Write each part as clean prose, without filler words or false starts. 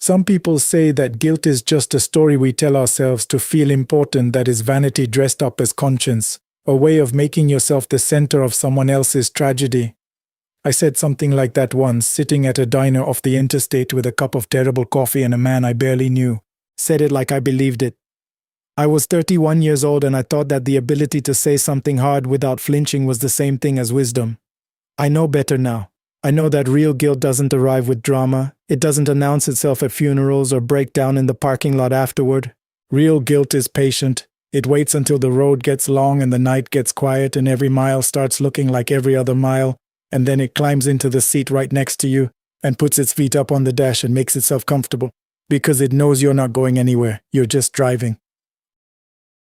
Some people say that guilt is just a story we tell ourselves to feel important, that is vanity dressed up as conscience, a way of making yourself the center of someone else's tragedy. I said something like that once, sitting at a diner off the interstate with a cup of terrible coffee and a man I barely knew. Said it like I believed it. I was 31 years old and I thought that the ability to say something hard without flinching was the same thing as wisdom. I know better now. I know that real guilt doesn't arrive with drama. It doesn't announce itself at funerals or break down in the parking lot afterward. Real guilt is patient. It waits until the road gets long and the night gets quiet and every mile starts looking like every other mile, and then it climbs into the seat right next to you and puts its feet up on the dash and makes itself comfortable, because it knows you're not going anywhere, you're just driving.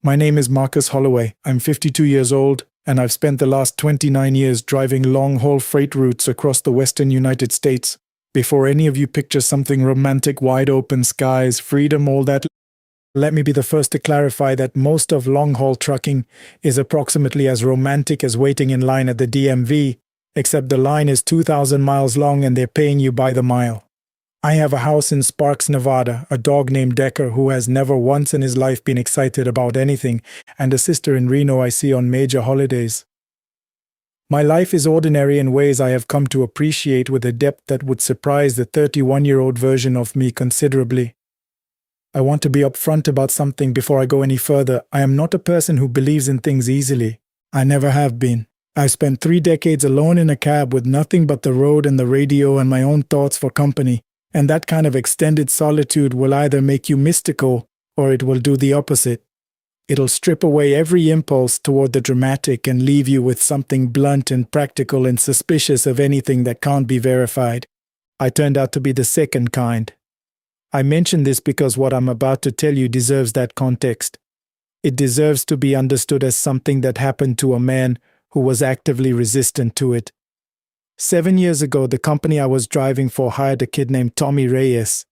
My name is Marcus Holloway. I'm 52 years old, and I've spent the last 29 years driving long-haul freight routes across the western United States. Before any of you picture something romantic, wide-open skies, freedom, all that, let me be the first to clarify that most of long-haul trucking is approximately as romantic as waiting in line at the DMV, except the line is 2,000 miles long and they're paying you by the mile. I have a house in Sparks, Nevada, a dog named Decker who has never once in his life been excited about anything, and a sister in Reno I see on major holidays. My life is ordinary in ways I have come to appreciate with a depth that would surprise the 31-year-old version of me considerably. I want to be upfront about something before I go any further. I am not a person who believes in things easily. I never have been. I've spent 3 decades alone in a cab with nothing but the road and the radio and my own thoughts for company. And that kind of extended solitude will either make you mystical or it will do the opposite. It'll strip away every impulse toward the dramatic and leave you with something blunt and practical and suspicious of anything that can't be verified. I turned out to be the second kind. I mention this because what I'm about to tell you deserves that context. It deserves to be understood as something that happened to a man who was actively resistant to it. 7 years ago, the company I was driving for hired a kid named Tommy Reyes.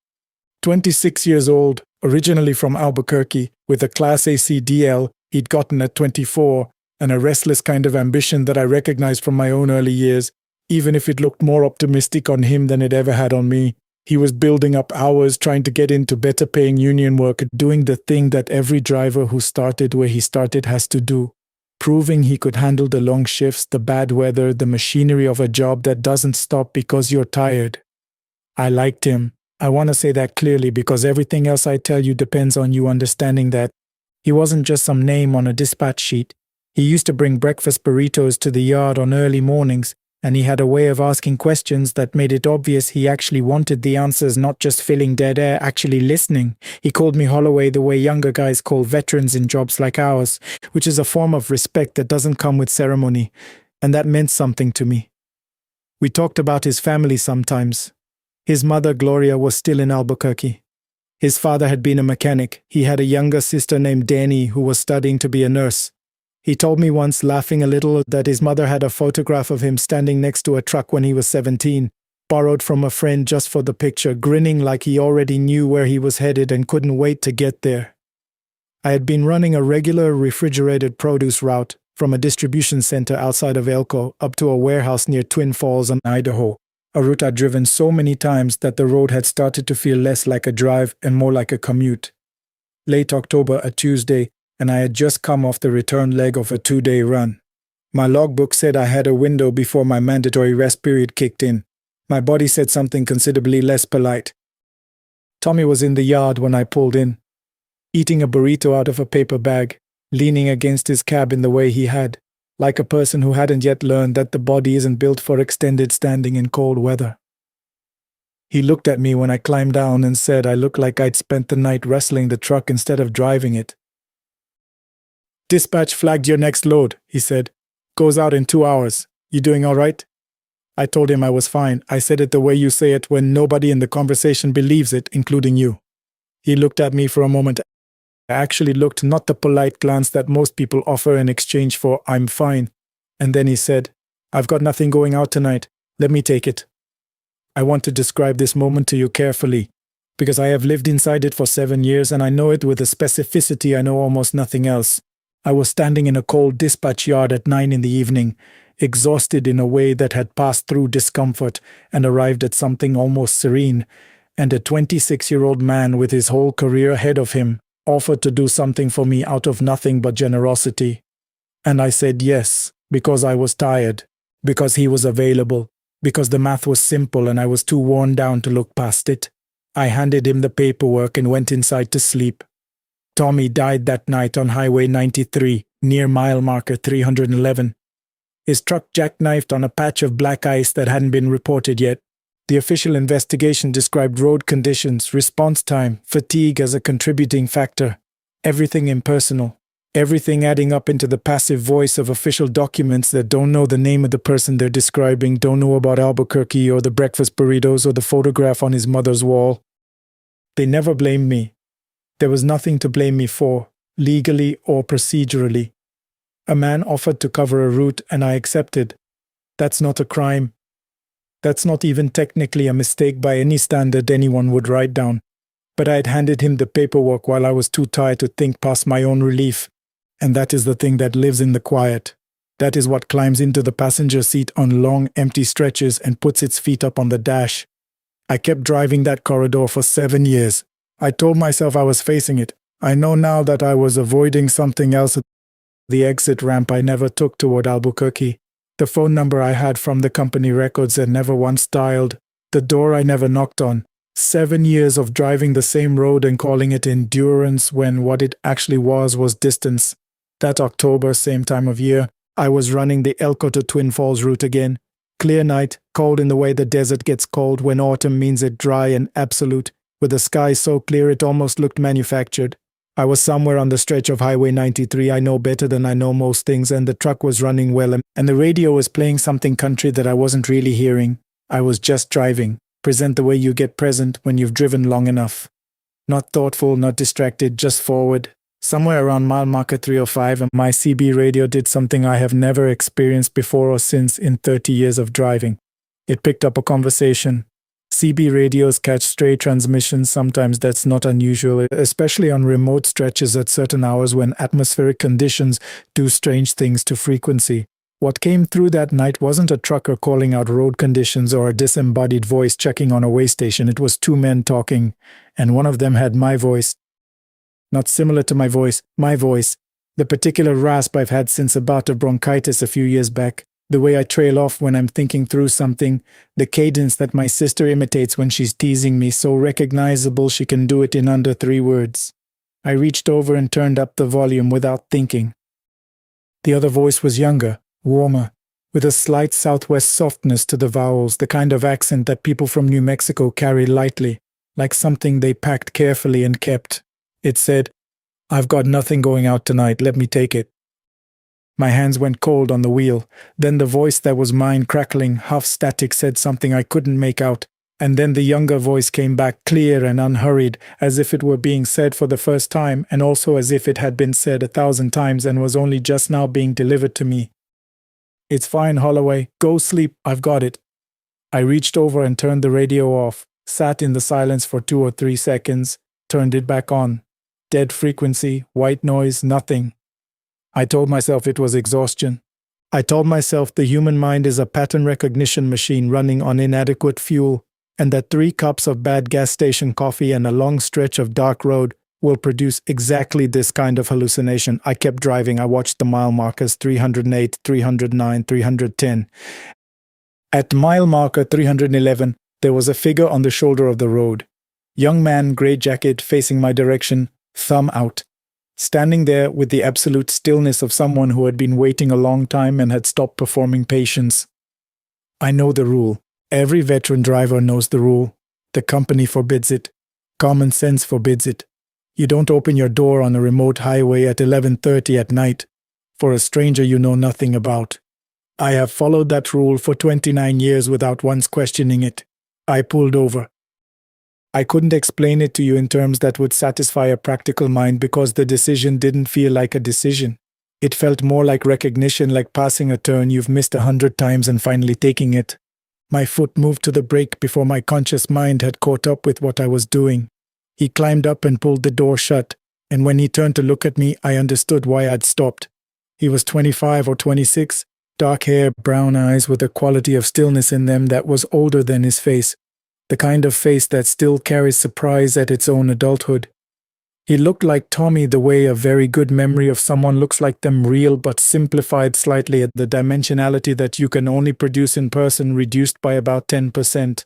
26 years old, originally from Albuquerque, with a Class A CDL he'd gotten at 24, and a restless kind of ambition that I recognized from my own early years, even if it looked more optimistic on him than it ever had on me. He was building up hours, trying to get into better paying union work, doing the thing that every driver who started where he started has to do. Proving he could handle the long shifts, the bad weather, the machinery of a job that doesn't stop because you're tired. I liked him. I want to say that clearly because everything else I tell you depends on you understanding that. He wasn't just some name on a dispatch sheet. He used to bring breakfast burritos to the yard on early mornings, and he had a way of asking questions that made it obvious he actually wanted the answers, not just filling dead air, actually listening. He called me Holloway the way younger guys call veterans in jobs like ours, which is a form of respect that doesn't come with ceremony, and that meant something to me. We talked about his family sometimes. His mother, Gloria, was still in Albuquerque. His father had been a mechanic. He had a younger sister named Danny who was studying to be a nurse. He told me once, laughing a little, that his mother had a photograph of him standing next to a truck when he was 17, borrowed from a friend just for the picture, grinning like he already knew where he was headed and couldn't wait to get there. I had been running a regular refrigerated produce route from a distribution center outside of Elko up to a warehouse near Twin Falls, Idaho, a route I'd driven so many times that the road had started to feel less like a drive and more like a commute. Late October, a Tuesday, and I had just come off the return leg of a 2-day run. My logbook said I had a window before my mandatory rest period kicked in. My body said something considerably less polite. Tommy was in the yard when I pulled in, eating a burrito out of a paper bag, leaning against his cab in the way he had, like a person who hadn't yet learned that the body isn't built for extended standing in cold weather. He looked at me when I climbed down and said I looked like I'd spent the night wrestling the truck instead of driving it. "Dispatch flagged your next load," he said. "Goes out in 2 hours. You doing all right?" I told him I was fine. I said it the way you say it when nobody in the conversation believes it, including you. He looked at me for a moment. I actually looked, not the polite glance that most people offer in exchange for "I'm fine." And then he said, "I've got nothing going out tonight. Let me take it." I want to describe this moment to you carefully, because I have lived inside it for 7 years and I know it with a specificity I know almost nothing else. I was standing in a cold dispatch yard at 9 in the evening, exhausted in a way that had passed through discomfort and arrived at something almost serene, and a 26-year-old man with his whole career ahead of him offered to do something for me out of nothing but generosity. And I said yes, because I was tired, because he was available, because the math was simple and I was too worn down to look past it. I handed him the paperwork and went inside to sleep. Tommy died that night on Highway 93, near mile marker 311. His truck jackknifed on a patch of black ice that hadn't been reported yet. The official investigation described road conditions, response time, fatigue as a contributing factor. Everything impersonal. Everything adding up into the passive voice of official documents that don't know the name of the person they're describing, don't know about Albuquerque or the breakfast burritos or the photograph on his mother's wall. They never blamed me. There was nothing to blame me for, legally or procedurally. A man offered to cover a route and I accepted. That's not a crime. That's not even technically a mistake by any standard anyone would write down. But I had handed him the paperwork while I was too tired to think past my own relief. And that is the thing that lives in the quiet. That is what climbs into the passenger seat on long, empty stretches and puts its feet up on the dash. I kept driving that corridor for 7 years. I told myself I was facing it. I know now that I was avoiding something else. The exit ramp I never took toward Albuquerque. The phone number I had from the company records and never once dialed. The door I never knocked on. 7 years of driving the same road and calling it endurance when what it actually was distance. That October, same time of year, I was running the Elko to Twin Falls route again. Clear night, cold in the way the desert gets cold when autumn means it dry and absolute, with the sky so clear it almost looked manufactured. I was somewhere on the stretch of Highway 93 I know better than I know most things, and the truck was running well, and the radio was playing something country that I wasn't really hearing. I was just driving. Present the way you get present when you've driven long enough. Not thoughtful, not distracted, just forward. Somewhere around mile marker 305, and my CB radio did something I have never experienced before or since in 30 years of driving. It picked up a conversation. CB radios catch stray transmissions. Sometimes that's not unusual, especially on remote stretches at certain hours when atmospheric conditions do strange things to frequency. What came through that night wasn't a trucker calling out road conditions or a disembodied voice checking on a way station. It was two men talking, and one of them had my voice. Not similar to my voice, the particular rasp I've had since a bout of bronchitis a few years back. The way I trail off when I'm thinking through something, the cadence that my sister imitates when she's teasing me, so recognizable she can do it in under 3 words. I reached over and turned up the volume without thinking. The other voice was younger, warmer, with a slight southwest softness to the vowels, the kind of accent that people from New Mexico carry lightly, like something they packed carefully and kept. It said, "I've got nothing going out tonight, let me take it." My hands went cold on the wheel. Then the voice that was mine, crackling, half static, said something I couldn't make out. And then the younger voice came back, clear and unhurried, as if it were being said for the first time, and also as if it had been said 1,000 times and was only just now being delivered to me. "It's fine, Holloway. Go sleep. I've got it." I reached over and turned the radio off, sat in the silence for 2 or 3 seconds, turned it back on. Dead frequency, white noise, nothing. I told myself it was exhaustion. I told myself the human mind is a pattern recognition machine running on inadequate fuel, and that 3 cups of bad gas station coffee and a long stretch of dark road will produce exactly this kind of hallucination. I kept driving. I watched the mile markers 308, 309, 310. At mile marker 311, there was a figure on the shoulder of the road. Young man, grey jacket, facing my direction, thumb out. Standing there with the absolute stillness of someone who had been waiting a long time and had stopped performing patience. I know the rule. Every veteran driver knows the rule. The company forbids it. Common sense forbids it. You don't open your door on a remote highway at 11:30 at night for a stranger you know nothing about. I have followed that rule for 29 years without once questioning it. I pulled over. I couldn't explain it to you in terms that would satisfy a practical mind because the decision didn't feel like a decision. It felt more like recognition, like passing a turn you've missed 100 times and finally taking it. My foot moved to the brake before my conscious mind had caught up with what I was doing. He climbed up and pulled the door shut, and when he turned to look at me, I understood why I'd stopped. He was 25 or 26, dark hair, brown eyes with a quality of stillness in them that was older than his face. the kind of face that still carries surprise at its own adulthood. He looked like Tommy the way a very good memory of someone looks like them, real but simplified slightly at the dimensionality that you can only produce in person, reduced by about 10%,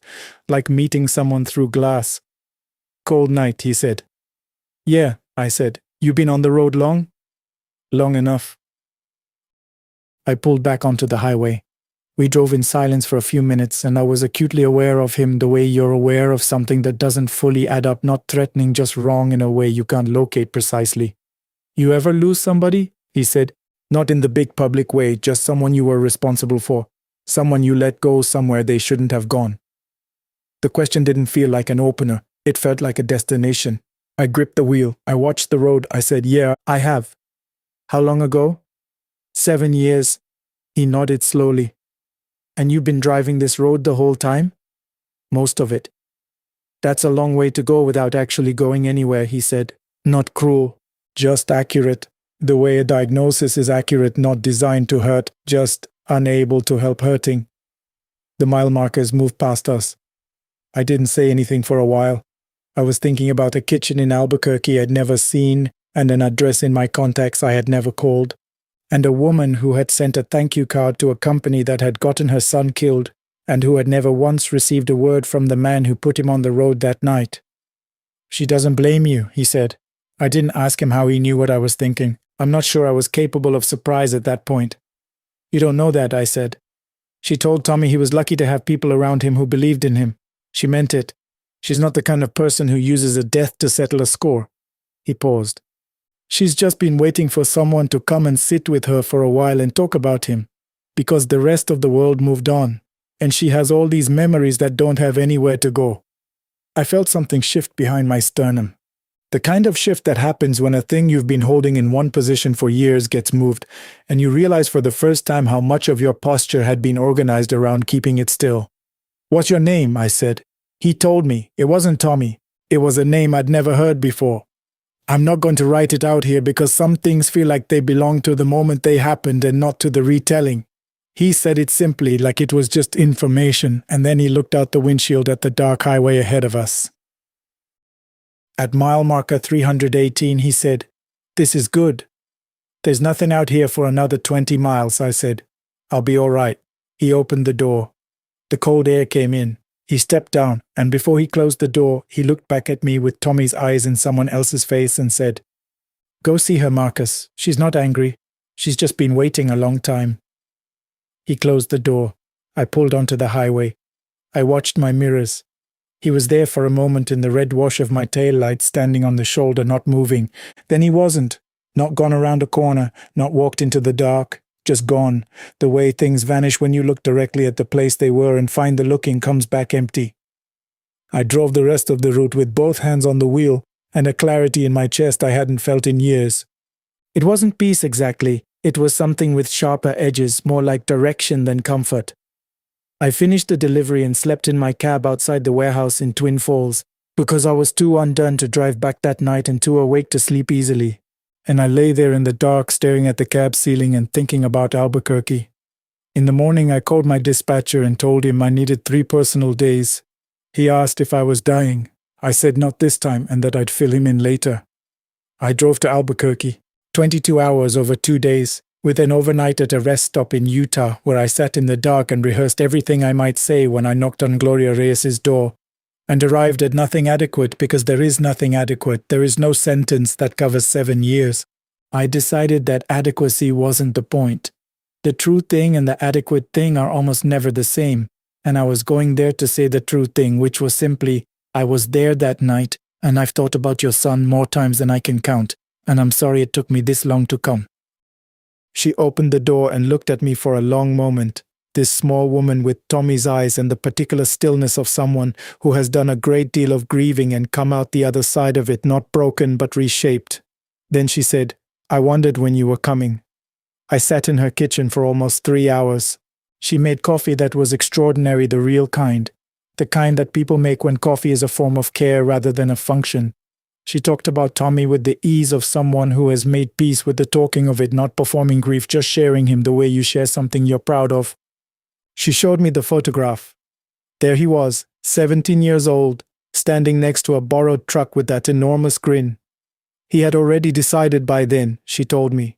like meeting someone through glass. "Cold night," he said. "Yeah," I said. "You been on the road long?" "Long enough." I pulled back onto the highway. We drove in silence for a few minutes, and I was acutely aware of him the way you're aware of something that doesn't fully add up, not threatening, just wrong in a way you can't locate precisely. "You ever lose somebody?" he said. "Not in the big public way, just someone you were responsible for. Someone you let go somewhere they shouldn't have gone." The question didn't feel like an opener. It felt like a destination. I gripped the wheel. I watched the road. I said, "Yeah, I have." "How long ago?" 7 years. He nodded slowly. "And you've been driving this road the whole time?" "Most of it." "That's a long way to go without actually going anywhere," he said. "Not cruel, just accurate. The way a diagnosis is accurate, not designed to hurt, just unable to help hurting." The mile markers moved past us. I didn't say anything for a while. I was thinking about a kitchen in Albuquerque I'd never seen, and an address in my contacts I had never called, and a woman who had sent a thank you card to a company that had gotten her son killed, and who had never once received a word from the man who put him on the road that night. "She doesn't blame you," he said. I didn't ask him how he knew what I was thinking. I'm not sure I was capable of surprise at that point. "You don't know that," I said. "She told Tommy he was lucky to have people around him who believed in him. She meant it. She's not the kind of person who uses a death to settle a score." He paused. "She's just been waiting for someone to come and sit with her for a while and talk about him, because the rest of the world moved on, and she has all these memories that don't have anywhere to go." I felt something shift behind my sternum. The kind of shift that happens when a thing you've been holding in one position for years gets moved, and you realize for the first time how much of your posture had been organized around keeping it still. "What's your name?" I said. He told me. It wasn't Tommy. It was a name I'd never heard before. I'm not going to write it out here because some things feel like they belong to the moment they happened and not to the retelling. He said it simply, like it was just information, and then he looked out the windshield at the dark highway ahead of us. At mile marker 318, he said, "This is good." "There's nothing out here for another 20 miles, I said. "I'll be all right." He opened the door. The cold air came in. He stepped down, and before he closed the door, he looked back at me with Tommy's eyes in someone else's face and said, "Go see her, Marcus. She's not angry. She's just been waiting a long time." He closed the door. I pulled onto the highway. I watched my mirrors. He was there for a moment in the red wash of my taillights, standing on the shoulder, not moving. Then he wasn't. Not gone around a corner, not walked into the dark. Just gone, the way things vanish when you look directly at the place they were and find the looking comes back empty. I drove the rest of the route with both hands on the wheel and a clarity in my chest I hadn't felt in years. It wasn't peace exactly, it was something with sharper edges, more like direction than comfort. I finished the delivery and slept in my cab outside the warehouse in Twin Falls, because I was too undone to drive back that night and too awake to sleep easily. And I lay there in the dark staring at the cab ceiling and thinking about Albuquerque. In the morning I called my dispatcher and told him I needed 3 personal days. He asked if I was dying. I said not this time and that I'd fill him in later. I drove to Albuquerque, 22 hours over 2 days, with an overnight at a rest stop in Utah where I sat in the dark and rehearsed everything I might say when I knocked on Gloria Reyes's door, and arrived at nothing adequate because there is nothing adequate. There is no sentence that covers 7 years. I decided that adequacy wasn't the point. The true thing and the adequate thing are almost never the same, and I was going there to say the true thing, which was simply, I was there that night, and I've thought about your son more times than I can count, and I'm sorry it took me this long to come. She opened the door and looked at me for a long moment. This small woman with Tommy's eyes and the particular stillness of someone who has done a great deal of grieving and come out the other side of it not broken but reshaped. Then she said, "I wondered when you were coming." I sat in her kitchen for almost 3 hours. She made coffee that was extraordinary, the real kind. The kind that people make when coffee is a form of care rather than a function. She talked about Tommy with the ease of someone who has made peace with the talking of it, not performing grief, just sharing him the way you share something you're proud of. She showed me the photograph. There he was, 17 years old, standing next to a borrowed truck with that enormous grin. He had already decided by then, she told me.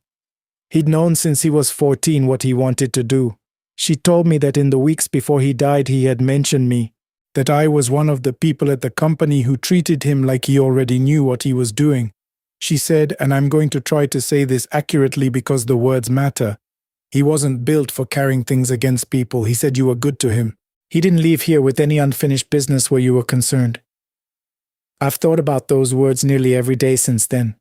He'd known since he was 14 what he wanted to do. She told me that in the weeks before he died he had mentioned me, that I was one of the people at the company who treated him like he already knew what he was doing. She said, and I'm going to try to say this accurately because the words matter, he wasn't built for carrying things against people. He said you were good to him. He didn't leave here with any unfinished business where you were concerned. I've thought about those words nearly every day since then.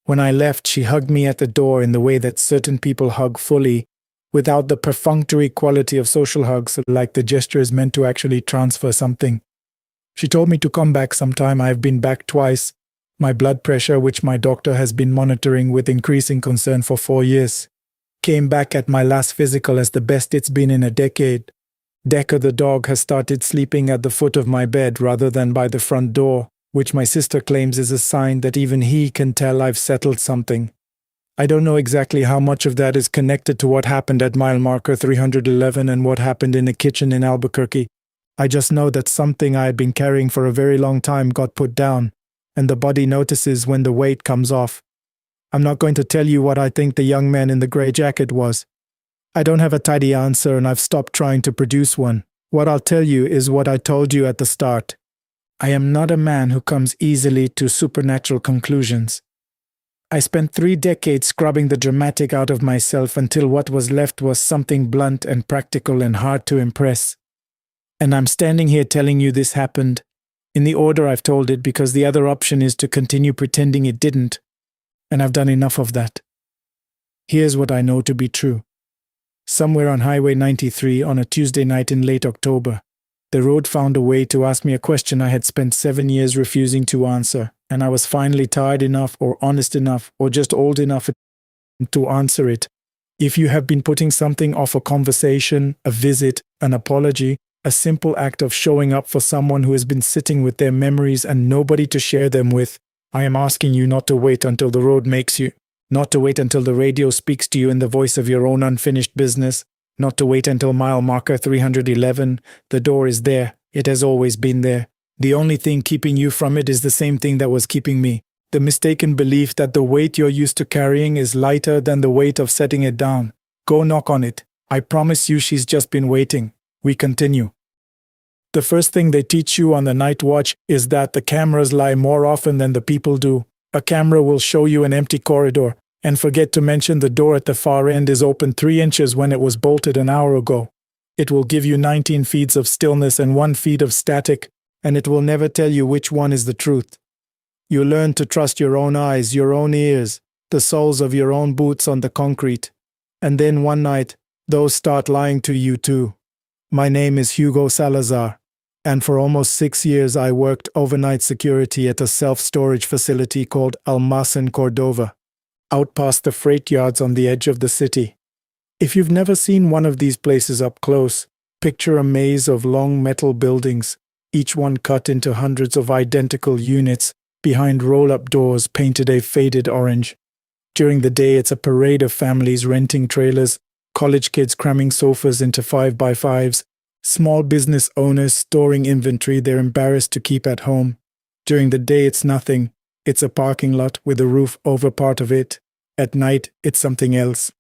When I left, she hugged me at the door in the way that certain people hug fully, without the perfunctory quality of social hugs, like the gesture is meant to actually transfer something. She told me to come back sometime. I've been back twice. My blood pressure, which my doctor has been monitoring with increasing concern for 4 years, came back at my last physical as the best it's been in a decade. Decker the dog has started sleeping at the foot of my bed rather than by the front door, which my sister claims is a sign that even he can tell I've settled something. I don't know exactly how much of that is connected to what happened at mile marker 311 and what happened in a kitchen in Albuquerque. I just know that something I had been carrying for a very long time got put down, and the body notices when the weight comes off. I'm not going to tell you what I think the young man in the grey jacket was. I don't have a tidy answer and I've stopped trying to produce one. What I'll tell you is what I told you at the start. I am not a man who comes easily to supernatural conclusions. I spent 3 decades scrubbing the dramatic out of myself until what was left was something blunt and practical and hard to impress. And I'm standing here telling you this happened, in the order I've told it, because the other option is to continue pretending it didn't, and I've done enough of that. Here's what I know to be true. Somewhere on Highway 93 on a Tuesday night in late October, the road found a way to ask me a question I had spent 7 years refusing to answer, and I was finally tired enough or honest enough or just old enough to answer it. If you have been putting something off, a conversation, a visit, an apology, a simple act of showing up for someone who has been sitting with their memories and nobody to share them with, I am asking you not to wait until the road makes you, not to wait until the radio speaks to you in the voice of your own unfinished business, not to wait until mile marker 311. The door is there. It has always been there. The only thing keeping you from it is the same thing that was keeping me. The mistaken belief that the weight you're used to carrying is lighter than the weight of setting it down. Go knock on it. I promise you she's just been waiting. We continue. The first thing they teach you on the night watch is that the cameras lie more often than the people do. A camera will show you an empty corridor, and forget to mention the door at the far end is open 3 inches when it was bolted an hour ago. It will give you 19 feeds of stillness and 1 feed of static, and it will never tell you which one is the truth. You learn to trust your own eyes, your own ears, the soles of your own boots on the concrete. And then one night, those start lying to you too. My name is Hugo Salazar, and for almost 6 years I worked overnight security at a self-storage facility called Almas in Cordova, out past the freight yards on the edge of the city. If you've never seen one of these places up close, picture a maze of long metal buildings, each one cut into hundreds of identical units, behind roll-up doors painted a faded orange. During the day, it's a parade of families renting trailers, college kids cramming sofas into 5x5s, small business owners storing inventory they're embarrassed to keep at home. During the day, it's nothing. It's a parking lot with a roof over part of it. At night, it's something else.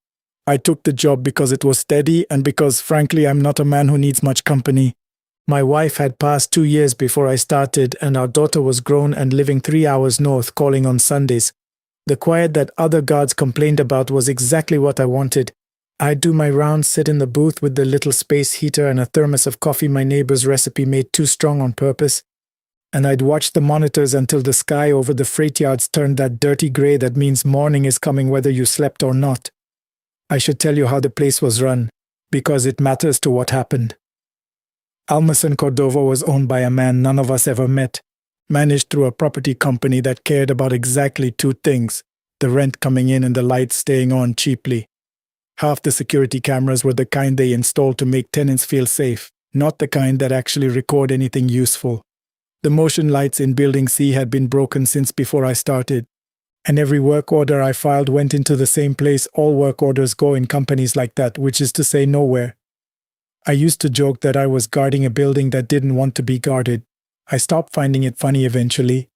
I took the job because it was steady and because, frankly, I'm not a man who needs much company. My wife had passed 2 years before I started, and our daughter was grown and living 3 hours north, calling on Sundays. The quiet that other guards complained about was exactly what I wanted. I'd do my rounds, sit in the booth with the little space heater and a thermos of coffee my neighbor's recipe made too strong on purpose, and I'd watch the monitors until the sky over the freight yards turned that dirty gray that means morning is coming whether you slept or not. I should tell you how the place was run, because it matters to what happened. Almas in Cordova was owned by a man none of us ever met, managed through a property company that cared about exactly 2 things, the rent coming in and the lights staying on cheaply. Half the security cameras were the kind they installed to make tenants feel safe, not the kind that actually record anything useful. The motion lights in Building C had been broken since before I started, and every work order I filed went into the same place all work orders go in companies like that, which is to say nowhere. I used to joke that I was guarding a building that didn't want to be guarded. I stopped finding it funny eventually.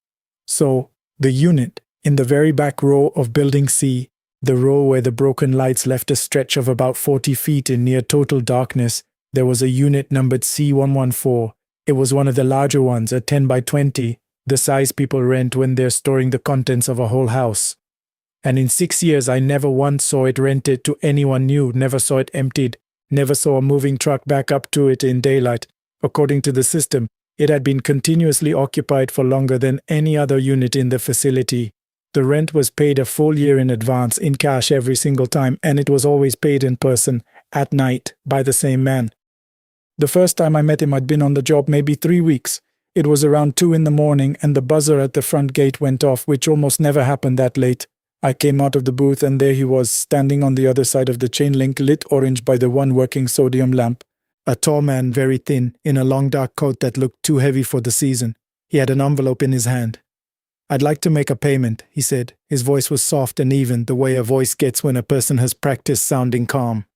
So, the unit, in the very back row of Building C, the row where the broken lights left a stretch of about 40 feet in near total darkness, there was a unit numbered C114. It was one of the larger ones, a 10 by 20, the size people rent when they're storing the contents of a whole house. And in 6 years, I never once saw it rented to anyone new, never saw it emptied, never saw a moving truck back up to it in daylight. According to the system, it had been continuously occupied for longer than any other unit in the facility. The rent was paid a full year in advance, in cash every single time, and it was always paid in person, at night, by the same man. The first time I met him, I'd been on the job maybe 3 weeks. It was around 2 in the morning, and the buzzer at the front gate went off, which almost never happened that late. I came out of the booth, and there he was, standing on the other side of the chain link, lit orange by the one working sodium lamp. A tall man, very thin, in a long dark coat that looked too heavy for the season. He had an envelope in his hand. "I'd like to make a payment," he said. His voice was soft and even, the way a voice gets when a person has practiced sounding calm.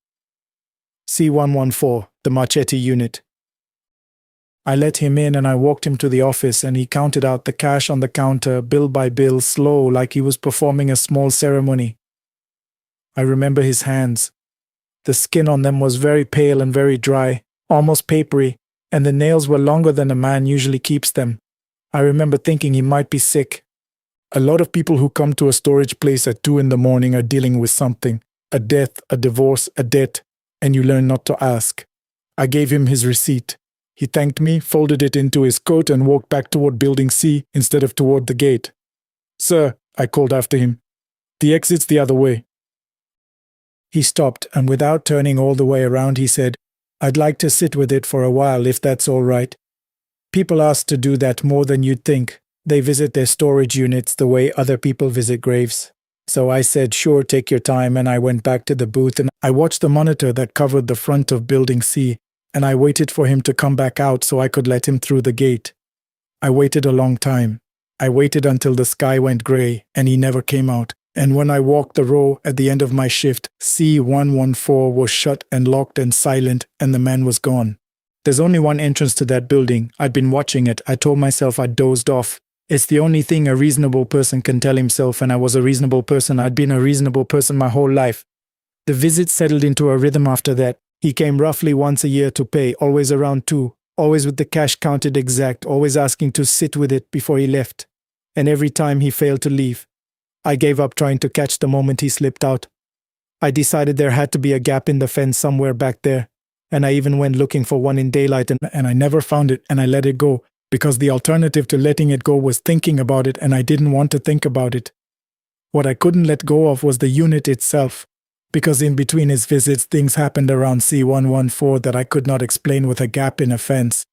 C114, the Machete unit. I let him in and I walked him to the office, and he counted out the cash on the counter, bill by bill, slow, like he was performing a small ceremony. I remember his hands. The skin on them was very pale and very dry, almost papery, and the nails were longer than a man usually keeps them. I remember thinking he might be sick. A lot of people who come to a storage place at 2 in the morning are dealing with something, a death, a divorce, a debt, and you learn not to ask. I gave him his receipt. He thanked me, folded it into his coat, and walked back toward Building C instead of toward the gate. "Sir," I called after him, "the exit's the other way." He stopped, and without turning all the way around, he said, "I'd like to sit with it for a while, if that's all right." People ask to do that more than you'd think. They visit their storage units the way other people visit graves. So I said, "Sure, take your time," and I went back to the booth and I watched the monitor that covered the front of Building C, and I waited for him to come back out so I could let him through the gate. I waited a long time. I waited until the sky went gray, and he never came out. And when I walked the row at the end of my shift, C114 was shut and locked and silent, and the man was gone. There's only one entrance to that building. I'd been watching it. I told myself I'd dozed off. It's the only thing a reasonable person can tell himself, and I was a reasonable person. I'd been a reasonable person my whole life. The visit settled into a rhythm after that. He came roughly once a year to pay, always around 2, always with the cash counted exact, always asking to sit with it before he left. And every time he failed to leave, I gave up trying to catch the moment he slipped out. I decided there had to be a gap in the fence somewhere back there, and I even went looking for one in daylight, and I never found it, and I let it go, because the alternative to letting it go was thinking about it, and I didn't want to think about it. What I couldn't let go of was the unit itself, because in between his visits, things happened around C114 that I could not explain with a gap in a fence.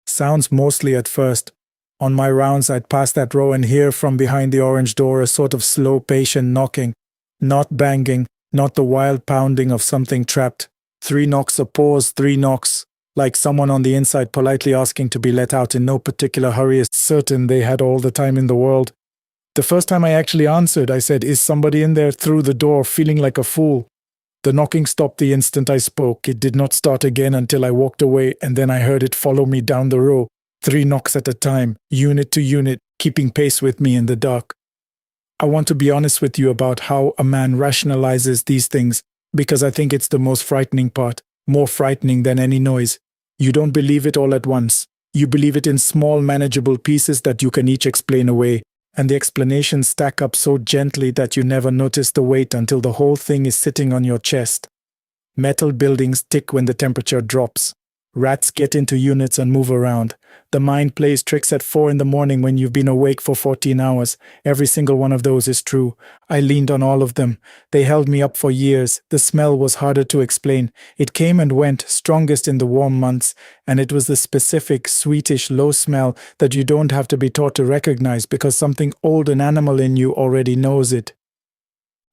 Sounds mostly at first. On my rounds, I'd pass that row and hear from behind the orange door a sort of slow, patient knocking. Not banging, not the wild pounding of something trapped. 3 knocks, a pause, 3 knocks, like someone on the inside politely asking to be let out in no particular hurry, is certain they had all the time in the world. The first time I actually answered, I said, "Is somebody in there?" through the door, feeling like a fool. The knocking stopped the instant I spoke. It did not start again until I walked away, and then I heard it follow me down the row. 3 knocks at a time, unit to unit, keeping pace with me in the dark. I want to be honest with you about how a man rationalizes these things, because I think it's the most frightening part, more frightening than any noise. You don't believe it all at once. You believe it in small, manageable pieces that you can each explain away, and the explanations stack up so gently that you never notice the weight until the whole thing is sitting on your chest. Metal buildings tick when the temperature drops. Rats get into units and move around. The mind plays tricks at 4 in the morning when you've been awake for 14 hours. Every single one of those is true. I leaned on all of them. They held me up for years. The smell was harder to explain. It came and went, strongest in the warm months, and it was the specific, sweetish, low smell that you don't have to be taught to recognize because something old and animal in you already knows it.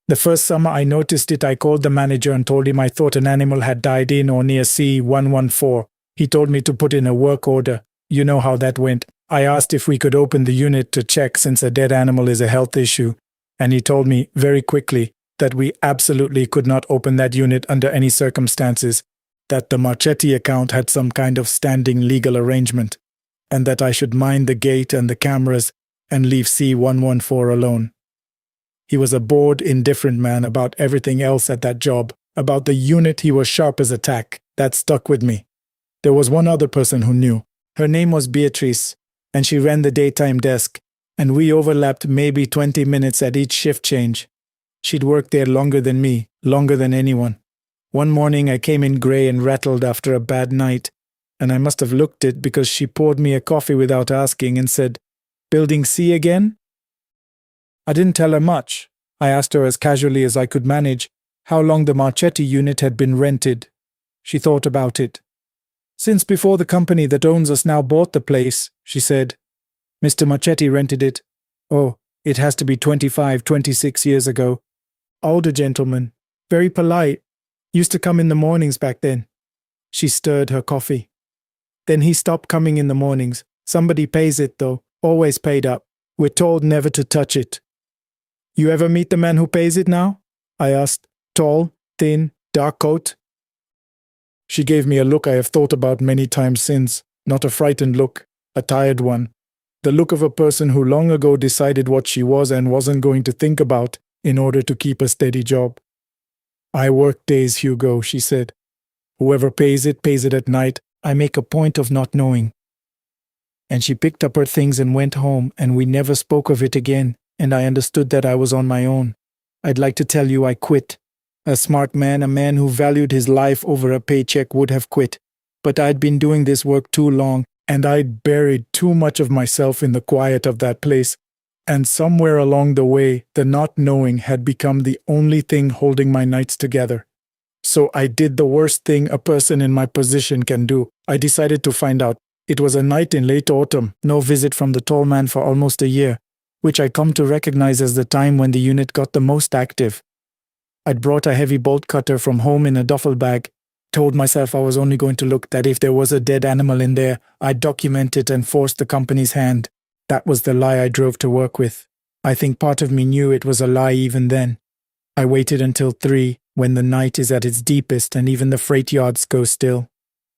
The first summer I noticed it, I called the manager and told him I thought an animal had died in or near C114. He told me to put in a work order. You know how that went. I asked if we could open the unit to check since a dead animal is a health issue, and he told me very quickly that we absolutely could not open that unit under any circumstances. that the Marchetti account had some kind of standing legal arrangement, and that I should mind the gate and the cameras and leave C114 alone. He was a bored, indifferent man about everything else at that job. About the unit, he was sharp as a tack. That stuck with me. There was one other person who knew. Her name was Beatrice, and she ran the daytime desk, and we overlapped maybe 20 minutes at each shift change. She'd worked there longer than me, longer than anyone. One morning I came in grey and rattled after a bad night, and I must have looked it because she poured me a coffee without asking and said, "Building C again?" I didn't tell her much. I asked her as casually as I could manage how long the Marchetti unit had been rented. She thought about it. "Since before the company that owns us now bought the place," she said. "Mr. Marchetti rented it. Oh, it has to be 25, 26 years ago. Older gentleman, very polite. Used to come in the mornings back then." She stirred her coffee. "Then he stopped coming in the mornings. Somebody pays it though, always paid up. We're told never to touch it." "You ever meet the man who pays it now?" I asked. "Tall, thin, dark coat?" She gave me a look I have thought about many times since, not a frightened look, a tired one. The look of a person who long ago decided what she was and wasn't going to think about in order to keep a steady job. "I work days, Hugo," she said. "Whoever pays it at night. I make a point of not knowing." And she picked up her things and went home, and we never spoke of it again, and I understood that I was on my own. I'd like to tell you I quit. A smart man, a man who valued his life over a paycheck would have quit. But I'd been doing this work too long, and I'd buried too much of myself in the quiet of that place. And somewhere along the way, the not knowing had become the only thing holding my nights together. So I did the worst thing a person in my position can do. I decided to find out. It was a night in late autumn, no visit from the tall man for almost a year, which I come to recognize as the time when the unit got the most active. I'd brought a heavy bolt cutter from home in a duffel bag, told myself I was only going to look, that if there was a dead animal in there, I'd document it and force the company's hand. That was the lie I drove to work with. I think part of me knew it was a lie even then. I waited until 3, when the night is at its deepest and even the freight yards go still.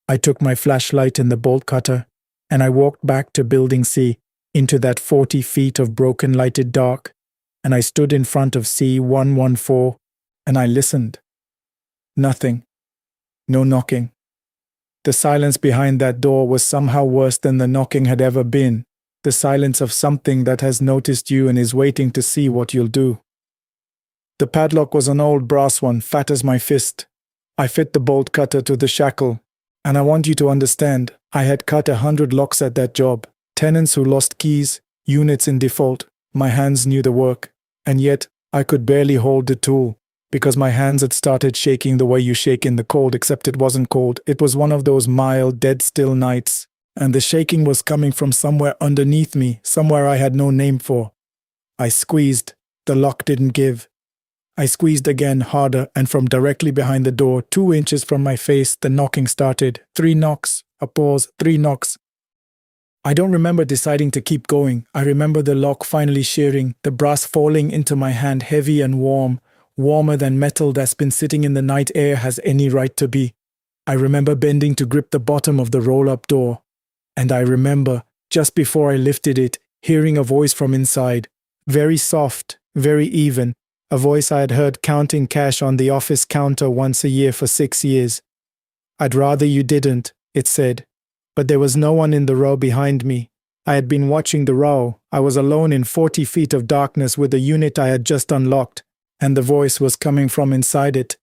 I took my flashlight and the bolt cutter, and I walked back to Building C, into that 40 feet of broken lighted dark, and I stood in front of C114, and I listened. Nothing. No knocking. The silence behind that door was somehow worse than the knocking had ever been. The silence of something that has noticed you and is waiting to see what you'll do. The padlock was an old brass one, fat as my fist. I fit the bolt cutter to the shackle, and I want you to understand, I had cut 100 locks at that job. Tenants who lost keys, units in default. My hands knew the work, and yet I could barely hold the tool, because my hands had started shaking the way you shake in the cold, except it wasn't cold. It was one of those mild, dead-still nights, and the shaking was coming from somewhere underneath me, somewhere I had no name for. I squeezed. The lock didn't give. I squeezed again, harder, and from directly behind the door, 2 inches from my face, the knocking started. 3 knocks, a pause, 3 knocks. I don't remember deciding to keep going. I remember the lock finally shearing, the brass falling into my hand heavy and warm, warmer than metal that's been sitting in the night air has any right to be. I remember bending to grip the bottom of the roll-up door. And I remember, just before I lifted it, hearing a voice from inside, very soft, very even, a voice I had heard counting cash on the office counter once a year for 6 years. "I'd rather you didn't," it said. But there was no one in the row behind me. I had been watching the row. I was alone in 40 feet of darkness with the unit I had just unlocked, and the voice was coming from inside it.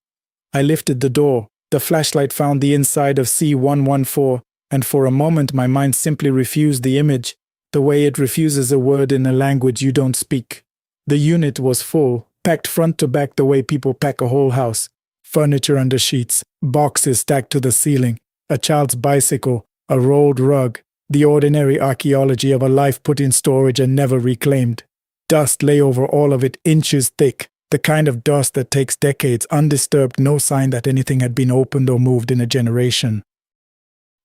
I lifted the door. The flashlight found the inside of C114, and for a moment my mind simply refused the image, the way it refuses a word in a language you don't speak. The unit was full, packed front to back the way people pack a whole house. Furniture under sheets, boxes stacked to the ceiling, a child's bicycle, a rolled rug, the ordinary archaeology of a life put in storage and never reclaimed. Dust lay over all of it, inches thick, the kind of dust that takes decades, undisturbed, no sign that anything had been opened or moved in a generation.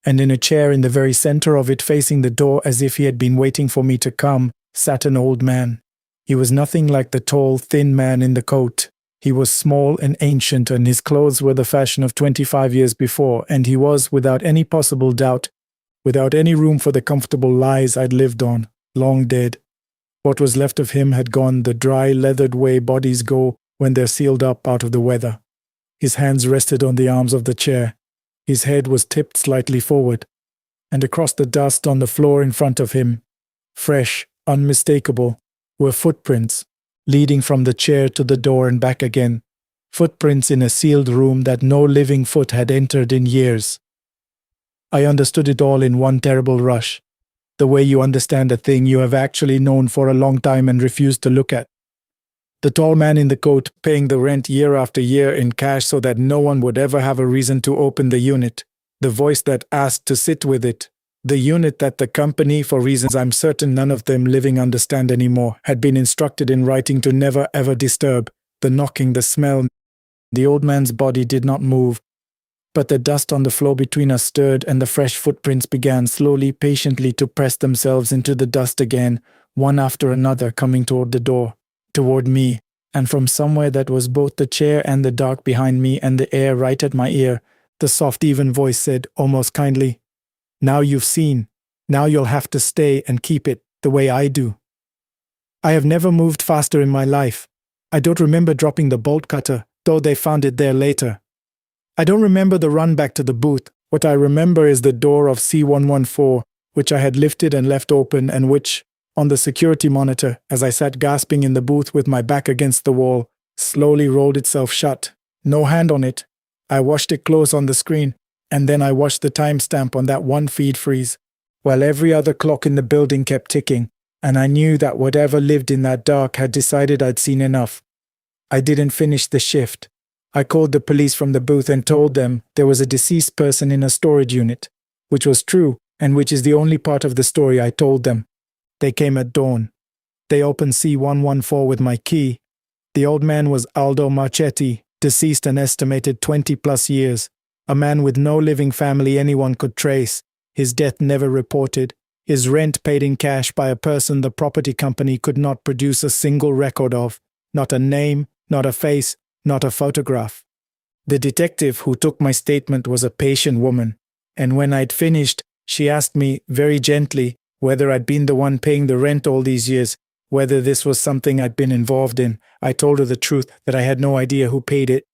And in a chair in the very center of it, facing the door as if he had been waiting for me to come, sat an old man. He was nothing like the tall, thin man in the coat. He was small and ancient, and his clothes were the fashion of 25 years before, and he was, without any possible doubt, without any room for the comfortable lies I'd lived on, long dead. What was left of him had gone the dry, leathered way bodies go when they're sealed up out of the weather. His hands rested on the arms of the chair. His head was tipped slightly forward, and across the dust on the floor in front of him, fresh, unmistakable, were footprints, leading from the chair to the door and back again, footprints in a sealed room that no living foot had entered in years. I understood it all in one terrible rush, the way you understand a thing you have actually known for a long time and refused to look at. The tall man in the coat paying the rent year after year in cash so that no one would ever have a reason to open the unit, the voice that asked to sit with it, the unit that the company, for reasons I'm certain none of them living understand anymore, had been instructed in writing to never ever disturb, the knocking, the smell. The old man's body did not move, but the dust on the floor between us stirred, and the fresh footprints began slowly, patiently to press themselves into the dust again, one after another, coming toward the door, toward me, and from somewhere that was both the chair and the dark behind me and the air right at my ear, the soft, even voice said, almost kindly, "Now you've seen. Now you'll have to stay and keep it, the way I do." I have never moved faster in my life. I don't remember dropping the bolt cutter, though they found it there later. I don't remember the run back to the booth. What I remember is the door of C114, which I had lifted and left open, and which, on the security monitor, as I sat gasping in the booth with my back against the wall, slowly rolled itself shut. No hand on it. I watched it close on the screen, and then I watched the timestamp on that one feed freeze, while every other clock in the building kept ticking, and I knew that whatever lived in that dark had decided I'd seen enough. I didn't finish the shift. I called the police from the booth and told them there was a deceased person in a storage unit, which was true, and which is the only part of the story I told them. They came at dawn. They opened C114 with my key. The old man was Aldo Marchetti, deceased an estimated 20+ years, a man with no living family anyone could trace, his death never reported, his rent paid in cash by a person the property company could not produce a single record of, not a name, not a face, not a photograph. The detective who took my statement was a patient woman, and when I'd finished, she asked me, very gently, whether I'd been the one paying the rent all these years, whether this was something I'd been involved in. I told her the truth, that I had no idea who paid it.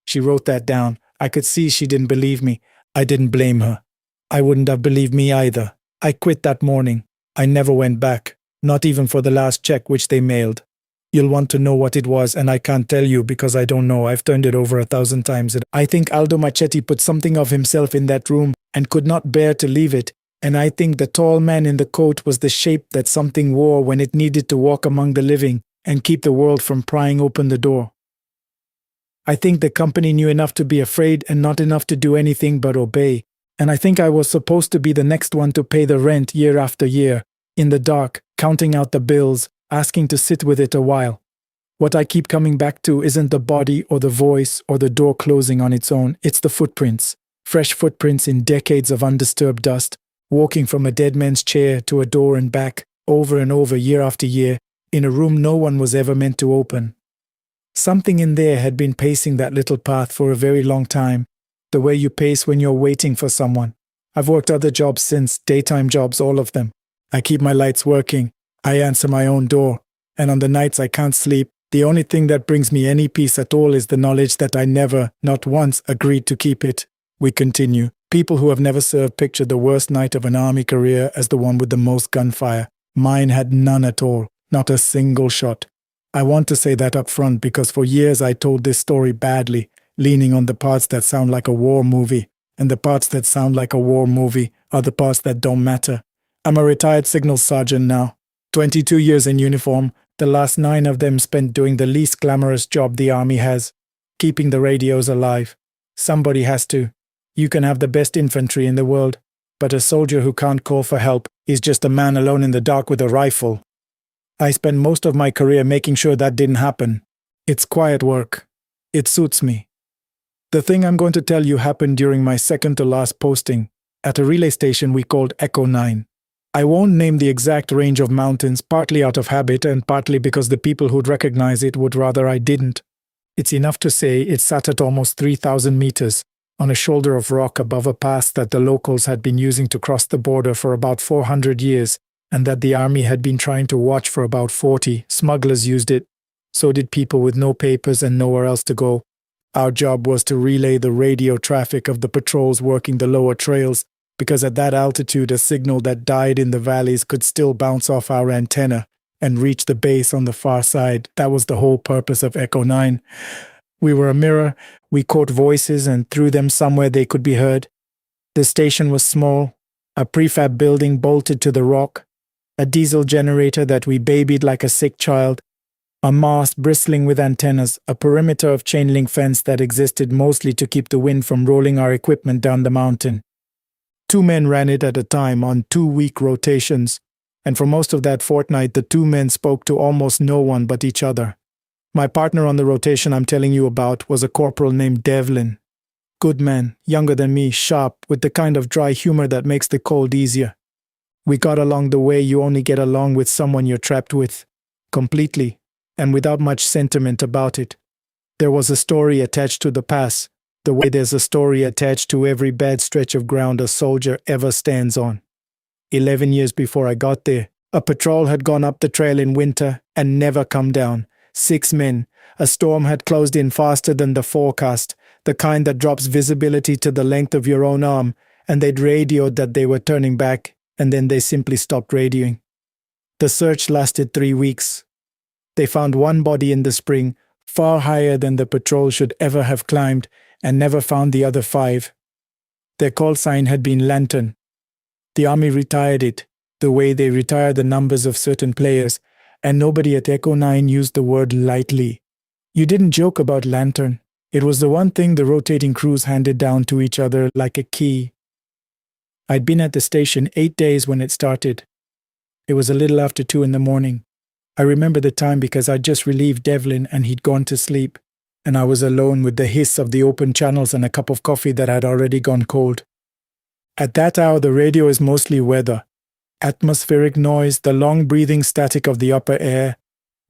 She wrote that down. I could see she didn't believe me. I didn't blame her. I wouldn't have believed me either. I quit that morning. I never went back, not even for the last check which they mailed. You'll want to know what it was, and I can't tell you because I don't know. I've turned it over 1,000 times. I think Aldo Marchetti put something of himself in that room and could not bear to leave it, and I think the tall man in the coat was the shape that something wore when it needed to walk among the living and keep the world from prying open the door. I think the company knew enough to be afraid and not enough to do anything but obey, and I think I was supposed to be the next one to pay the rent year after year, in the dark, counting out the bills, asking to sit with it a while. What I keep coming back to isn't the body or the voice or the door closing on its own, it's the footprints, fresh footprints in decades of undisturbed dust, walking from a dead man's chair to a door and back, over and over year after year, in a room no one was ever meant to open. Something in there had been pacing that little path for a very long time, the way you pace when you're waiting for someone. I've worked other jobs since, daytime jobs, all of them. I keep my lights working. I answer my own door, and on the nights I can't sleep, the only thing that brings me any peace at all is the knowledge that I never, not once, agreed to keep it. We continue. People who have never served picture the worst night of an army career as the one with the most gunfire. Mine had none at all, not a single shot. I want to say that up front because for years I told this story badly, leaning on the parts that sound like a war movie, and the parts that sound like a war movie are the parts that don't matter. I'm a retired signals sergeant now. 22 years in uniform, the last 9 of them spent doing the least glamorous job the army has, keeping the radios alive. Somebody has to. You can have the best infantry in the world, but a soldier who can't call for help is just a man alone in the dark with a rifle. I spent most of my career making sure that didn't happen. It's quiet work. It suits me. The thing I'm going to tell you happened during my second to last posting, at a relay station we called Echo 9. I won't name the exact range of mountains, partly out of habit and partly because the people who'd recognize it would rather I didn't. It's enough to say it sat at almost 3,000 meters, on a shoulder of rock above a pass that the locals had been using to cross the border for about 400 years, and that the army had been trying to watch for about 40. Smugglers used it. So did people with no papers and nowhere else to go. Our job was to relay the radio traffic of the patrols working the lower trails, because at that altitude a signal that died in the valleys could still bounce off our antenna and reach the base on the far side. That was the whole purpose of Echo 9. We were a mirror. We caught voices and threw them somewhere they could be heard. The station was small, a prefab building bolted to the rock, a diesel generator that we babied like a sick child, a mast bristling with antennas, a perimeter of chain link fence that existed mostly to keep the wind from rolling our equipment down the mountain. 2 men ran it at a time on 2-week rotations, and for most of that fortnight the 2 men spoke to almost no one but each other. My partner on the rotation I'm telling you about was a corporal named Devlin. Good man, younger than me, sharp, with the kind of dry humor that makes the cold easier. We got along the way you only get along with someone you're trapped with. Completely, and without much sentiment about it. There was a story attached to the pass, the way there's a story attached to every bad stretch of ground a soldier ever stands on. 11 years before I got there, a patrol had gone up the trail in winter and never come down. 6 men. A storm had closed in faster than the forecast, the kind that drops visibility to the length of your own arm, and they'd radioed that they were turning back, and then they simply stopped radioing. The search lasted 3 weeks. They found 1 body in the spring, far higher than the patrol should ever have climbed, and never found the other 5. Their call sign had been Lantern. The army retired it, the way they retire the numbers of certain players, and nobody at Echo 9 used the word lightly. You didn't joke about Lantern. It was the one thing the rotating crews handed down to each other like a key. I'd been at the station 8 days when it started. It was a little after 2 in the morning. I remember the time because I'd just relieved Devlin and he'd gone to sleep, and I was alone with the hiss of the open channels and a cup of coffee that had already gone cold. At that hour the radio is mostly weather. Atmospheric noise, the long breathing static of the upper air,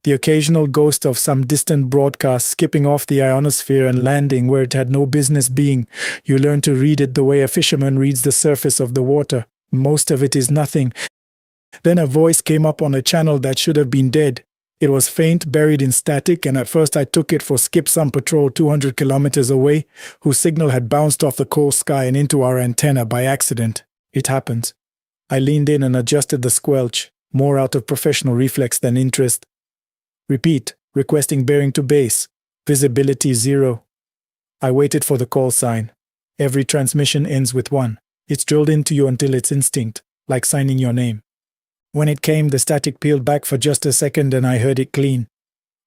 the occasional ghost of some distant broadcast skipping off the ionosphere and landing where it had no business being. You learn to read it the way a fisherman reads the surface of the water. Most of it is nothing. Then a voice came up on a channel that should have been dead. It was faint, buried in static, and at first I took it for Skip some patrol 200 kilometers away, whose signal had bounced off the cold sky and into our antenna by accident. It happened. I leaned in and adjusted the squelch, more out of professional reflex than interest. Repeat, requesting bearing to base. Visibility 0. I waited for the call sign. Every transmission ends with 1. It's drilled into you until it's instinct, like signing your name. When it came, the static peeled back for just a second and I heard it clean.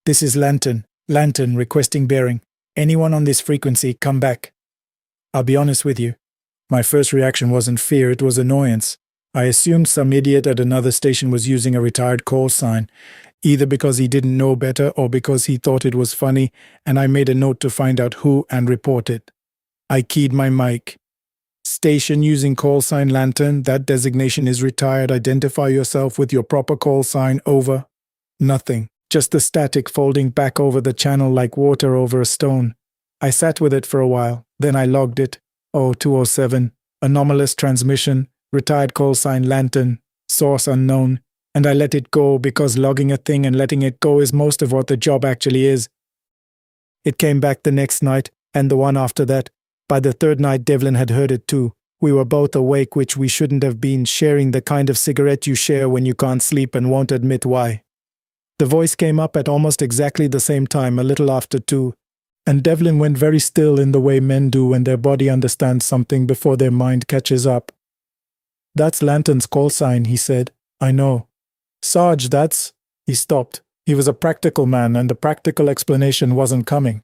This is Lantern. Lantern, requesting bearing. Anyone on this frequency, come back. I'll be honest with you. My first reaction wasn't fear, it was annoyance. I assumed some idiot at another station was using a retired call sign, either because he didn't know better or because he thought it was funny, and I made a note to find out who and report it. I keyed my mic. Station using call sign Lantern, that designation is retired. Identify yourself with your proper call sign, over. Nothing, just the static folding back over the channel like water over a stone. I sat with it for a while, then I logged it. 0207, anomalous transmission, retired call sign Lantern, source unknown, and I let it go because logging a thing and letting it go is most of what the job actually is. It came back the next night, and the one after that. By the 3rd night Devlin had heard it too. We were both awake, which we shouldn't have been, sharing the kind of cigarette you share when you can't sleep and won't admit why. The voice came up at almost exactly the same time, a little after 2, and Devlin went very still in the way men do when their body understands something before their mind catches up. That's Lantern's call sign, he said. I know. Sarge, that's... He stopped. He was a practical man, and the practical explanation wasn't coming.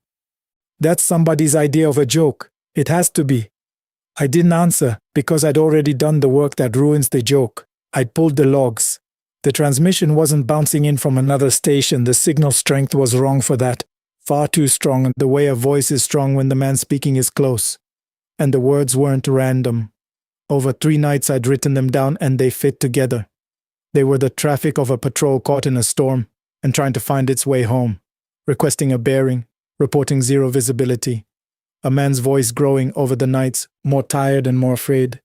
That's somebody's idea of a joke. It has to be. I didn't answer, because I'd already done the work that ruins the joke. I'd pulled the logs. The transmission wasn't bouncing in from another station. The signal strength was wrong for that. Far too strong, the way a voice is strong when the man speaking is close. And the words weren't random. Over 3 nights I'd written them down and they fit together. They were the traffic of a patrol caught in a storm and trying to find its way home, requesting a bearing, reporting 0 visibility. A man's voice growing over the nights, more tired and more afraid.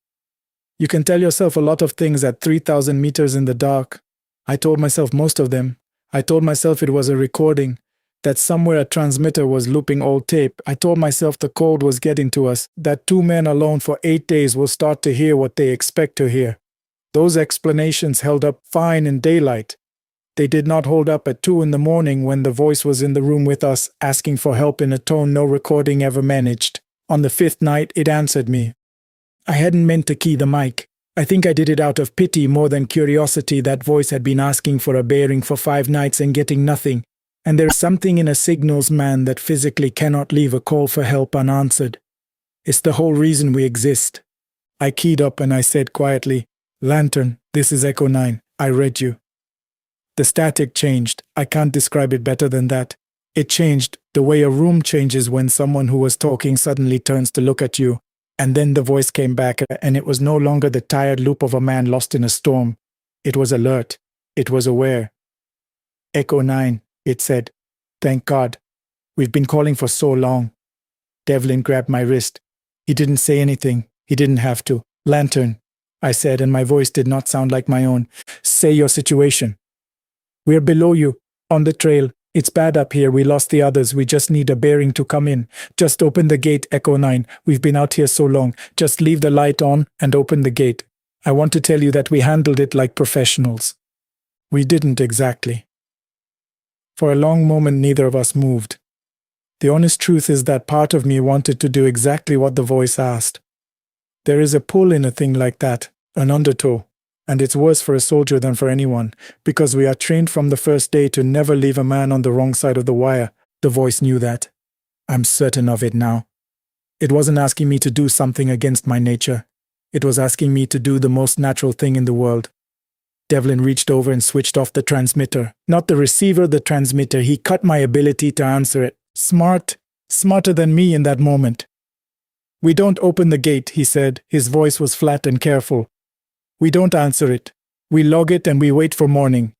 You can tell yourself a lot of things at 3,000 meters in the dark. I told myself most of them. I told myself it was a recording, that somewhere a transmitter was looping old tape. I told myself the cold was getting to us, that 2 men alone for 8 days will start to hear what they expect to hear. Those explanations held up fine in daylight. They did not hold up at 2 in the morning when the voice was in the room with us, asking for help in a tone no recording ever managed. On the 5th night, it answered me. I hadn't meant to key the mic. I think I did it out of pity more than curiosity. That voice had been asking for a bearing for 5 nights and getting nothing. And there is something in a signals man that physically cannot leave a call for help unanswered. It's the whole reason we exist. I keyed up and I said quietly, "Lantern, this is Echo 9. I read you." The static changed. I can't describe it better than that. It changed the way a room changes when someone who was talking suddenly turns to look at you. And then the voice came back, and it was no longer the tired loop of a man lost in a storm. It was alert. It was aware. "Echo 9, it said. "Thank God. We've been calling for so long." Devlin grabbed my wrist. He didn't say anything. He didn't have to. "Lantern," I said, and my voice did not sound like my own. "Say your situation." "We're below you, on the trail. It's bad up here. We lost the others. We just need a bearing to come in. Just open the gate, Echo 9. We've been out here so long. Just leave the light on and open the gate. I want to tell you that we handled it like professionals." We didn't exactly. For a long moment, neither of us moved. The honest truth is that part of me wanted to do exactly what the voice asked. There is a pull in a thing like that, an undertow. And it's worse for a soldier than for anyone, because we are trained from the first day to never leave a man on the wrong side of the wire. The voice knew that. I'm certain of it now. It wasn't asking me to do something against my nature. It was asking me to do the most natural thing in the world. Devlin reached over and switched off the transmitter. Not the receiver, the transmitter. He cut my ability to answer it. Smarter than me in that moment. "We don't open the gate," he said. His voice was flat and careful. "We don't answer it. We log it and we wait for morning."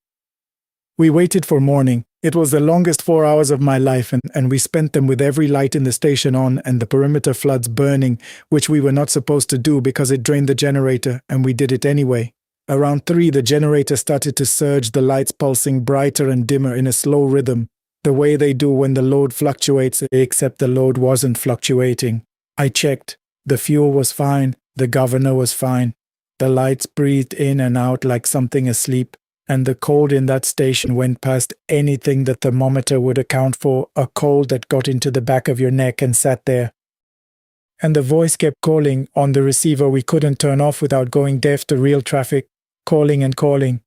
We waited for morning. It was the longest 4 hours of my life, and we spent them with every light in the station on and the perimeter floods burning, which we were not supposed to do because it drained the generator, and we did it anyway. Around 3, the generator started to surge, the lights pulsing brighter and dimmer in a slow rhythm, the way they do when the load fluctuates, except the load wasn't fluctuating. I checked. The fuel was fine. The governor was fine. The lights breathed in and out like something asleep, and the cold in that station went past anything the thermometer would account for, a cold that got into the back of your neck and sat there. And the voice kept calling on the receiver we couldn't turn off without going deaf to real traffic, calling and calling.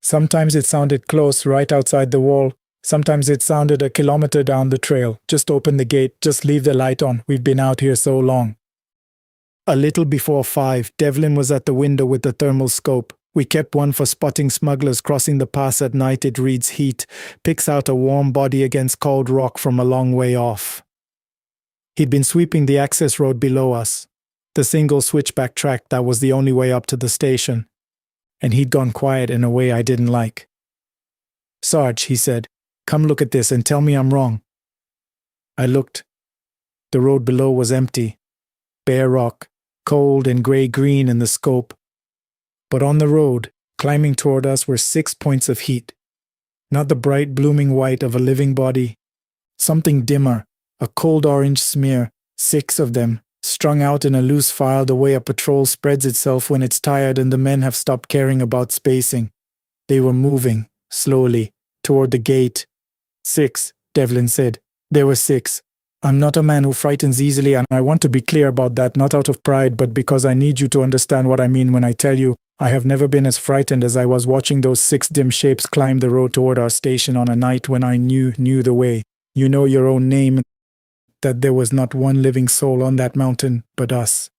Sometimes it sounded close, right outside the wall. Sometimes it sounded a kilometer down the trail. "Just open the gate, just leave the light on. We've been out here so long." A little before 5, Devlin was at the window with the thermal scope. We kept one for spotting smugglers crossing the pass at night. It reads heat, picks out a warm body against cold rock from a long way off. He'd been sweeping the access road below us, the single switchback track that was the only way up to the station. And he'd gone quiet in a way I didn't like. "Sarge," he said, "come look at this and tell me I'm wrong." I looked. The road below was empty. Bare rock. Cold and gray-green in the scope. But on the road, climbing toward us, were 6 points of heat. Not the bright blooming white of a living body. Something dimmer, a cold orange smear, 6 of them, strung out in a loose file the way a patrol spreads itself when it's tired and the men have stopped caring about spacing. They were moving, slowly, toward the gate. 6, Devlin said. There were 6. I'm not a man who frightens easily, and I want to be clear about that, not out of pride, but because I need you to understand what I mean when I tell you I have never been as frightened as I was watching those 6 dim shapes climb the road toward our station on a night when I knew the way. You know your own name, that there was not one living soul on that mountain but us.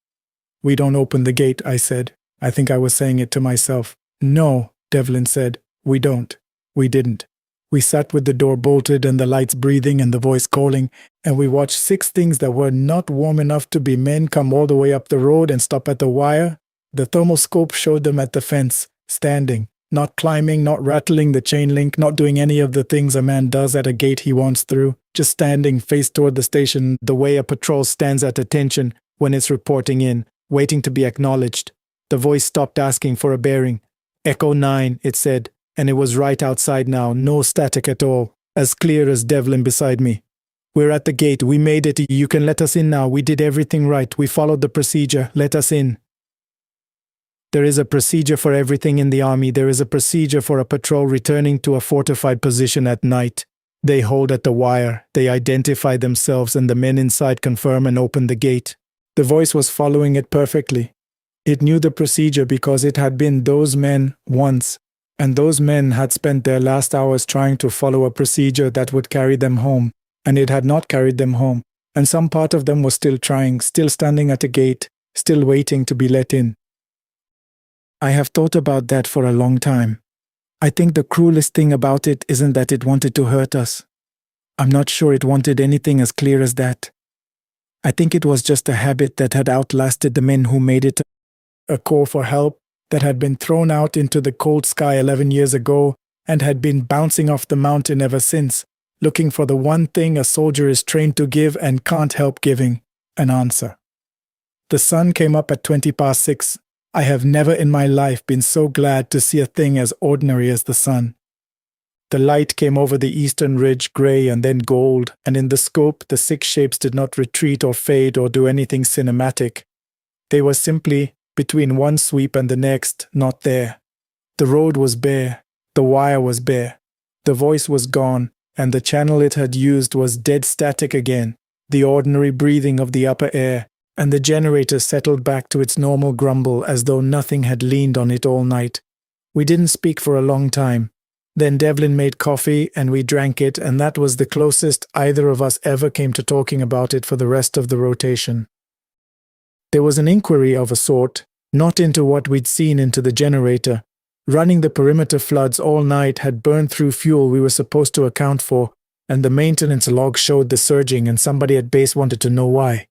"We don't open the gate," I said. I think I was saying it to myself. "No," Devlin said. "We don't. We didn't. We sat with the door bolted and the lights breathing and the voice calling, and we watched 6 things that were not warm enough to be men come all the way up the road and stop at the wire. The thermal scope showed them at the fence, standing, not climbing, not rattling the chain link, not doing any of the things a man does at a gate he wants through, just standing face toward the station, the way a patrol stands at attention when it's reporting in, waiting to be acknowledged. The voice stopped asking for a bearing. Echo 9, it said, and it was right outside now, no static at all, as clear as Devlin beside me. We're at the gate, we made it, you can let us in now, we did everything right, we followed the procedure, let us in. There is a procedure for everything in the army, there is a procedure for a patrol returning to a fortified position at night. They hold at the wire, they identify themselves and the men inside confirm and open the gate. The voice was following it perfectly. It knew the procedure because it had been those men once, and those men had spent their last hours trying to follow a procedure that would carry them home, and it had not carried them home, and some part of them was still trying, still standing at a gate, still waiting to be let in. I have thought about that for a long time. I think the cruelest thing about it isn't that it wanted to hurt us. I'm not sure it wanted anything as clear as that. I think it was just a habit that had outlasted the men who made it, a call for help that had been thrown out into the cold sky 11 years ago and had been bouncing off the mountain ever since, looking for the one thing a soldier is trained to give and can't help giving, an answer. The sun came up at 6:20. I have never in my life been so glad to see a thing as ordinary as the sun. The light came over the eastern ridge, grey and then gold, and in the scope the six shapes did not retreat or fade or do anything cinematic. They were simply, between one sweep and the next, not there. The road was bare, the wire was bare, the voice was gone, and the channel it had used was dead static again, the ordinary breathing of the upper air, and the generator settled back to its normal grumble as though nothing had leaned on it all night. We didn't speak for a long time. Then Devlin made coffee and we drank it, and that was the closest either of us ever came to talking about it for the rest of the rotation. There was an inquiry of a sort, not into what we'd seen into the generator. Running the perimeter floods all night had burned through fuel we were supposed to account for, and the maintenance log showed the surging, and somebody at base wanted to know why.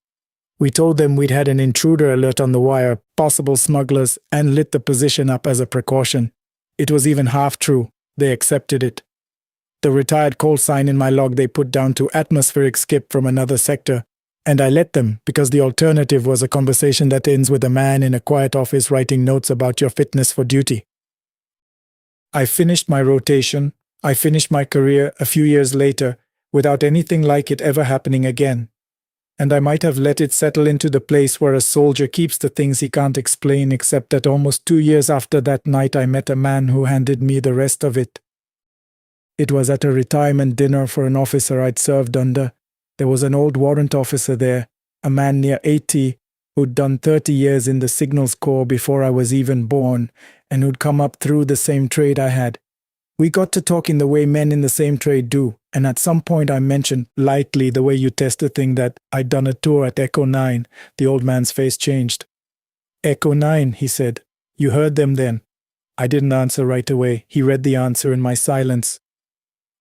We told them we'd had an intruder alert on the wire, possible smugglers, and lit the position up as a precaution. It was even half true. They accepted it. The retired call sign in my log they put down to atmospheric skip from another sector, and I let them because the alternative was a conversation that ends with a man in a quiet office writing notes about your fitness for duty. I finished my rotation, I finished my career a few years later without anything like it ever happening again. And I might have let it settle into the place where a soldier keeps the things he can't explain, except that almost 2 years after that night I met a man who handed me the rest of it. It was at a retirement dinner for an officer I'd served under. There was an old warrant officer there, a man near 80, who'd done 30 years in the Signals Corps before I was even born, and who'd come up through the same trade I had. We got to talking the way men in the same trade do, and at some point I mentioned lightly the way you test a thing that I'd done a tour at Echo 9. The old man's face changed. Echo 9, he said. You heard them then? I didn't answer right away. He read the answer in my silence.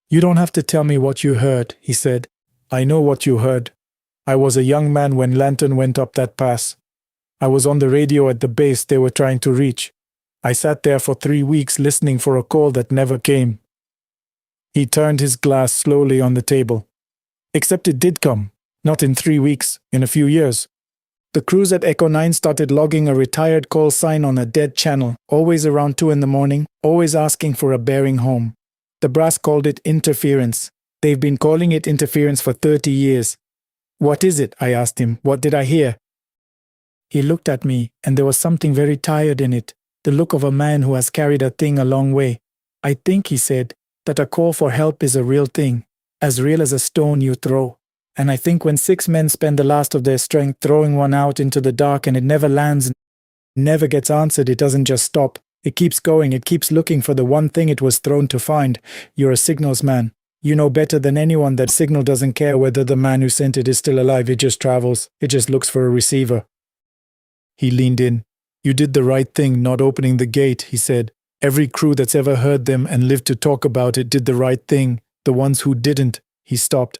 You don't have to tell me what you heard, he said. I know what you heard. I was a young man when Lantern went up that pass. I was on the radio at the base they were trying to reach. I sat there for 3 weeks listening for a call that never came. He turned his glass slowly on the table. Except it did come. Not in 3 weeks, in a few years. The crews at Echo 9 started logging a retired call sign on a dead channel, always around 2 a.m, always asking for a bearing home. The brass called it interference. They've been calling it interference for 30 years. What is it? I asked him. What did I hear? He looked at me, and there was something very tired in it. The look of a man who has carried a thing a long way. I think, he said, that a call for help is a real thing, as real as a stone you throw. And I think when 6 men spend the last of their strength throwing one out into the dark and it never lands, never gets answered, it doesn't just stop. It keeps going, it keeps looking for the one thing it was thrown to find. You're a signals man. You know better than anyone that signal doesn't care whether the man who sent it is still alive, it just travels, it just looks for a receiver. He leaned in. You did the right thing not opening the gate, he said. Every crew that's ever heard them and lived to talk about it did the right thing. The ones who didn't, he stopped.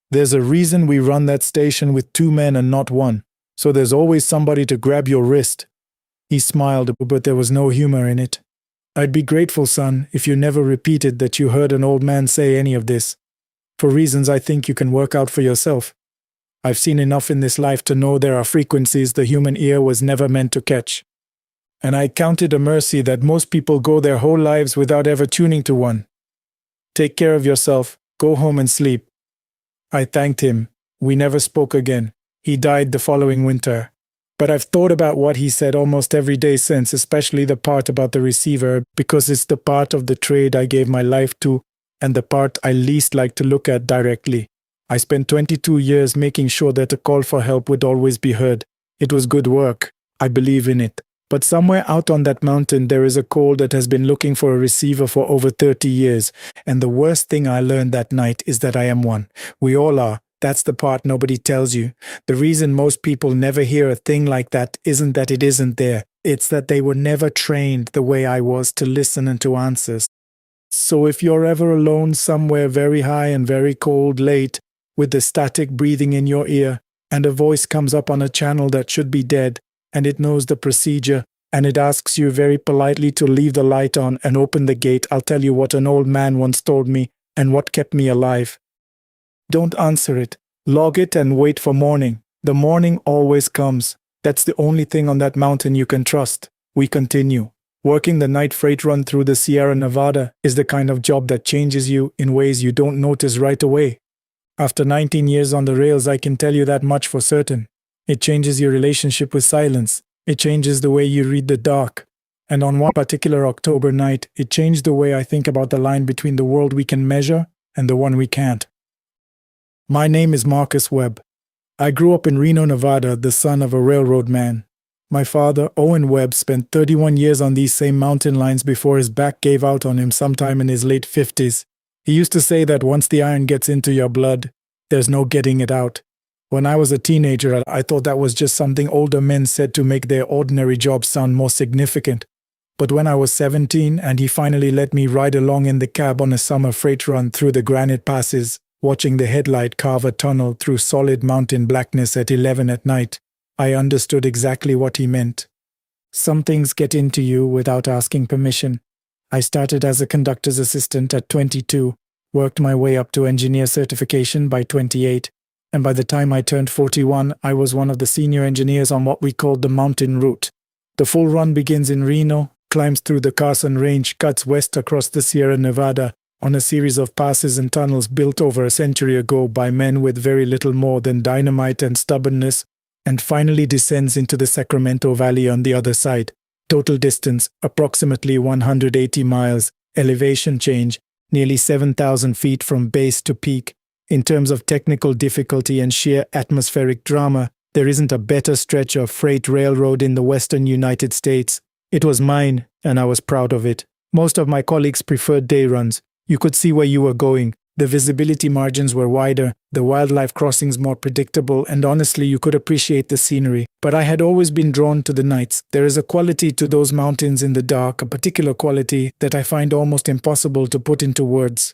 There's a reason we run that station with 2 men and not 1. So there's always somebody to grab your wrist. He smiled, but there was no humor in it. I'd be grateful, son, if you never repeated that you heard an old man say any of this. for reasons I think you can work out for yourself. I've seen enough in this life to know there are frequencies the human ear was never meant to catch. And I count it a mercy that most people go their whole lives without ever tuning to one. Take care of yourself, go home and sleep. I thanked him. We never spoke again. He died the following winter. But I've thought about what he said almost every day since, especially the part about the receiver, because it's the part of the trade I gave my life to and the part I least like to look at directly. I spent 22 years making sure that a call for help would always be heard. It was good work. I believe in it. But somewhere out on that mountain there is a call that has been looking for a receiver for over 30 years. And the worst thing I learned that night is that I am one. We all are. That's the part nobody tells you. The reason most people never hear a thing like that isn't that it isn't there. It's that they were never trained the way I was to listen and to answer. So if you're ever alone somewhere very high and very cold late, with the static breathing in your ear, and a voice comes up on a channel that should be dead, and it knows the procedure, and it asks you very politely to leave the light on and open the gate, I'll tell you what an old man once told me, and what kept me alive. Don't answer it. Log it and wait for morning. The morning always comes. That's the only thing on that mountain you can trust. We continue. Working the night freight run through the Sierra Nevada is the kind of job that changes you in ways you don't notice right away. After 19 years on the rails, I can tell you that much for certain. It changes your relationship with silence. It changes the way you read the dark. And on one particular October night, it changed the way I think about the line between the world we can measure and the one we can't. My name is Marcus Webb. I grew up in Reno, Nevada, the son of a railroad man. My father, Owen Webb, spent 31 years on these same mountain lines before his back gave out on him sometime in his late 50s. He used to say that once the iron gets into your blood, there's no getting it out. When I was a teenager, I thought that was just something older men said to make their ordinary jobs sound more significant. But when I was 17 and he finally let me ride along in the cab on a summer freight run through the granite passes, watching the headlight carve a tunnel through solid mountain blackness at 11 at night, I understood exactly what he meant. Some things get into you without asking permission. I started as a conductor's assistant at 22, worked my way up to engineer certification by 28, and by the time I turned 41, I was one of the senior engineers on what we called the mountain route. The full run begins in Reno, climbs through the Carson Range, cuts west across the Sierra Nevada, on a series of passes and tunnels built over a century ago by men with very little more than dynamite and stubbornness, and finally descends into the Sacramento Valley on the other side. Total distance, approximately 180 miles, elevation change, nearly 7,000 feet from base to peak. In terms of technical difficulty and sheer atmospheric drama, there isn't a better stretch of freight railroad in the western United States. It was mine, and I was proud of it. Most of my colleagues preferred day runs. You could see where you were going. The visibility margins were wider, the wildlife crossings more predictable, and honestly, you could appreciate the scenery. But I had always been drawn to the nights. There is a quality to those mountains in the dark, a particular quality that I find almost impossible to put into words.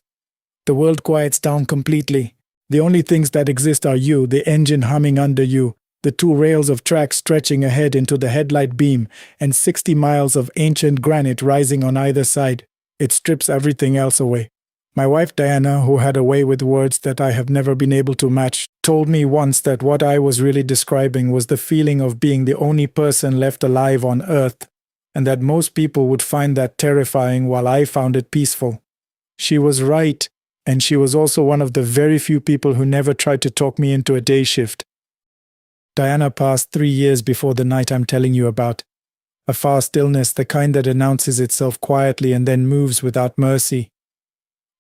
The world quiets down completely. The only things that exist are you, the engine humming under you, the two rails of track stretching ahead into the headlight beam, and 60 miles of ancient granite rising on either side. It strips everything else away. My wife Diana, who had a way with words that I have never been able to match, told me once that what I was really describing was the feeling of being the only person left alive on Earth, and that most people would find that terrifying while I found it peaceful. She was right, and she was also one of the very few people who never tried to talk me into a day shift. Diana passed 3 years before the night I'm telling you about. A far stillness, the kind that announces itself quietly and then moves without mercy.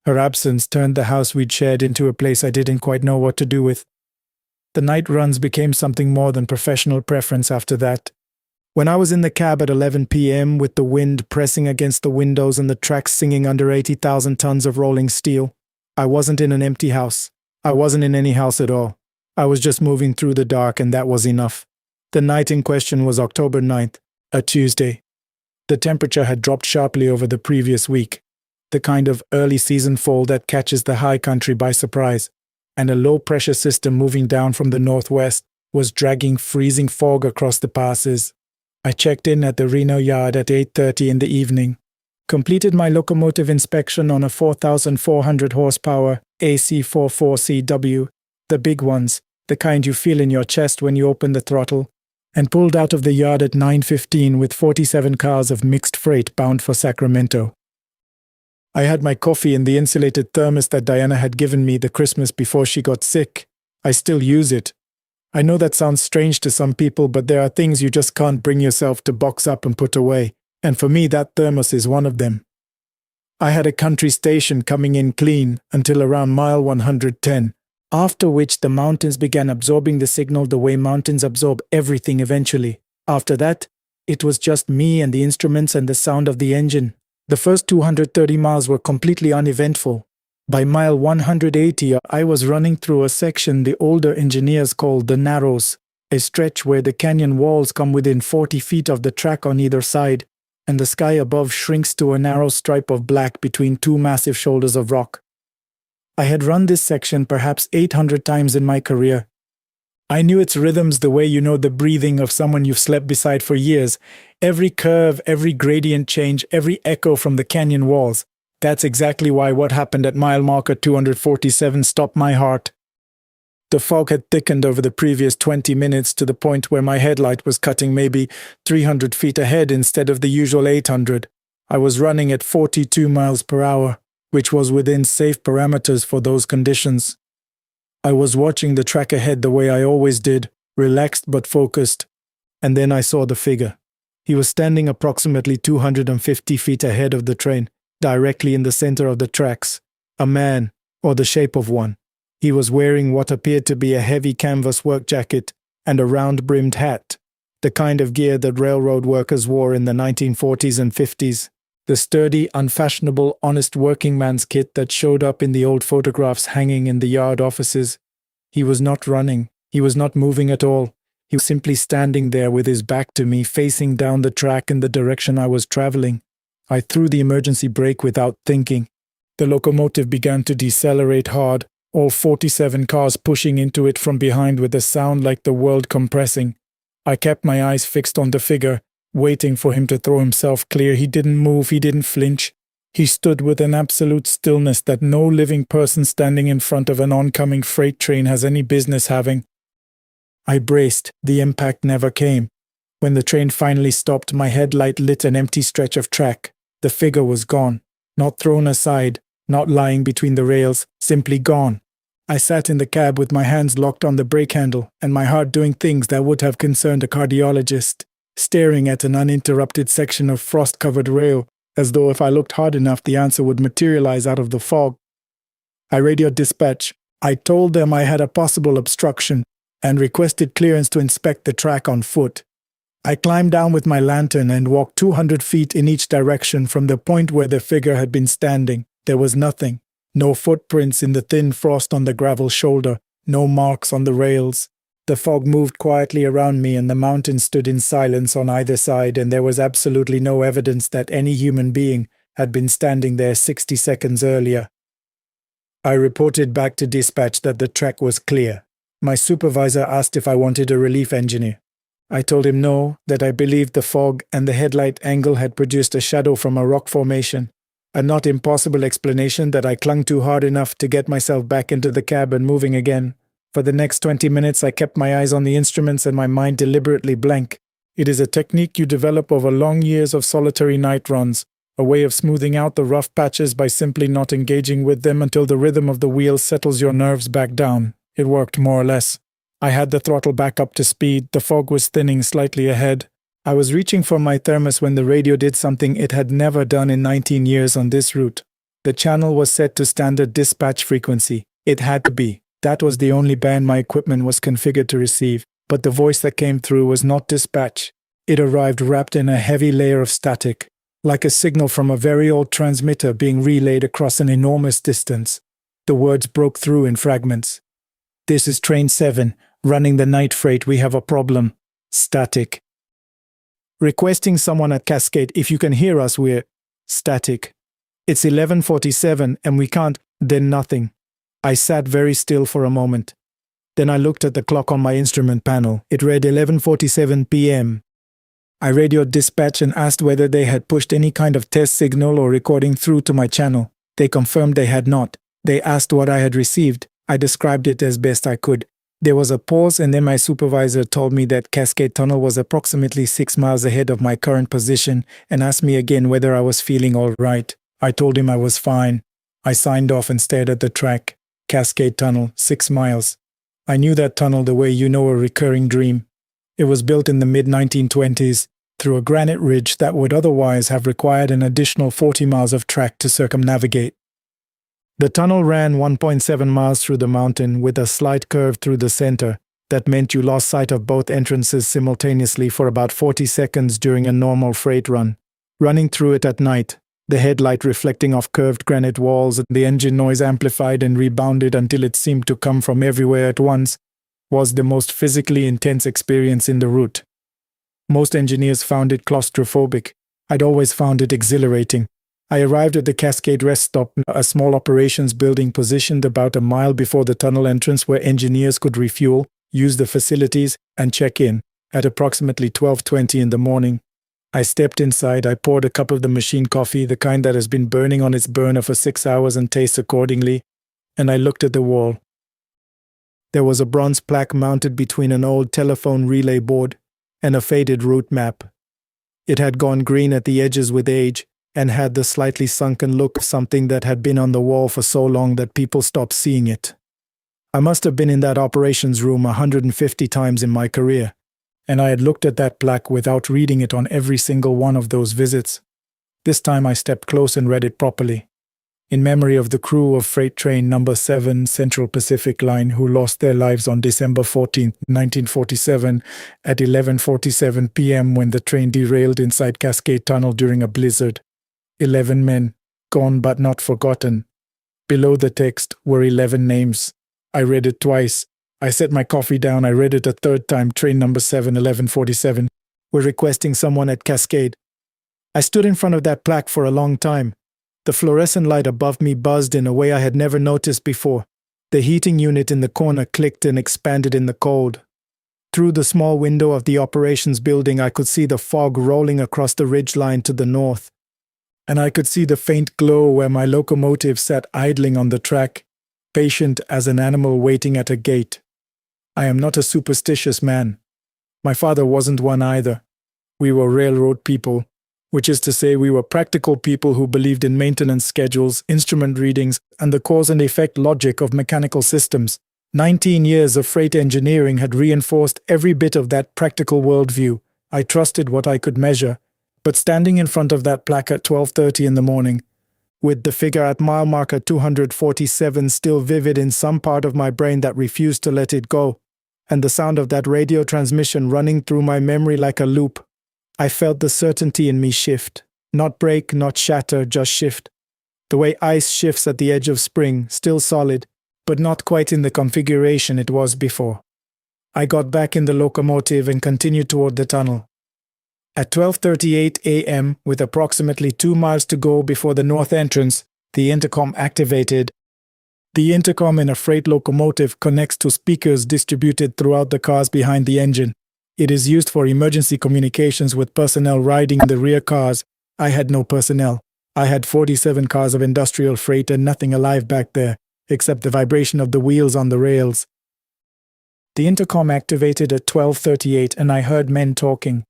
Her absence turned the house we'd shared into a place I didn't quite know what to do with. The night runs became something more than professional preference after that. When I was in the cab at 11 p.m. with the wind pressing against the windows and the tracks singing under 80,000 tons of rolling steel, I wasn't in an empty house. I wasn't in any house at all. I was just moving through the dark, and that was enough. The night in question was October 9th, a Tuesday. The temperature had dropped sharply over the previous week. The kind of early season fall that catches the high country by surprise, and a low-pressure system moving down from the northwest was dragging freezing fog across the passes. I checked in at the Reno yard at 8:30 in the evening. Completed my locomotive inspection on a 4,400 horsepower AC44CW, the big ones, the kind you feel in your chest when you open the throttle, and pulled out of the yard at 9:15 with 47 cars of mixed freight bound for Sacramento. I had my coffee in the insulated thermos that Diana had given me the Christmas before she got sick. I still use it. I know that sounds strange to some people, but there are things you just can't bring yourself to box up and put away, and for me that thermos is one of them. I had a country station coming in clean until around mile 110, after which the mountains began absorbing the signal the way mountains absorb everything eventually. After that, it was just me and the instruments and the sound of the engine. The first 230 miles were completely uneventful. By mile 180, I was running through a section the older engineers called the Narrows, a stretch where the canyon walls come within 40 feet of the track on either side, and the sky above shrinks to a narrow stripe of black between two massive shoulders of rock. I had run this section perhaps 800 times in my career. I knew its rhythms the way you know the breathing of someone you've slept beside for years. Every curve, every gradient change, every echo from the canyon walls. That's exactly why what happened at mile marker 247 stopped my heart. The fog had thickened over the previous 20 minutes to the point where my headlight was cutting maybe 300 feet ahead instead of the usual 800. I was running at 42 miles per hour, which was within safe parameters for those conditions. I was watching the track ahead the way I always did, relaxed but focused. And then I saw the figure. He was standing approximately 250 feet ahead of the train, directly in the center of the tracks. A man, or the shape of one. He was wearing what appeared to be a heavy canvas work jacket and a round-brimmed hat, the kind of gear that railroad workers wore in the 1940s and 50s. The sturdy, unfashionable, honest working man's kit that showed up in the old photographs hanging in the yard offices. He was not running. He was not moving at all. He was simply standing there with his back to me, facing down the track in the direction I was traveling. I threw the emergency brake without thinking. The locomotive began to decelerate hard, all 47 cars pushing into it from behind with a sound like the world compressing. I kept my eyes fixed on the figure, waiting for him to throw himself clear. He didn't move, he didn't flinch. He stood with an absolute stillness that no living person standing in front of an oncoming freight train has any business having. I braced. The impact never came. When the train finally stopped, my headlight lit an empty stretch of track. The figure was gone, not thrown aside, not lying between the rails, simply gone. I sat in the cab with my hands locked on the brake handle and my heart doing things that would have concerned a cardiologist, staring at an uninterrupted section of frost-covered rail, as though if I looked hard enough the answer would materialize out of the fog. I radioed dispatch. I told them I had a possible obstruction and requested clearance to inspect the track on foot. I climbed down with my lantern and walked 200 feet in each direction from the point where the figure had been standing. There was nothing. No footprints in the thin frost on the gravel shoulder, no marks on the rails. The fog moved quietly around me and the mountains stood in silence on either side, and there was absolutely no evidence that any human being had been standing there 60 seconds earlier. I reported back to dispatch that the track was clear. My supervisor asked if I wanted a relief engineer. I told him no, that I believed the fog and the headlight angle had produced a shadow from a rock formation. A not impossible explanation that I clung to hard enough to get myself back into the cab and moving again. For the next 20 minutes I kept my eyes on the instruments and my mind deliberately blank. It is a technique you develop over long years of solitary night runs, a way of smoothing out the rough patches by simply not engaging with them until the rhythm of the wheel settles your nerves back down. It worked more or less. I had the throttle back up to speed. The fog was thinning slightly ahead. I was reaching for my thermos when the radio did something it had never done in 19 years on this route. The channel was set to standard dispatch frequency. It had to be. That was the only band my equipment was configured to receive. But the voice that came through was not dispatch. It arrived wrapped in a heavy layer of static, like a signal from a very old transmitter being relayed across an enormous distance. The words broke through in fragments. "This is Train 7, running the night freight. We have a problem. Static. Requesting someone at Cascade, if you can hear us, we're static. It's 11:47 and we can't." Then nothing. I sat very still for a moment. Then I looked at the clock on my instrument panel. It read 11:47 p.m. I radioed dispatch and asked whether they had pushed any kind of test signal or recording through to my channel. They confirmed they had not. They asked what I had received. I described it as best I could. There was a pause, and then my supervisor told me that Cascade Tunnel was approximately 6 miles ahead of my current position and asked me again whether I was feeling all right. I told him I was fine. I signed off and stared at the track. Cascade Tunnel, 6 miles. I knew that tunnel the way you know a recurring dream. It was built in the mid-1920s through a granite ridge that would otherwise have required an additional 40 miles of track to circumnavigate. The tunnel ran 1.7 miles through the mountain with a slight curve through the center. That meant you lost sight of both entrances simultaneously for about 40 seconds during a normal freight run. Running through it at night, the headlight reflecting off curved granite walls, the engine noise amplified and rebounded until it seemed to come from everywhere at once, was the most physically intense experience in the route. Most engineers found it claustrophobic. I'd always found it exhilarating. I arrived at the Cascade Rest Stop, a small operations building positioned about a mile before the tunnel entrance where engineers could refuel, use the facilities, and check in, at approximately 12:20 in the morning. I stepped inside, I poured a cup of the machine coffee, the kind that has been burning on its burner for 6 hours and tastes accordingly, and I looked at the wall. There was a bronze plaque mounted between an old telephone relay board and a faded route map. It had gone green at the edges with age, and had the slightly sunken look of something that had been on the wall for so long that people stopped seeing it. I must have been in that operations room 150 times in my career, and I had looked at that plaque without reading it on every single one of those visits. This time I stepped close and read it properly. In memory of the crew of freight train number 7 Central Pacific Line who lost their lives on December 14, 1947 at 11:47 p.m. when the train derailed inside Cascade Tunnel during a blizzard. 11 men, gone but not forgotten. Below the text were 11 names. I read it twice. I set my coffee down. I read it a third time. Train number 7, 11:47. We're requesting someone at Cascade. I stood in front of that plaque for a long time. The fluorescent light above me buzzed in a way I had never noticed before. The heating unit in the corner clicked and expanded in the cold. Through the small window of the operations building, I could see the fog rolling across the ridgeline to the north. And I could see the faint glow where my locomotive sat idling on the track, patient as an animal waiting at a gate. I am not a superstitious man. My father wasn't one either. We were railroad people, which is to say we were practical people who believed in maintenance schedules, instrument readings, and the cause and effect logic of mechanical systems. 19 years of freight engineering had reinforced every bit of that practical worldview. I trusted what I could measure. But standing in front of that plaque at 12:30 in the morning, with the figure at mile marker 247 still vivid in some part of my brain that refused to let it go, and the sound of that radio transmission running through my memory like a loop, I felt the certainty in me shift. Not break, not shatter, just shift. The way ice shifts at the edge of spring, still solid, but not quite in the configuration it was before. I got back in the locomotive and continued toward the tunnel. At 12:38 a.m., with approximately 2 miles to go before the north entrance, the intercom activated. The intercom in a freight locomotive connects to speakers distributed throughout the cars behind the engine. It is used for emergency communications with personnel riding in the rear cars. I had no personnel. I had 47 cars of industrial freight and nothing alive back there, except the vibration of the wheels on the rails. The intercom activated at 12:38 and I heard men talking.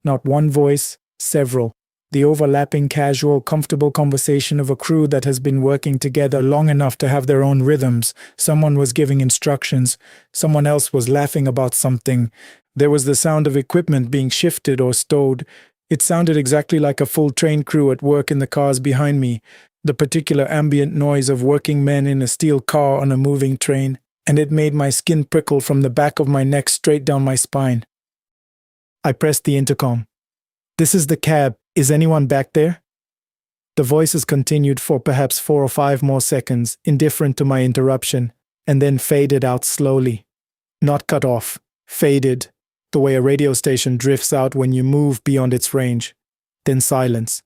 Not one voice, several. The overlapping, casual, comfortable conversation of a crew that has been working together long enough to have their own rhythms. Someone was giving instructions. Someone else was laughing about something. There was the sound of equipment being shifted or stowed. It sounded exactly like a full train crew at work in the cars behind me. The particular ambient noise of working men in a steel car on a moving train. And it made my skin prickle from the back of my neck straight down my spine. I pressed the intercom. "This is the cab. Is anyone back there?" The voices continued for perhaps 4 or 5 more seconds, indifferent to my interruption, and then faded out slowly. Not cut off, faded, the way a radio station drifts out when you move beyond its range. Then silence.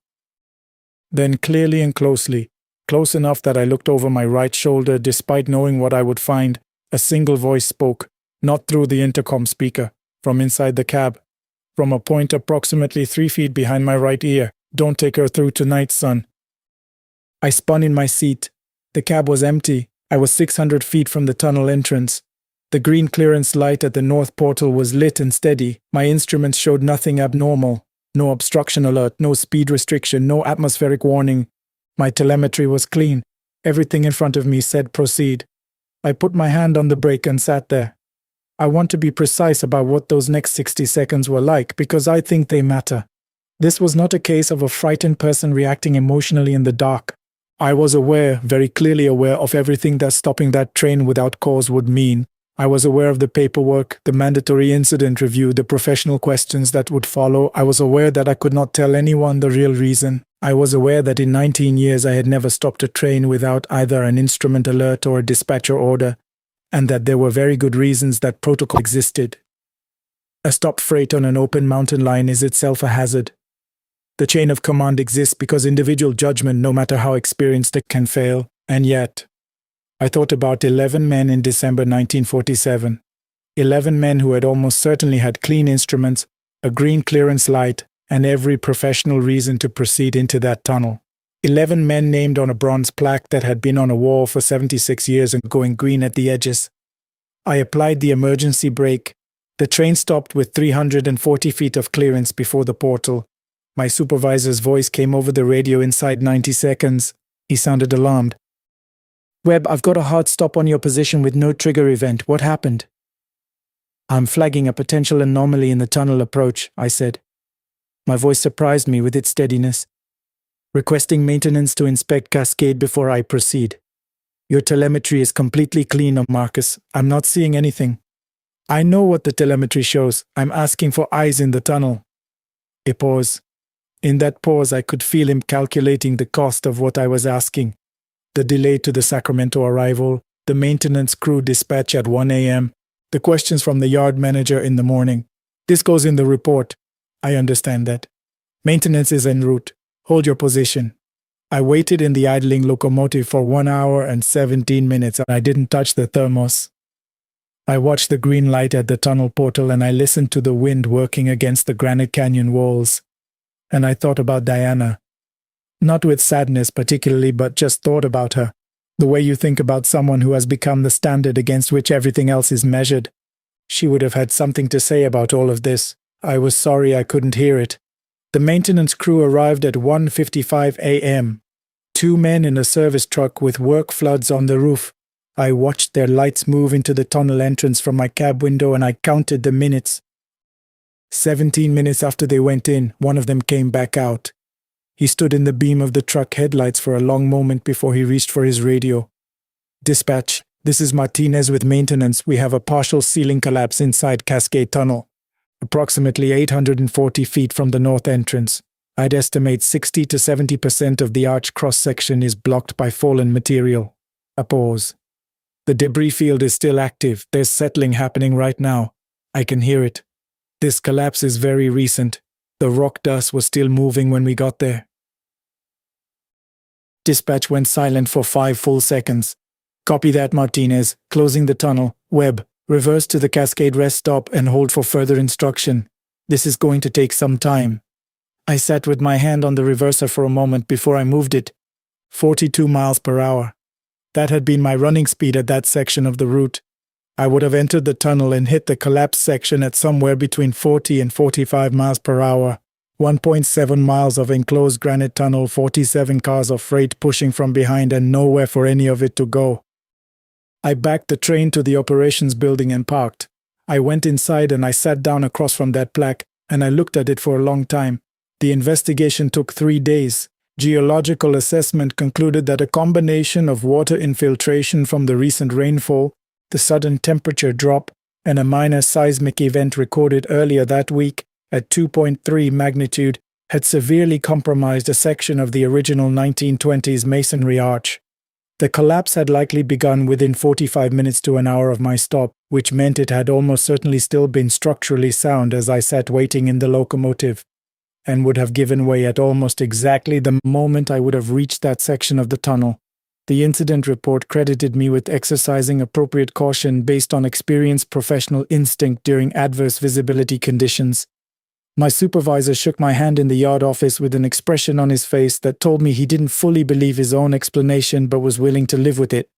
Then clearly and closely, close enough that I looked over my right shoulder despite knowing what I would find, a single voice spoke, not through the intercom speaker, from inside the cab. from a point approximately 3 feet behind my right ear. Don't take her through tonight, son. I spun in my seat. The cab was empty. I was 600 feet from the tunnel entrance. The green clearance light at the north portal was lit and steady. My instruments showed nothing abnormal. No obstruction alert, no speed restriction, no atmospheric warning. My telemetry was clean. Everything in front of me said proceed. I put my hand on the brake and sat there. I want to be precise about what those next 60 seconds were like because I think they matter. This was not a case of a frightened person reacting emotionally in the dark. I was aware, very clearly aware, of everything that stopping that train without cause would mean. I was aware of the paperwork, the mandatory incident review, the professional questions that would follow. I was aware that I could not tell anyone the real reason. I was aware that in 19 years I had never stopped a train without either an instrument alert or a dispatcher order, and that there were very good reasons that protocol existed. A stopped freight on an open mountain line is itself a hazard. The chain of command exists because individual judgment, no matter how experienced it, can fail, and yet I thought about 11 men in December 1947. 11 men who had almost certainly had clean instruments, a green clearance light, and every professional reason to proceed into that tunnel. 11 men named on a bronze plaque that had been on a wall for 76 years and going green at the edges. I applied the emergency brake. The train stopped with 340 feet of clearance before the portal. My supervisor's voice came over the radio inside 90 seconds. He sounded alarmed. Webb, I've got a hard stop on your position with no trigger event. What happened? I'm flagging a potential anomaly in the tunnel approach, I said. My voice surprised me with its steadiness. Requesting maintenance to inspect Cascade before I proceed. Your telemetry is completely clean, Marcus. I'm not seeing anything. I know what the telemetry shows. I'm asking for eyes in the tunnel. A pause. In that pause, I could feel him calculating the cost of what I was asking. The delay to the Sacramento arrival, the maintenance crew dispatch at 1 a.m., the questions from the yard manager in the morning. This goes in the report. I understand that. Maintenance is en route. Hold your position. I waited in the idling locomotive for 1 hour and 17 minutes and I didn't touch the thermos. I watched the green light at the tunnel portal and I listened to the wind working against the granite canyon walls. And I thought about Diana. Not with sadness particularly, but just thought about her. The way you think about someone who has become the standard against which everything else is measured. She would have had something to say about all of this. I was sorry I couldn't hear it. The maintenance crew arrived at 1:55 a.m. 2 men in a service truck with work floods on the roof. I watched their lights move into the tunnel entrance from my cab window and I counted the minutes. 17 minutes after they went in, one of them came back out. He stood in the beam of the truck headlights for a long moment before he reached for his radio. Dispatch, this is Martinez with maintenance. We have a partial ceiling collapse inside Cascade Tunnel, approximately 840 feet from the north entrance. I'd estimate 60 to 70% of the arch cross-section is blocked by fallen material. A pause. The debris field is still active. There's settling happening right now. I can hear it. This collapse is very recent. The rock dust was still moving when we got there. Dispatch went silent for 5 full seconds. Copy that, Martinez. Closing the tunnel. Webb, reverse to the Cascade rest stop and hold for further instruction. This is going to take some time. I sat with my hand on the reverser for a moment before I moved it. 42 miles per hour. That had been my running speed at that section of the route. I would have entered the tunnel and hit the collapsed section at somewhere between 40 and 45 miles per hour. 1.7 miles of enclosed granite tunnel, 47 cars of freight pushing from behind and nowhere for any of it to go. I backed the train to the operations building and parked. I went inside and I sat down across from that plaque and I looked at it for a long time. The investigation took 3 days. Geological assessment concluded that a combination of water infiltration from the recent rainfall, the sudden temperature drop, and a minor seismic event recorded earlier that week at 2.3 magnitude had severely compromised a section of the original 1920s masonry arch. The collapse had likely begun within 45 minutes to an hour of my stop, which meant it had almost certainly still been structurally sound as I sat waiting in the locomotive, and would have given way at almost exactly the moment I would have reached that section of the tunnel. The incident report credited me with exercising appropriate caution based on experienced professional instinct during adverse visibility conditions. My supervisor shook my hand in the yard office with an expression on his face that told me he didn't fully believe his own explanation but was willing to live with it.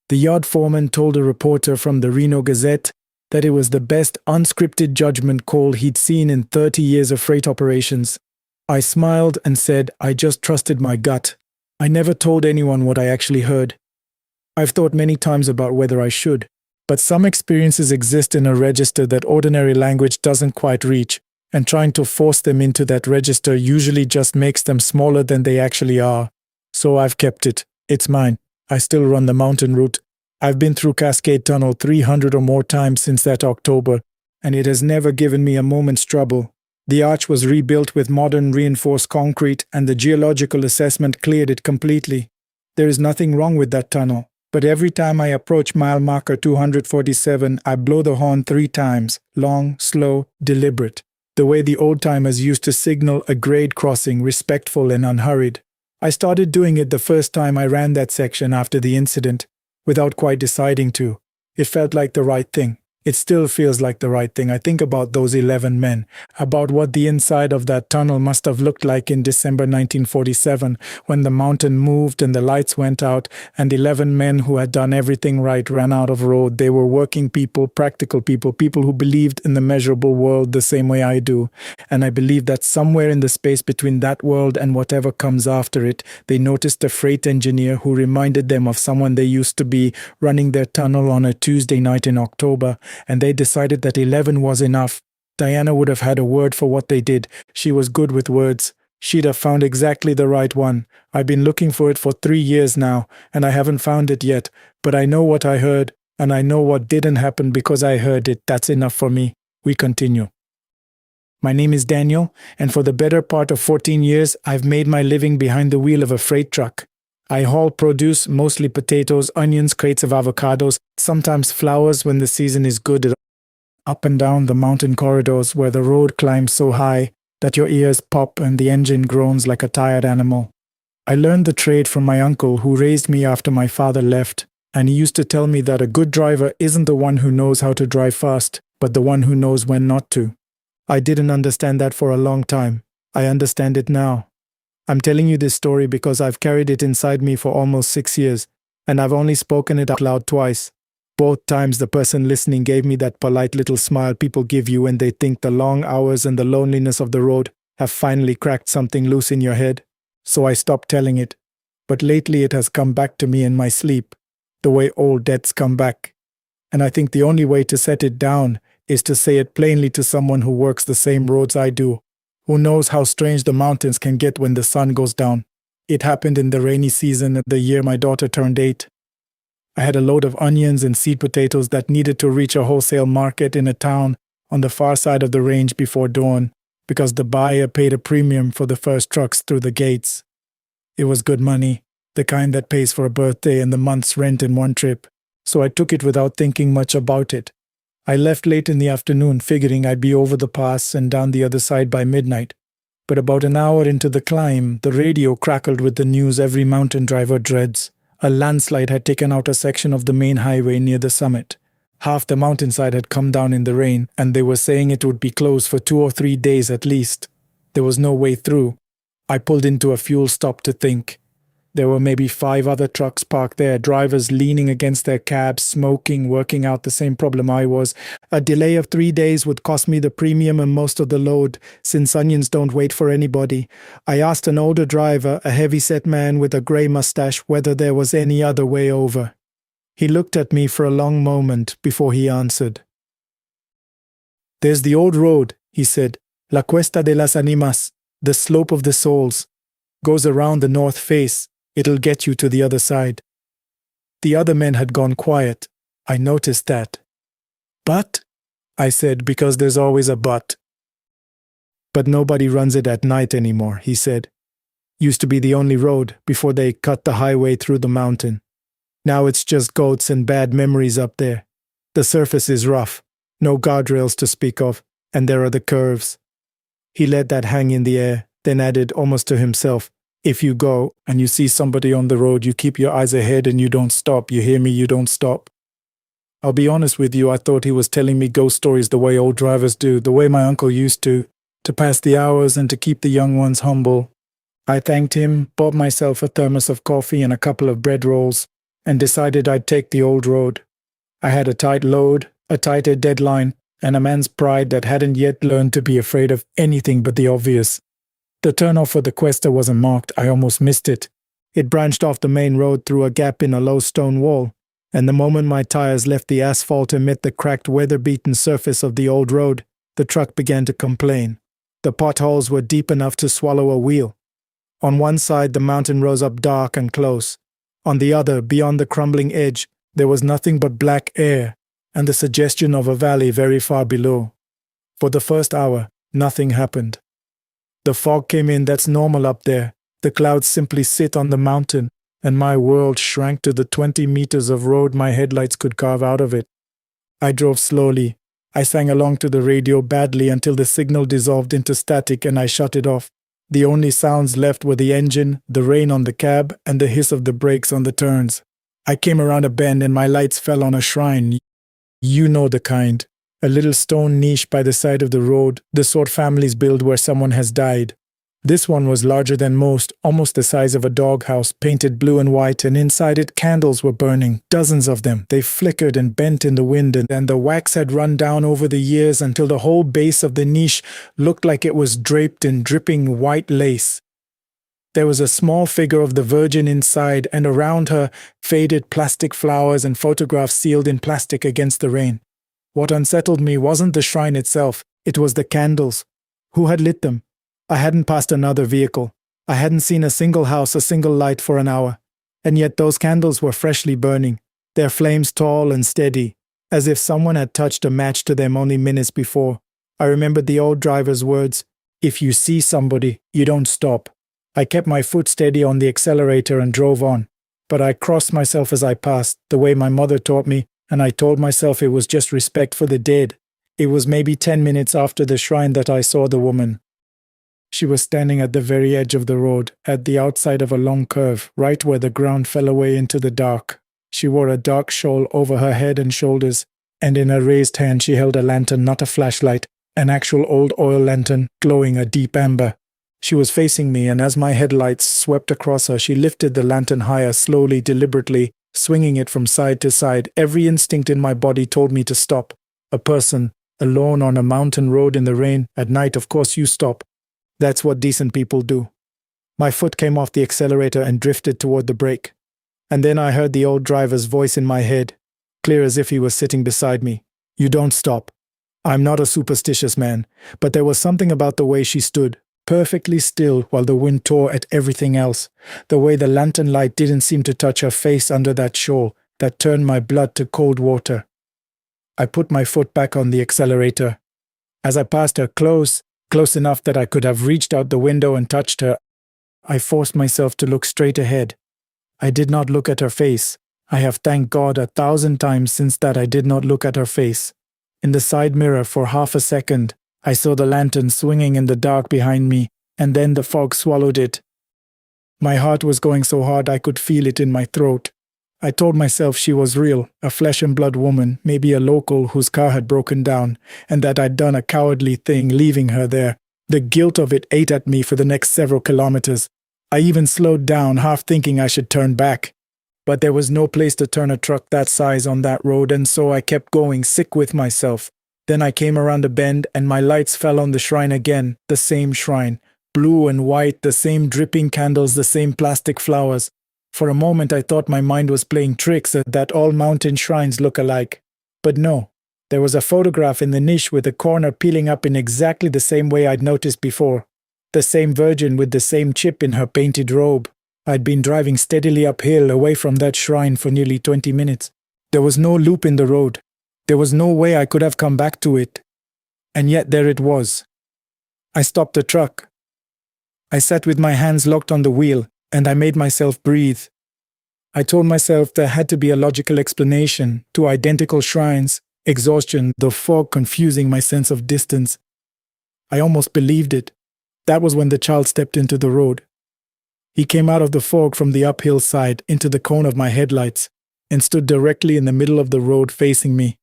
The yard foreman told a reporter from the Reno Gazette that it was the best unscripted judgment call he'd seen in 30 years of freight operations. I smiled and said I just trusted my gut. I never told anyone what I actually heard. I've thought many times about whether I should, but some experiences exist in a register that ordinary language doesn't quite reach, and trying to force them into that register usually just makes them smaller than they actually are. So I've kept it. It's mine. I still run the mountain route. I've been through Cascade Tunnel 300 or more times since that October, and it has never given me a moment's trouble. The arch was rebuilt with modern reinforced concrete, and the geological assessment cleared it completely. There is nothing wrong with that tunnel, but every time I approach mile marker 247, I blow the horn 3 times, long, slow, deliberate, the way the old-timers used to signal a grade crossing, respectful and unhurried. I started doing it the first time I ran that section after the incident, without quite deciding to. It felt like the right thing. It still feels like the right thing. I think about those 11 men, about what the inside of that tunnel must have looked like in December 1947, when the mountain moved and the lights went out, and 11 men who had done everything right ran out of road. They were working people, practical people, people who believed in the measurable world the same way I do. And I believe that somewhere in the space between that world and whatever comes after it, they noticed a freight engineer who reminded them of someone they used to be, running their tunnel on a Tuesday night in October. And they decided that 11 was enough. Diana would have had a word for what they did. She was good with words. She'd have found exactly the right one. I've been looking for it for 3 years now, and I haven't found it yet. But I know what I heard, and I know what didn't happen because I heard it. That's enough for me. We continue. My name is Daniel, and for the better part of 14 years, I've made my living behind the wheel of a freight truck. I haul produce, mostly potatoes, onions, crates of avocados, sometimes flowers when the season is good, up and down the mountain corridors where the road climbs so high that your ears pop and the engine groans like a tired animal. I learned the trade from my uncle who raised me after my father left, and he used to tell me that a good driver isn't the one who knows how to drive fast, but the one who knows when not to. I didn't understand that for a long time. I understand it now. I'm telling you this story because I've carried it inside me for almost 6 years, and I've only spoken it out loud twice. Both times the person listening gave me that polite little smile people give you when they think the long hours and the loneliness of the road have finally cracked something loose in your head. So I stopped telling it. But lately it has come back to me in my sleep, the way old debts come back. And I think the only way to set it down is to say it plainly to someone who works the same roads I do, who knows how strange the mountains can get when the sun goes down. It happened in the rainy season the year my daughter turned 8. I had a load of onions and seed potatoes that needed to reach a wholesale market in a town on the far side of the range before dawn, because the buyer paid a premium for the first trucks through the gates. It was good money, the kind that pays for a birthday and the month's rent in one trip, so I took it without thinking much about it. I left late in the afternoon, figuring I'd be over the pass and down the other side by midnight. But about an hour into the climb, the radio crackled with the news every mountain driver dreads. A landslide had taken out a section of the main highway near the summit. Half the mountainside had come down in the rain, and they were saying it would be closed for 2 or 3 days at least. There was no way through. I pulled into a fuel stop to think. There were maybe 5 other trucks parked there, drivers leaning against their cabs, smoking, working out the same problem I was. A delay of 3 days would cost me the premium and most of the load, since onions don't wait for anybody. I asked an older driver, a heavy-set man with a grey mustache, whether there was any other way over. He looked at me for a long moment before he answered. "There's the old road," he said, "La Cuesta de las Animas, the slope of the souls. Goes around the north face. It'll get you to the other side." The other men had gone quiet. I noticed that. "But?" I said, because there's always a but. "But nobody runs it at night anymore," he said. "Used to be the only road before they cut the highway through the mountain. Now it's just goats and bad memories up there. The surface is rough, no guardrails to speak of, and there are the curves." He let that hang in the air, then added almost to himself, "If you go and you see somebody on the road, you keep your eyes ahead and you don't stop. You hear me? You don't stop." I'll be honest with you, I thought he was telling me ghost stories the way old drivers do, the way my uncle used to. to pass the hours and to keep the young ones humble. I thanked him, bought myself a thermos of coffee and a couple of bread rolls, and decided I'd take the old road. I had a tight load, a tighter deadline, and a man's pride that hadn't yet learned to be afraid of anything but the obvious. The turnoff for the Questa wasn't marked. I almost missed it. It branched off the main road through a gap in a low stone wall, and the moment my tires left the asphalt and met the cracked, weather-beaten surface of the old road, the truck began to complain. The potholes were deep enough to swallow a wheel. On one side, the mountain rose up dark and close. On the other, beyond the crumbling edge, there was nothing but black air and the suggestion of a valley very far below. For the first hour, nothing happened. The fog came in. That's normal up there. The clouds simply sit on the mountain, and my world shrank to the 20 meters of road my headlights could carve out of it. I drove slowly. I sang along to the radio badly until the signal dissolved into static and I shut it off. The only sounds left were the engine, the rain on the cab, and the hiss of the brakes on the turns. I came around a bend and my lights fell on a shrine. You know the kind. A little stone niche by the side of the road, the sort families build where someone has died. This one was larger than most, almost the size of a doghouse, painted blue and white, and inside it candles were burning, dozens of them. They flickered and bent in the wind, and the wax had run down over the years until the whole base of the niche looked like it was draped in dripping white lace. There was a small figure of the Virgin inside, and around her, faded plastic flowers and photographs sealed in plastic against the rain. What unsettled me wasn't the shrine itself, it was the candles. Who had lit them? I hadn't passed another vehicle. I hadn't seen a single house, a single light for an hour. And yet those candles were freshly burning, their flames tall and steady, as if someone had touched a match to them only minutes before. I remembered the old driver's words, "If you see somebody, you don't stop." I kept my foot steady on the accelerator and drove on, but I crossed myself as I passed, the way my mother taught me, and I told myself it was just respect for the dead. It was maybe 10 minutes after the shrine that I saw the woman. She was standing at the very edge of the road, at the outside of a long curve, right where the ground fell away into the dark. She wore a dark shawl over her head and shoulders, and in her raised hand she held a lantern, not a flashlight, an actual old oil lantern, glowing a deep amber. She was facing me, and as my headlights swept across her, she lifted the lantern higher, slowly, deliberately, swinging it from side to side. Every instinct in my body told me to stop. A person, alone on a mountain road in the rain, at night, of course you stop. That's what decent people do. My foot came off the accelerator and drifted toward the brake. And then I heard the old driver's voice in my head, clear as if he was sitting beside me. "You don't stop." I'm not a superstitious man, but there was something about the way she stood, perfectly still while the wind tore at everything else. The way the lantern light didn't seem to touch her face under that shawl, that turned my blood to cold water. I put my foot back on the accelerator. As I passed her close enough that I could have reached out the window and touched her, I forced myself to look straight ahead. I did not look at her face. I have thanked God 1,000 times since that I did not look at her face. In the side mirror for half a second, I saw the lantern swinging in the dark behind me, and then the fog swallowed it. My heart was going so hard I could feel it in my throat. I told myself she was real, a flesh and blood woman, maybe a local whose car had broken down, and that I'd done a cowardly thing leaving her there. The guilt of it ate at me for the next several kilometers. I even slowed down, half thinking I should turn back. But there was no place to turn a truck that size on that road, and so I kept going, sick with myself. Then I came around a bend, and my lights fell on the shrine again, the same shrine. Blue and white, the same dripping candles, the same plastic flowers. For a moment I thought my mind was playing tricks, that all mountain shrines look alike. But no, there was a photograph in the niche with the corner peeling up in exactly the same way I'd noticed before. The same virgin with the same chip in her painted robe. I'd been driving steadily uphill away from that shrine for nearly 20 minutes. There was no loop in the road. There was no way I could have come back to it. And yet there it was. I stopped the truck. I sat with my hands locked on the wheel, and I made myself breathe. I told myself there had to be a logical explanation to identical shrines, exhaustion, the fog confusing my sense of distance. I almost believed it. That was when the child stepped into the road. He came out of the fog from the uphill side into the cone of my headlights and stood directly in the middle of the road facing me.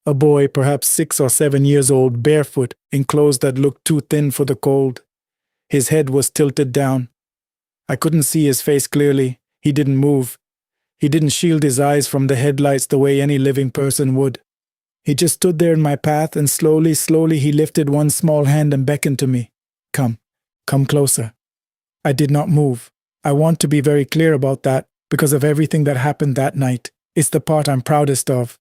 A boy, perhaps 6 or 7 years old, barefoot, in clothes that looked too thin for the cold. His head was tilted down. I couldn't see his face clearly. He didn't move. He didn't shield his eyes from the headlights the way any living person would. He just stood there in my path, and slowly he lifted one small hand and beckoned to me. Come closer. I did not move. I want to be very clear about that because of everything that happened that night. It's the part I'm proudest of.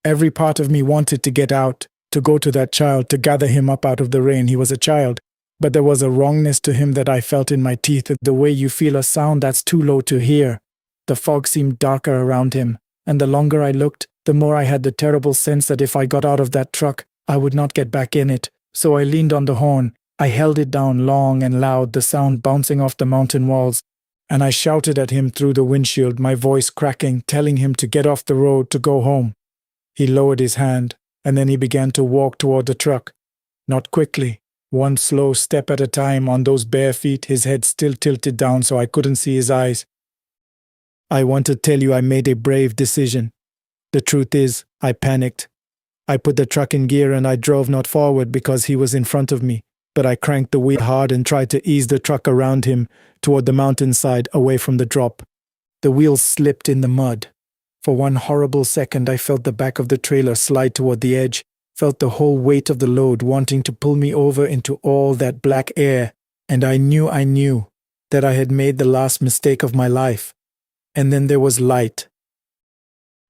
Every part of me wanted to get out, to go to that child, to gather him up out of the rain. He was a child, but there was a wrongness to him that I felt in my teeth, the way you feel a sound that's too low to hear. The fog seemed darker around him, and the longer I looked, the more I had the terrible sense that if I got out of that truck, I would not get back in it. So I leaned on the horn. I held it down long and loud, the sound bouncing off the mountain walls, and I shouted at him through the windshield, my voice cracking, telling him to get off the road, to go home. He lowered his hand, and then he began to walk toward the truck. Not quickly, one slow step at a time on those bare feet, his head still tilted down so I couldn't see his eyes. I want to tell you I made a brave decision. The truth is, I panicked. I put the truck in gear and I drove not forward because he was in front of me, but I cranked the wheel hard and tried to ease the truck around him toward the mountainside away from the drop. The wheels slipped in the mud. For one horrible second I felt the back of the trailer slide toward the edge, felt the whole weight of the load wanting to pull me over into all that black air, and I knew that I had made the last mistake of my life. And then there was light.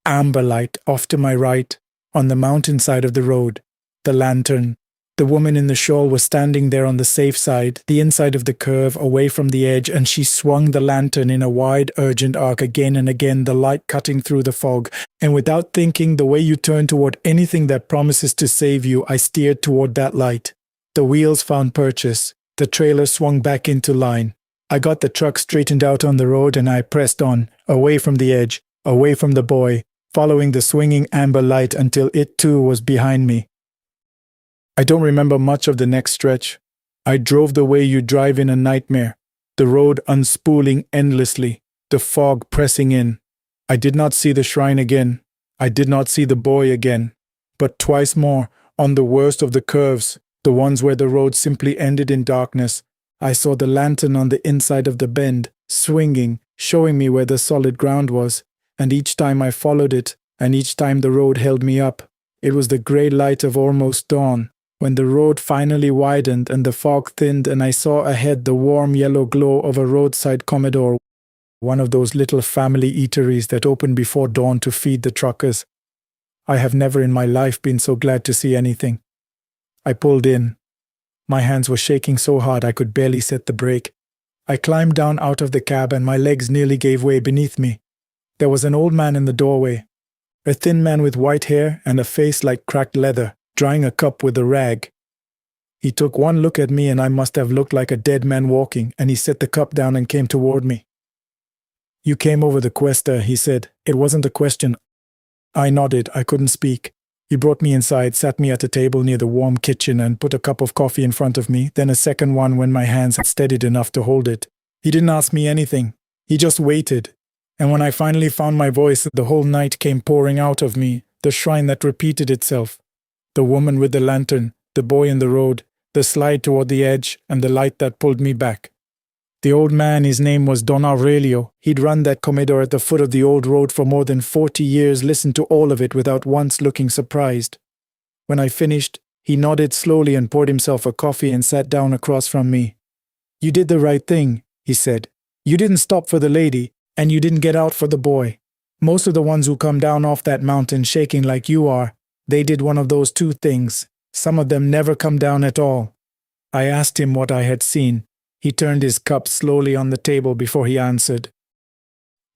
Amber light off to my right, on the mountainside of the road. The lantern. The woman in the shawl was standing there on the safe side, the inside of the curve, away from the edge, and she swung the lantern in a wide, urgent arc again and again, the light cutting through the fog. And without thinking, the way you turn toward anything that promises to save you, I steered toward that light. The wheels found purchase. The trailer swung back into line. I got the truck straightened out on the road and I pressed on, away from the edge, away from the boy, following the swinging amber light until it too was behind me. I don't remember much of the next stretch. I drove the way you drive in a nightmare, the road unspooling endlessly, the fog pressing in. I did not see the shrine again. I did not see the boy again. But twice more, on the worst of the curves, the ones where the road simply ended in darkness, I saw the lantern on the inside of the bend, swinging, showing me where the solid ground was, and each time I followed it, and each time the road held me up. It was the grey light of almost dawn, when the road finally widened and the fog thinned and I saw ahead the warm yellow glow of a roadside Commodore, one of those little family eateries that open before dawn to feed the truckers. I have never in my life been so glad to see anything. I pulled in. My hands were shaking so hard I could barely set the brake. I climbed down out of the cab and my legs nearly gave way beneath me. There was an old man in the doorway, a thin man with white hair and a face like cracked leather, drying a cup with a rag. He took one look at me and I must have looked like a dead man walking, and he set the cup down and came toward me. "You came over the Cuesta," he said. It wasn't a question. I nodded. I couldn't speak. He brought me inside, sat me at a table near the warm kitchen and put a cup of coffee in front of me, then a second one when my hands had steadied enough to hold it. He didn't ask me anything. He just waited. And when I finally found my voice, the whole night came pouring out of me, the shrine that repeated itself. The woman with the lantern, the boy in the road, the slide toward the edge, and the light that pulled me back. The old man, his name was Don Aurelio. He'd run that Commodore at the foot of the old road for more than 40 years, listened to all of it without once looking surprised. When I finished, he nodded slowly and poured himself a coffee and sat down across from me. "You did the right thing," he said. "You didn't stop for the lady, and you didn't get out for the boy. Most of the ones who come down off that mountain shaking like you are, they did one of those two things. Some of them never come down at all." I asked him what I had seen. He turned his cup slowly on the table before he answered.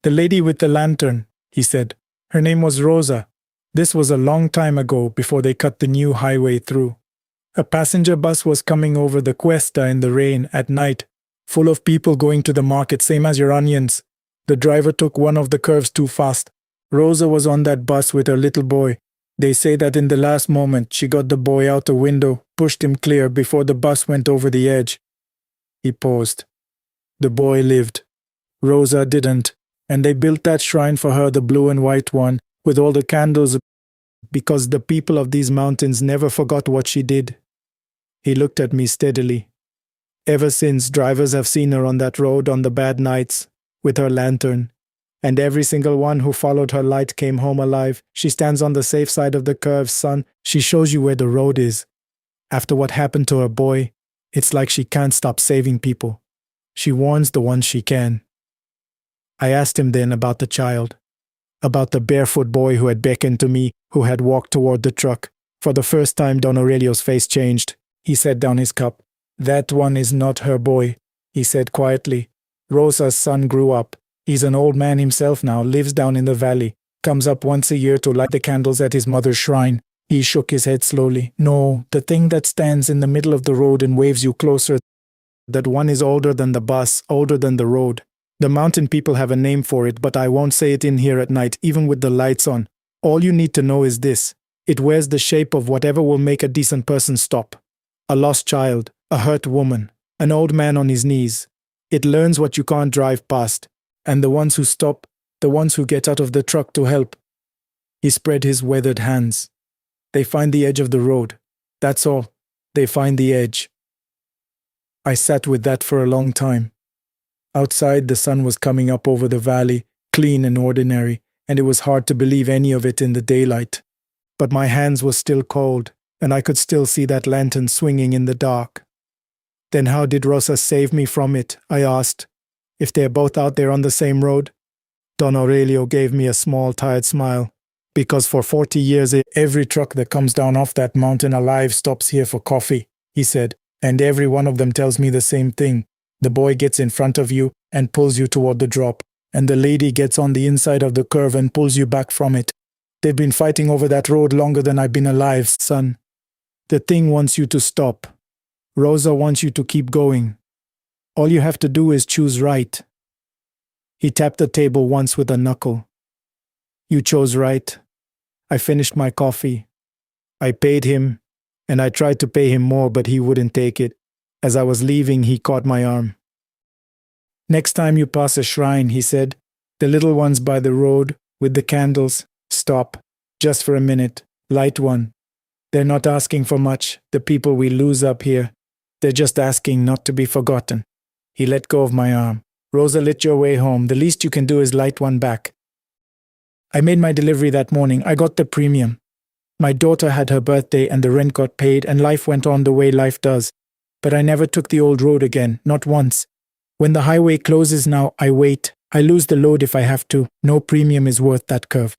"The lady with the lantern," he said. "Her name was Rosa. This was a long time ago, before they cut the new highway through. A passenger bus was coming over the Cuesta in the rain at night, full of people going to the market, same as your onions. The driver took one of the curves too fast. Rosa was on that bus with her little boy. They say that in the last moment she got the boy out the window, pushed him clear before the bus went over the edge." He paused. "The boy lived. Rosa didn't, and they built that shrine for her, the blue and white one, with all the candles because the people of these mountains never forgot what she did. He looked at me steadily. Ever since, drivers have seen her on that road on the bad nights, with her lantern, and every single one who followed her light came home alive. She stands on the safe side of the curve, son. She shows you where the road is. After what happened to her boy, it's like she can't stop saving people. She warns the ones she can. I asked him then about the child, about the barefoot boy who had beckoned to me, who had walked toward the truck. For the first time, Don Aurelio's face changed. He set down his cup. That one is not her boy, he said quietly. Rosa's son grew up. He's an old man himself now, lives down in the valley, comes up once a year to light the candles at his mother's shrine. He shook his head slowly. No, the thing that stands in the middle of the road and waves you closer, that one is older than the bus, older than the road. The mountain people have a name for it, but I won't say it in here at night, even with the lights on. All you need to know is this. It wears the shape of whatever will make a decent person stop. A lost child, a hurt woman, an old man on his knees. It learns what you can't drive past. And the ones who stop, the ones who get out of the truck to help. He spread his weathered hands. They find the edge of the road. That's all. They find the edge. I sat with that for a long time. Outside, the sun was coming up over the valley, clean and ordinary, and it was hard to believe any of it in the daylight. But my hands were still cold, and I could still see that lantern swinging in the dark. Then how did Rosa save me from it? I asked. If they're both out there on the same road? Don Aurelio gave me a small, tired smile. Because for 40 years, every truck that comes down off that mountain alive stops here for coffee, he said, and every one of them tells me the same thing. The boy gets in front of you and pulls you toward the drop, and the lady gets on the inside of the curve and pulls you back from it. They've been fighting over that road longer than I've been alive, son. The thing wants you to stop. Rosa wants you to keep going. All you have to do is choose right. He tapped the table once with a knuckle. You chose right. I finished my coffee. I paid him, and I tried to pay him more, but he wouldn't take it. As I was leaving, he caught my arm. Next time you pass a shrine, he said, the little ones by the road, with the candles, stop, just for a minute, light one. They're not asking for much, the people we lose up here. They're just asking not to be forgotten. He let go of my arm. Rosa lit your way home. The least you can do is light one back. I made my delivery that morning. I got the premium. My daughter had her birthday and the rent got paid and life went on the way life does. But I never took the old road again, not once. When the highway closes now, I wait. I lose the load if I have to. No premium is worth that curve.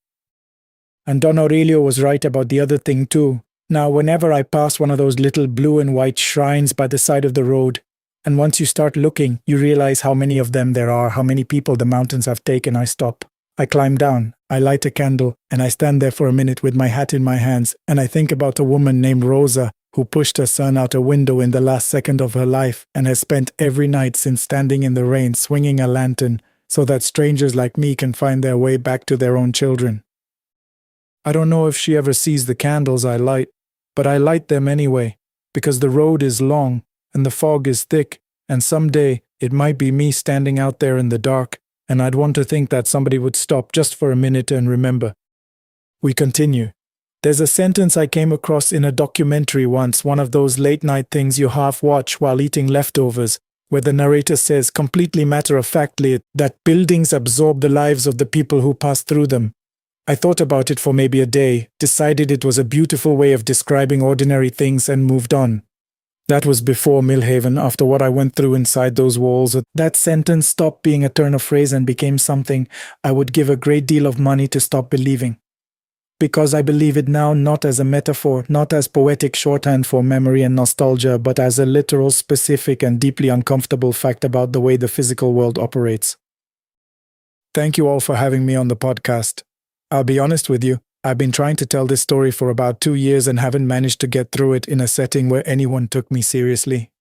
And Don Aurelio was right about the other thing too. Now, whenever I pass one of those little blue and white shrines by the side of the road, and once you start looking, you realize how many of them there are, how many people the mountains have taken, I stop. I climb down, I light a candle, and I stand there for a minute with my hat in my hands, and I think about a woman named Rosa who pushed her son out a window in the last second of her life and has spent every night since standing in the rain swinging a lantern so that strangers like me can find their way back to their own children. I don't know if she ever sees the candles I light, but I light them anyway, because the road is long and the fog is thick, and someday it might be me standing out there in the dark, and I'd want to think that somebody would stop just for a minute and remember. We continue. There's a sentence I came across in a documentary once, one of those late-night things you half-watch while eating leftovers, where the narrator says completely matter-of-factly that buildings absorb the lives of the people who pass through them. I thought about it for maybe a day, decided it was a beautiful way of describing ordinary things and moved on. That was before Millhaven, after what I went through inside those walls. That sentence stopped being a turn of phrase and became something I would give a great deal of money to stop believing. Because I believe it now not as a metaphor, not as poetic shorthand for memory and nostalgia, but as a literal, specific, and deeply uncomfortable fact about the way the physical world operates. Thank you all for having me on the podcast. I'll be honest with you, I've been trying to tell this story for about 2 years and haven't managed to get through it in a setting where anyone took me seriously.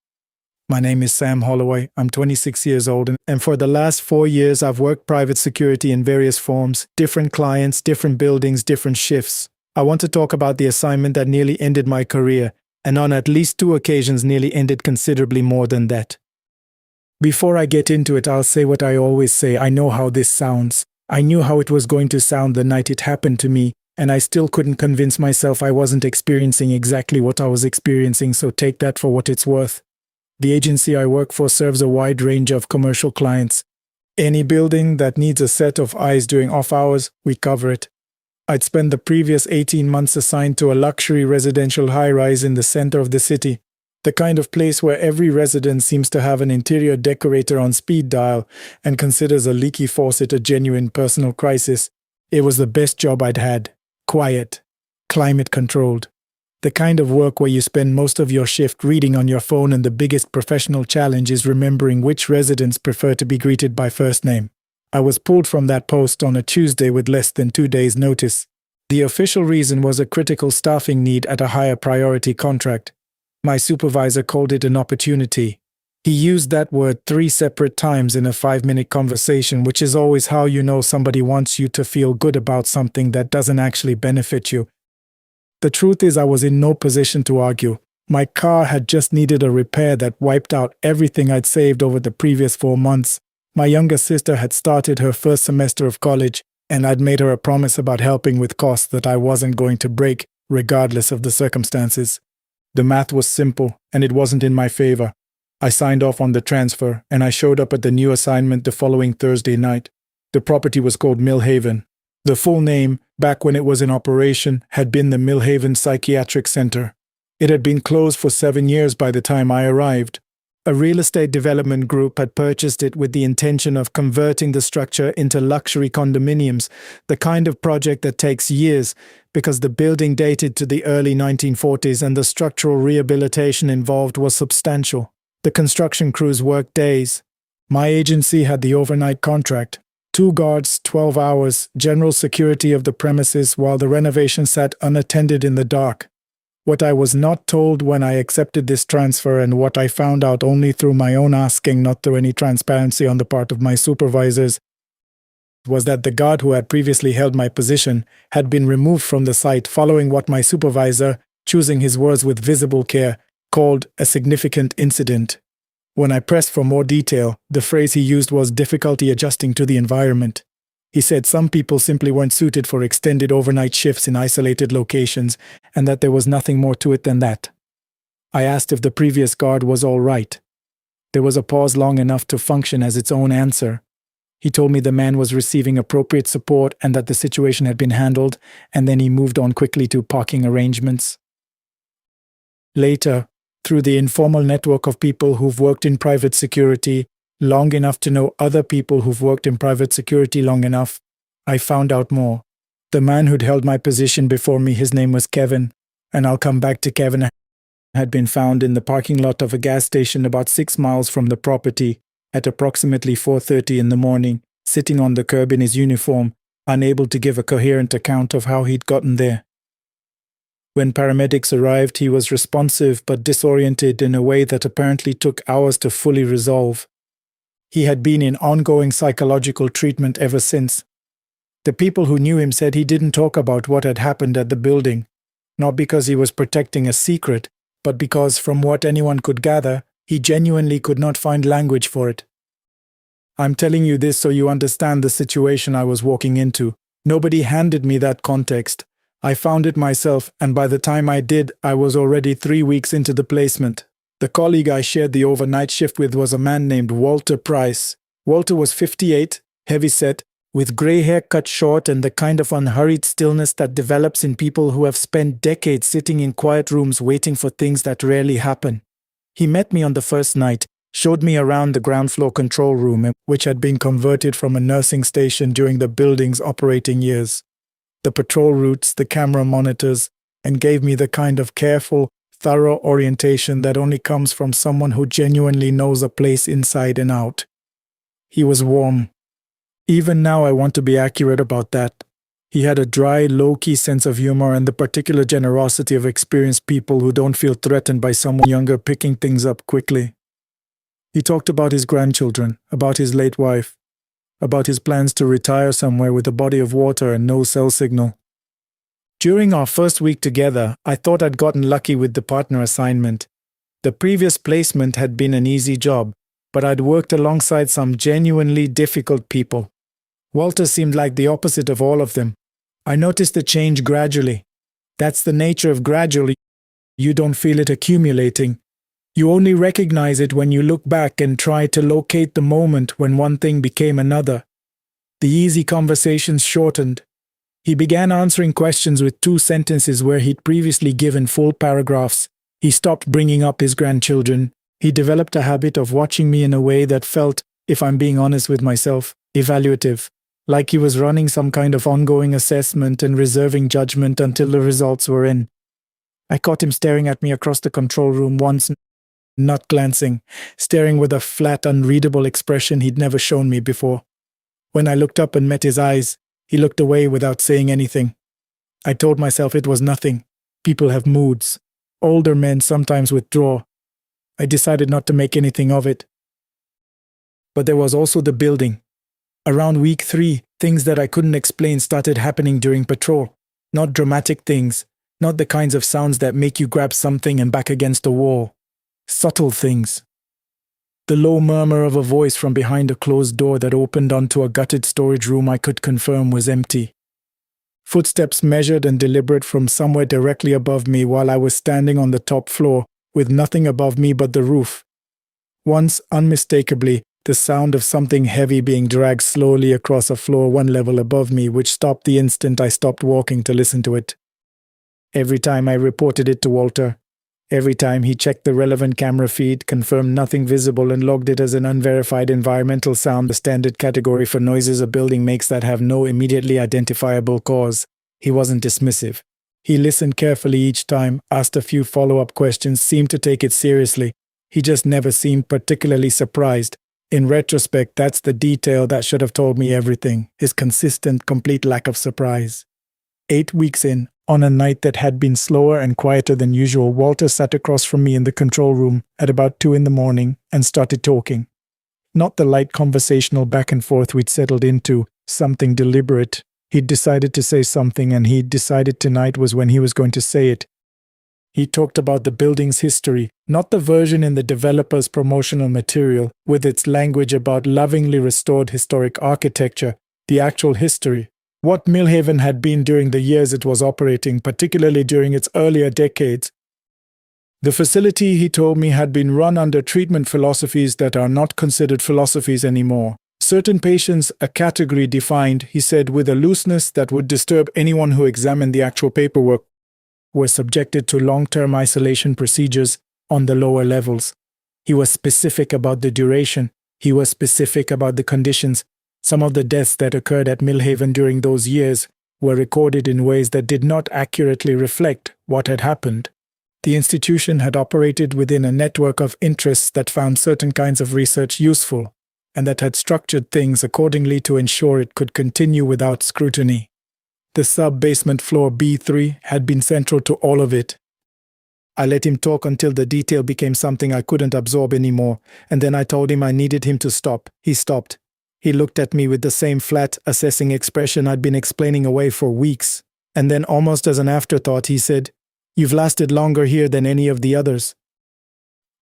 My name is Sam Holloway, I'm 26 years old, and for the last 4 years I've worked private security in various forms, different clients, different buildings, different shifts. I want to talk about the assignment that nearly ended my career, and on at least 2 occasions nearly ended considerably more than that. Before I get into it, I'll say what I always say. I know how this sounds. I knew how it was going to sound the night it happened to me, And I still couldn't convince myself I wasn't experiencing exactly what I was experiencing, so take that for what it's worth. The agency I work for serves a wide range of commercial clients. Any building that needs a set of eyes during off hours, we cover it. I'd spent the previous 18 months assigned to a luxury residential high-rise in the center of the city, the kind of place where every resident seems to have an interior decorator on speed dial and considers a leaky faucet a genuine personal crisis. It was the best job I'd had. Quiet, climate-controlled. The kind of work where you spend most of your shift reading on your phone, and the biggest professional challenge is remembering which residents prefer to be greeted by first name. I was pulled from that post on a Tuesday with less than 2 days' notice. The official reason was a critical staffing need at a higher priority contract. My supervisor called it an opportunity. He used that word 3 separate times in a 5-minute conversation, which is always how you know somebody wants you to feel good about something that doesn't actually benefit you. The truth is, I was in no position to argue. My car had just needed a repair that wiped out everything I'd saved over the previous 4 months. My younger sister had started her first semester of college, and I'd made her a promise about helping with costs that I wasn't going to break, regardless of the circumstances. The math was simple, and it wasn't in my favor. I signed off on the transfer, and I showed up at the new assignment the following Thursday night. The property was called Millhaven. The full name, back when it was in operation, had been the Millhaven Psychiatric Center. It had been closed for 7 years by the time I arrived. A real estate development group had purchased it with the intention of converting the structure into luxury condominiums, the kind of project that takes years because the building dated to the early 1940s and the structural rehabilitation involved was substantial. The construction crews worked days. My agency had the overnight contract. 2 guards, 12 hours, general security of the premises while the renovation sat unattended in the dark. What I was not told when I accepted this transfer, and what I found out only through my own asking, not through any transparency on the part of my supervisors, was that the guard who had previously held my position had been removed from the site following what my supervisor, choosing his words with visible care, called a significant incident. When I pressed for more detail, the phrase he used was difficulty adjusting to the environment. He said some people simply weren't suited for extended overnight shifts in isolated locations, and that there was nothing more to it than that. I asked if the previous guard was all right. There was a pause long enough to function as its own answer. He told me the man was receiving appropriate support and that the situation had been handled, and then he moved on quickly to parking arrangements. Later, through the informal network of people who've worked in private security long enough to know other people who've worked in private security long enough, I found out more. The man who'd held my position before me, his name was Kevin, and I'll come back to Kevin, had been found in the parking lot of a gas station about 6 miles from the property at approximately 4:30 in the morning, sitting on the curb in his uniform, unable to give a coherent account of how he'd gotten there. When paramedics arrived, he was responsive but disoriented in a way that apparently took hours to fully resolve. He had been in ongoing psychological treatment ever since. The people who knew him said he didn't talk about what had happened at the building, not because he was protecting a secret, but because, from what anyone could gather, he genuinely could not find language for it. I'm telling you this so you understand the situation I was walking into. Nobody handed me that context. I found it myself, and by the time I did, I was already 3 weeks into the placement. The colleague I shared the overnight shift with was a man named Walter Price. Walter was 58, heavy-set, with grey hair cut short and the kind of unhurried stillness that develops in people who have spent decades sitting in quiet rooms waiting for things that rarely happen. He met me on the first night, showed me around the ground floor control room, which had been converted from a nursing station during the building's operating years, the patrol routes, the camera monitors, and gave me the kind of careful, thorough orientation that only comes from someone who genuinely knows a place inside and out. He was warm. Even now I want to be accurate about that. He had a dry, low-key sense of humor and the particular generosity of experienced people who don't feel threatened by someone younger picking things up quickly. He talked about his grandchildren, about his late wife, about his plans to retire somewhere with a body of water and no cell signal. During our first week together, I thought I'd gotten lucky with the partner assignment. The previous placement had been an easy job, but I'd worked alongside some genuinely difficult people. Walter seemed like the opposite of all of them. I noticed the change gradually. That's the nature of gradual. You don't feel it accumulating. You only recognize it when you look back and try to locate the moment when one thing became another. The easy conversations shortened. He began answering questions with 2 sentences where he'd previously given full paragraphs. He stopped bringing up his grandchildren. He developed a habit of watching me in a way that felt, if I'm being honest with myself, evaluative, like he was running some kind of ongoing assessment and reserving judgment until the results were in. I caught him staring at me across the control room once, not glancing, staring with a flat, unreadable expression he'd never shown me before. When I looked up and met his eyes, he looked away without saying anything. I told myself it was nothing. People have moods. Older men sometimes withdraw. I decided not to make anything of it. But there was also the building. Around week 3, things that I couldn't explain started happening during patrol. Not dramatic things, not the kinds of sounds that make you grab something and back against a wall. Subtle things. The low murmur of a voice from behind a closed door that opened onto a gutted storage room I could confirm was empty. Footsteps measured and deliberate from somewhere directly above me while I was standing on the top floor, with nothing above me but the roof. Once, unmistakably, the sound of something heavy being dragged slowly across a floor 1 level above me, which stopped the instant I stopped walking to listen to it. Every time I reported it to Walter, every time he checked the relevant camera feed, confirmed nothing visible, and logged it as an unverified environmental sound, the standard category for noises a building makes that have no immediately identifiable cause, he wasn't dismissive. He listened carefully each time, asked a few follow-up questions, seemed to take it seriously. He just never seemed particularly surprised. In retrospect, that's the detail that should have told me everything, his consistent, complete lack of surprise. 8 weeks in, on a night that had been slower and quieter than usual, Walter sat across from me in the control room at about 2 a.m. and started talking. Not the light conversational back and forth we'd settled into, something deliberate. He'd decided to say something, and he'd decided tonight was when he was going to say it. He talked about the building's history, not the version in the developer's promotional material, with its language about lovingly restored historic architecture, the actual history. What Millhaven had been during the years it was operating, particularly during its earlier decades. The facility, he told me, had been run under treatment philosophies that are not considered philosophies anymore. Certain patients, a category defined, he said, with a looseness that would disturb anyone who examined the actual paperwork, were subjected to long-term isolation procedures on the lower levels. He was specific about the duration. He was specific about the conditions. Some of the deaths that occurred at Millhaven during those years were recorded in ways that did not accurately reflect what had happened. The institution had operated within a network of interests that found certain kinds of research useful, and that had structured things accordingly to ensure it could continue without scrutiny. The sub-basement floor B3 had been central to all of it. I let him talk until the detail became something I couldn't absorb anymore, and then I told him I needed him to stop. He stopped. He looked at me with the same flat, assessing expression I'd been explaining away for weeks, and then almost as an afterthought he said, "You've lasted longer here than any of the others."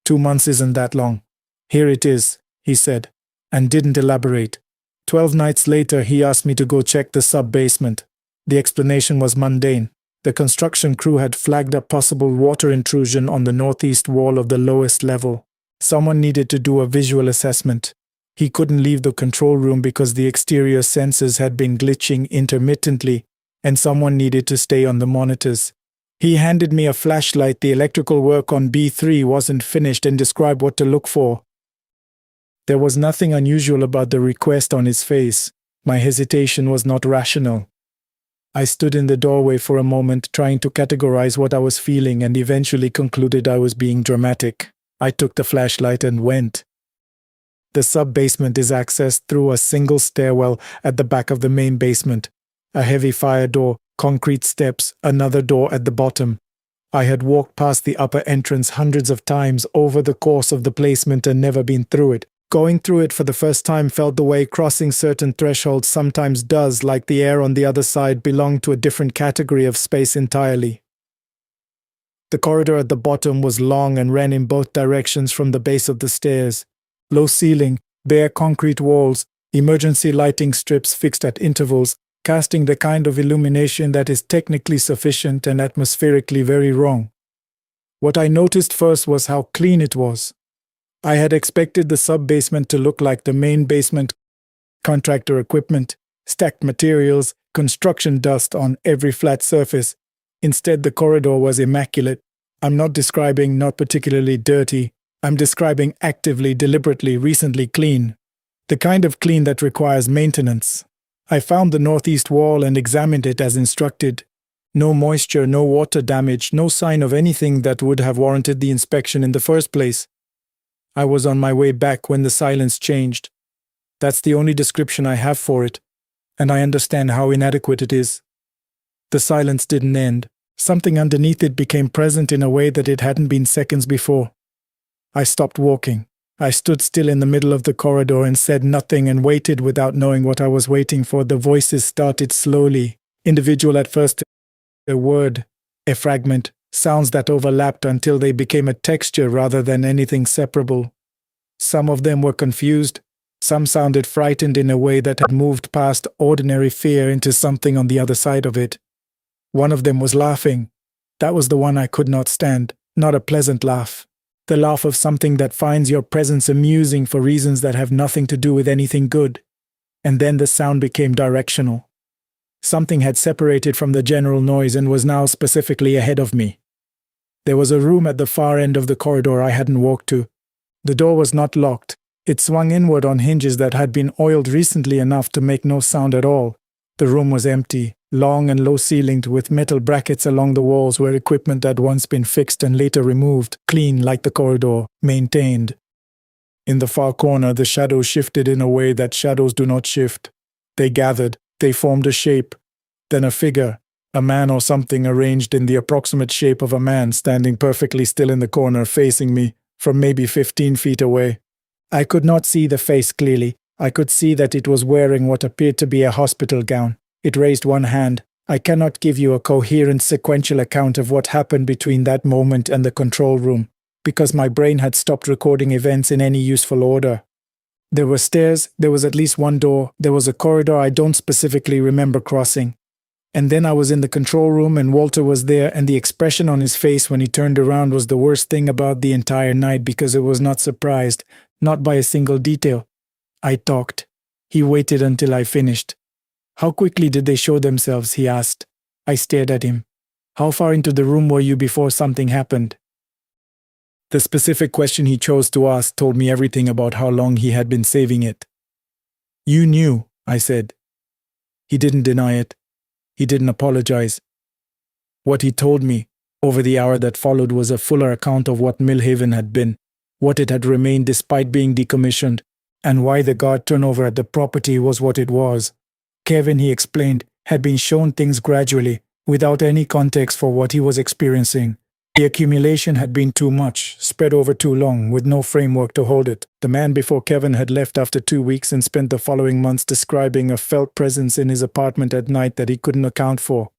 2 months isn't that long. "Here it is," he said, and didn't elaborate. 12 nights later he asked me to go check the sub-basement. The explanation was mundane. The construction crew had flagged a possible water intrusion on the northeast wall of the lowest level. Someone needed to do a visual assessment. He couldn't leave the control room because the exterior sensors had been glitching intermittently, and someone needed to stay on the monitors. He handed me a flashlight. The electrical work on B3 wasn't finished, and described what to look for. There was nothing unusual about the request on his face. My hesitation was not rational. I stood in the doorway for a moment, trying to categorize what I was feeling, and eventually concluded I was being dramatic. I took the flashlight and went. The sub-basement is accessed through a single stairwell at the back of the main basement. A heavy fire door, concrete steps, another door at the bottom. I had walked past the upper entrance hundreds of times over the course of the placement and never been through it. Going through it for the first time felt the way crossing certain thresholds sometimes does, like the air on the other side belonged to a different category of space entirely. The corridor at the bottom was long and ran in both directions from the base of the stairs. Low ceiling, bare concrete walls, emergency lighting strips fixed at intervals, casting the kind of illumination that is technically sufficient and atmospherically very wrong. What I noticed first was how clean it was. I had expected the sub-basement to look like the main basement, contractor equipment, stacked materials, construction dust on every flat surface. Instead, the corridor was immaculate. I'm not describing not particularly dirty. I'm describing actively, deliberately, recently clean. The kind of clean that requires maintenance. I found the northeast wall and examined it as instructed. No moisture, no water damage, no sign of anything that would have warranted the inspection in the first place. I was on my way back when the silence changed. That's the only description I have for it, and I understand how inadequate it is. The silence didn't end. Something underneath it became present in a way that it hadn't been seconds before. I stopped walking. I stood still in the middle of the corridor and said nothing and waited without knowing what I was waiting for. The voices started slowly, individual at first, a word, a fragment, sounds that overlapped until they became a texture rather than anything separable. Some of them were confused. Some sounded frightened in a way that had moved past ordinary fear into something on the other side of it. One of them was laughing. That was the one I could not stand, not a pleasant laugh. The laugh of something that finds your presence amusing for reasons that have nothing to do with anything good. And then the sound became directional. Something had separated from the general noise and was now specifically ahead of me. There was a room at the far end of the corridor I hadn't walked to. The door was not locked. It swung inward on hinges that had been oiled recently enough to make no sound at all. The room was empty, long and low-ceilinged, with metal brackets along the walls where equipment had once been fixed and later removed, clean like the corridor, maintained. In the far corner, the shadows shifted in a way that shadows do not shift. They gathered, they formed a shape. Then a figure, a man or something arranged in the approximate shape of a man standing perfectly still in the corner facing me, from maybe 15 feet away. I could not see the face clearly. I could see that it was wearing what appeared to be a hospital gown. It raised one hand. I cannot give you a coherent sequential account of what happened between that moment and the control room, because my brain had stopped recording events in any useful order. There were stairs, there was at least one door, there was a corridor I don't specifically remember crossing. And then I was in the control room and Walter was there, and the expression on his face when he turned around was the worst thing about the entire night because it was not surprised, not by a single detail. I talked. He waited until I finished. How quickly did they show themselves? He asked. I stared at him. How far into the room were you before something happened? The specific question he chose to ask told me everything about how long he had been saving it. You knew, I said. He didn't deny it. He didn't apologize. What he told me, over the hour that followed, was a fuller account of what Millhaven had been, what it had remained despite being decommissioned, and why the guard turnover at the property was what it was. Kevin, he explained, had been shown things gradually, without any context for what he was experiencing. The accumulation had been too much, spread over too long, with no framework to hold it. The man before Kevin had left after 2 weeks and spent the following months describing a felt presence in his apartment at night that he couldn't account for.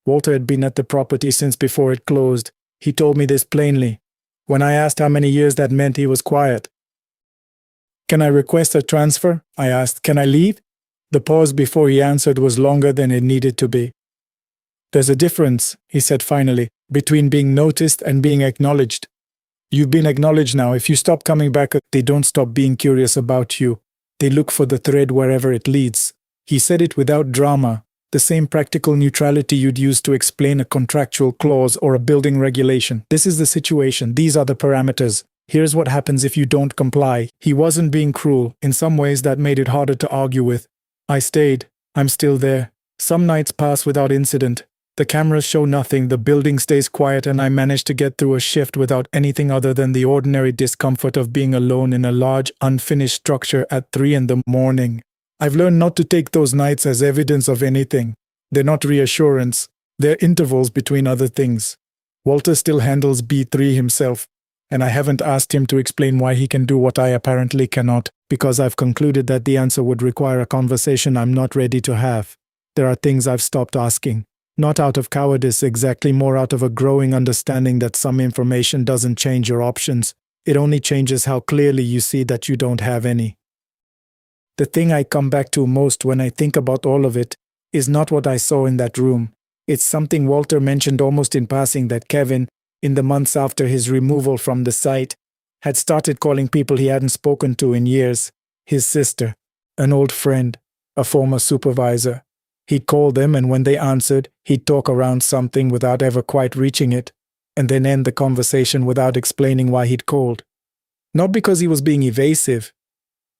Walter had been at the property since before it closed. He told me this plainly. When I asked how many years that meant, he was quiet. Can I request a transfer? I asked. Can I leave? The pause before he answered was longer than it needed to be. There's a difference, he said finally, between being noticed and being acknowledged. You've been acknowledged now. If you stop coming back, they don't stop being curious about you. They look for the thread wherever it leads. He said it without drama, the same practical neutrality you'd use to explain a contractual clause or a building regulation. This is the situation. These are the parameters. Here's what happens if you don't comply. He wasn't being cruel. In some ways that made it harder to argue with. I stayed. I'm still there. Some nights pass without incident. The cameras show nothing, the building stays quiet, and I manage to get through a shift without anything other than the ordinary discomfort of being alone in a large, unfinished structure at 3 a.m. I've learned not to take those nights as evidence of anything. They're not reassurance. They're intervals between other things. Walter still handles B3 himself, and I haven't asked him to explain why he can do what I apparently cannot, because I've concluded that the answer would require a conversation I'm not ready to have. There are things I've stopped asking. Not out of cowardice exactly, more out of a growing understanding that some information doesn't change your options. It only changes how clearly you see that you don't have any. The thing I come back to most when I think about all of it is not what I saw in that room. It's something Walter mentioned almost in passing, that Kevin, in the months after his removal from the site, had started calling people he hadn't spoken to in years. His sister, an old friend, a former supervisor. He'd call them, and when they answered, he'd talk around something without ever quite reaching it, and then end the conversation without explaining why he'd called. Not because he was being evasive,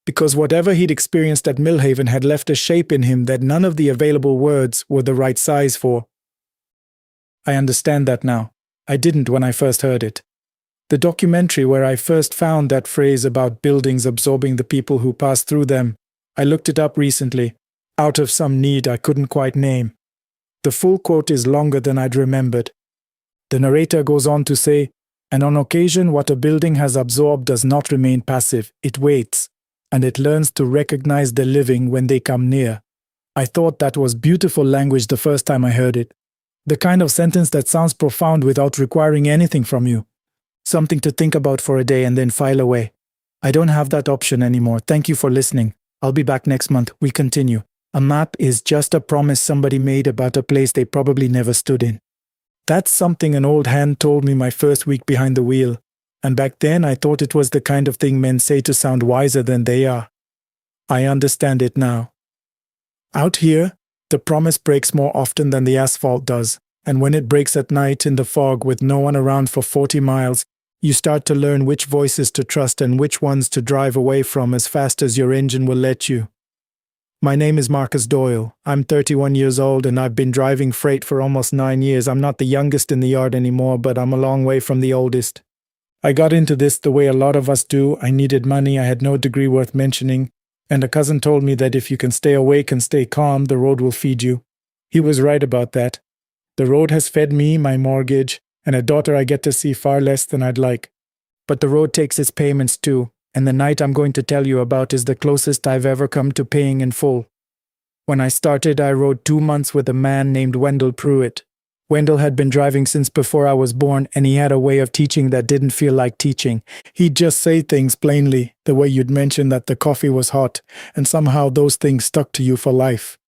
because whatever he'd experienced at Millhaven had left a shape in him that none of the available words were the right size for. I understand that now. I didn't when I first heard it. The documentary where I first found that phrase about buildings absorbing the people who pass through them, I looked it up recently, out of some need I couldn't quite name. The full quote is longer than I'd remembered. The narrator goes on to say, "And on occasion what a building has absorbed does not remain passive, it waits, and it learns to recognize the living when they come near." I thought that was beautiful language the first time I heard it. The kind of sentence that sounds profound without requiring anything from you. Something to think about for a day and then file away. I don't have that option anymore. Thank you for listening. I'll be back next month. We continue. A map is just a promise somebody made about a place they probably never stood in. That's something an old hand told me my first week behind the wheel, and back then I thought it was the kind of thing men say to sound wiser than they are. I understand it now. Out here, the promise breaks more often than the asphalt does, and when it breaks at night in the fog with no one around for 40 miles, you start to learn which voices to trust and which ones to drive away from as fast as your engine will let you. My name is Marcus Doyle. I'm 31 years old and I've been driving freight for almost 9 years. I'm not the youngest in the yard anymore, but I'm a long way from the oldest. I got into this the way a lot of us do. I needed money, I had no degree worth mentioning, and a cousin told me that if you can stay awake and stay calm, the road will feed you. He was right about that. The road has fed me, my mortgage, and a daughter I get to see far less than I'd like. But the road takes its payments too, and the night I'm going to tell you about is the closest I've ever come to paying in full. When I started, I rode 2 months with a man named Wendell Pruitt. Wendell had been driving since before I was born, and he had a way of teaching that didn't feel like teaching. He'd just say things plainly, the way you'd mention that the coffee was hot, and somehow those things stuck to you for life.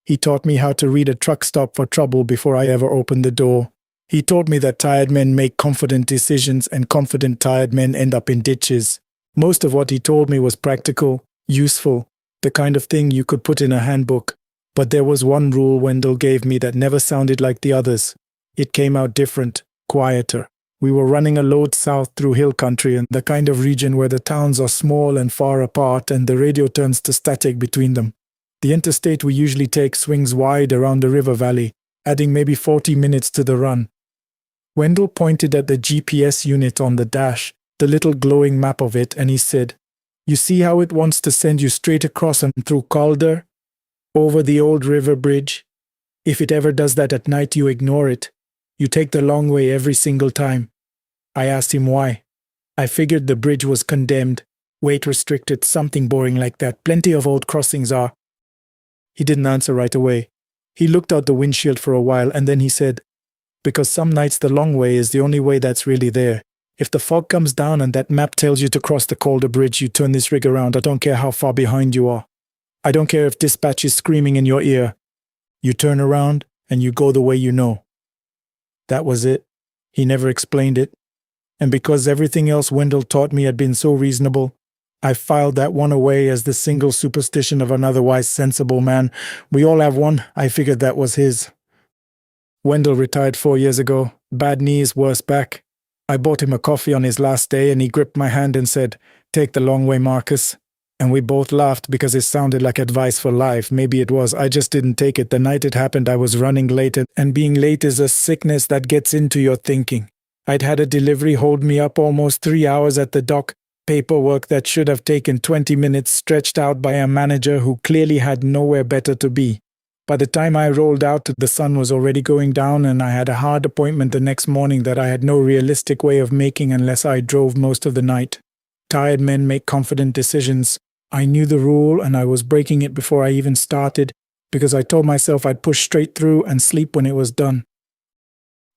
He taught me how to read a truck stop for trouble before I ever opened the door. He taught me that tired men make confident decisions and confident tired men end up in ditches. Most of what he told me was practical, useful, the kind of thing you could put in a handbook. But there was one rule Wendell gave me that never sounded like the others. It came out different, quieter. We were running a load south through hill country, and the kind of region where the towns are small and far apart and the radio turns to static between them. The interstate we usually take swings wide around the river valley, adding maybe 40 minutes to the run. Wendell pointed at the GPS unit on the dash, the little glowing map of it, and he said, "You see how it wants to send you straight across and through Calder? Over the old river bridge? If it ever does that at night, you ignore it. You take the long way every single time." I asked him why. I figured the bridge was condemned, weight restricted, something boring like that. Plenty of old crossings are. He didn't answer right away. He looked out the windshield for a while, and then he said, "Because some nights the long way is the only way that's really there. If the fog comes down and that map tells you to cross the Calder Bridge, you turn this rig around. I don't care how far behind you are. I don't care if dispatch is screaming in your ear. You turn around and you go the way you know." That was it. He never explained it. And because everything else Wendell taught me had been so reasonable, I filed that one away as the single superstition of an otherwise sensible man. We all have one. I figured that was his. Wendell retired 4 years ago. Bad knees, worse back. I bought him a coffee on his last day and he gripped my hand and said, "Take the long way, Marcus." And we both laughed because it sounded like advice for life. Maybe it was. I just didn't take it. The night it happened, I was running late, and being late is a sickness that gets into your thinking. I'd had a delivery hold me up almost 3 hours at the dock. Paperwork that should have taken 20 minutes stretched out by a manager who clearly had nowhere better to be. By the time I rolled out, the sun was already going down and I had a hard appointment the next morning that I had no realistic way of making unless I drove most of the night. Tired men make confident decisions. I knew the rule and I was breaking it before I even started because I told myself I'd push straight through and sleep when it was done.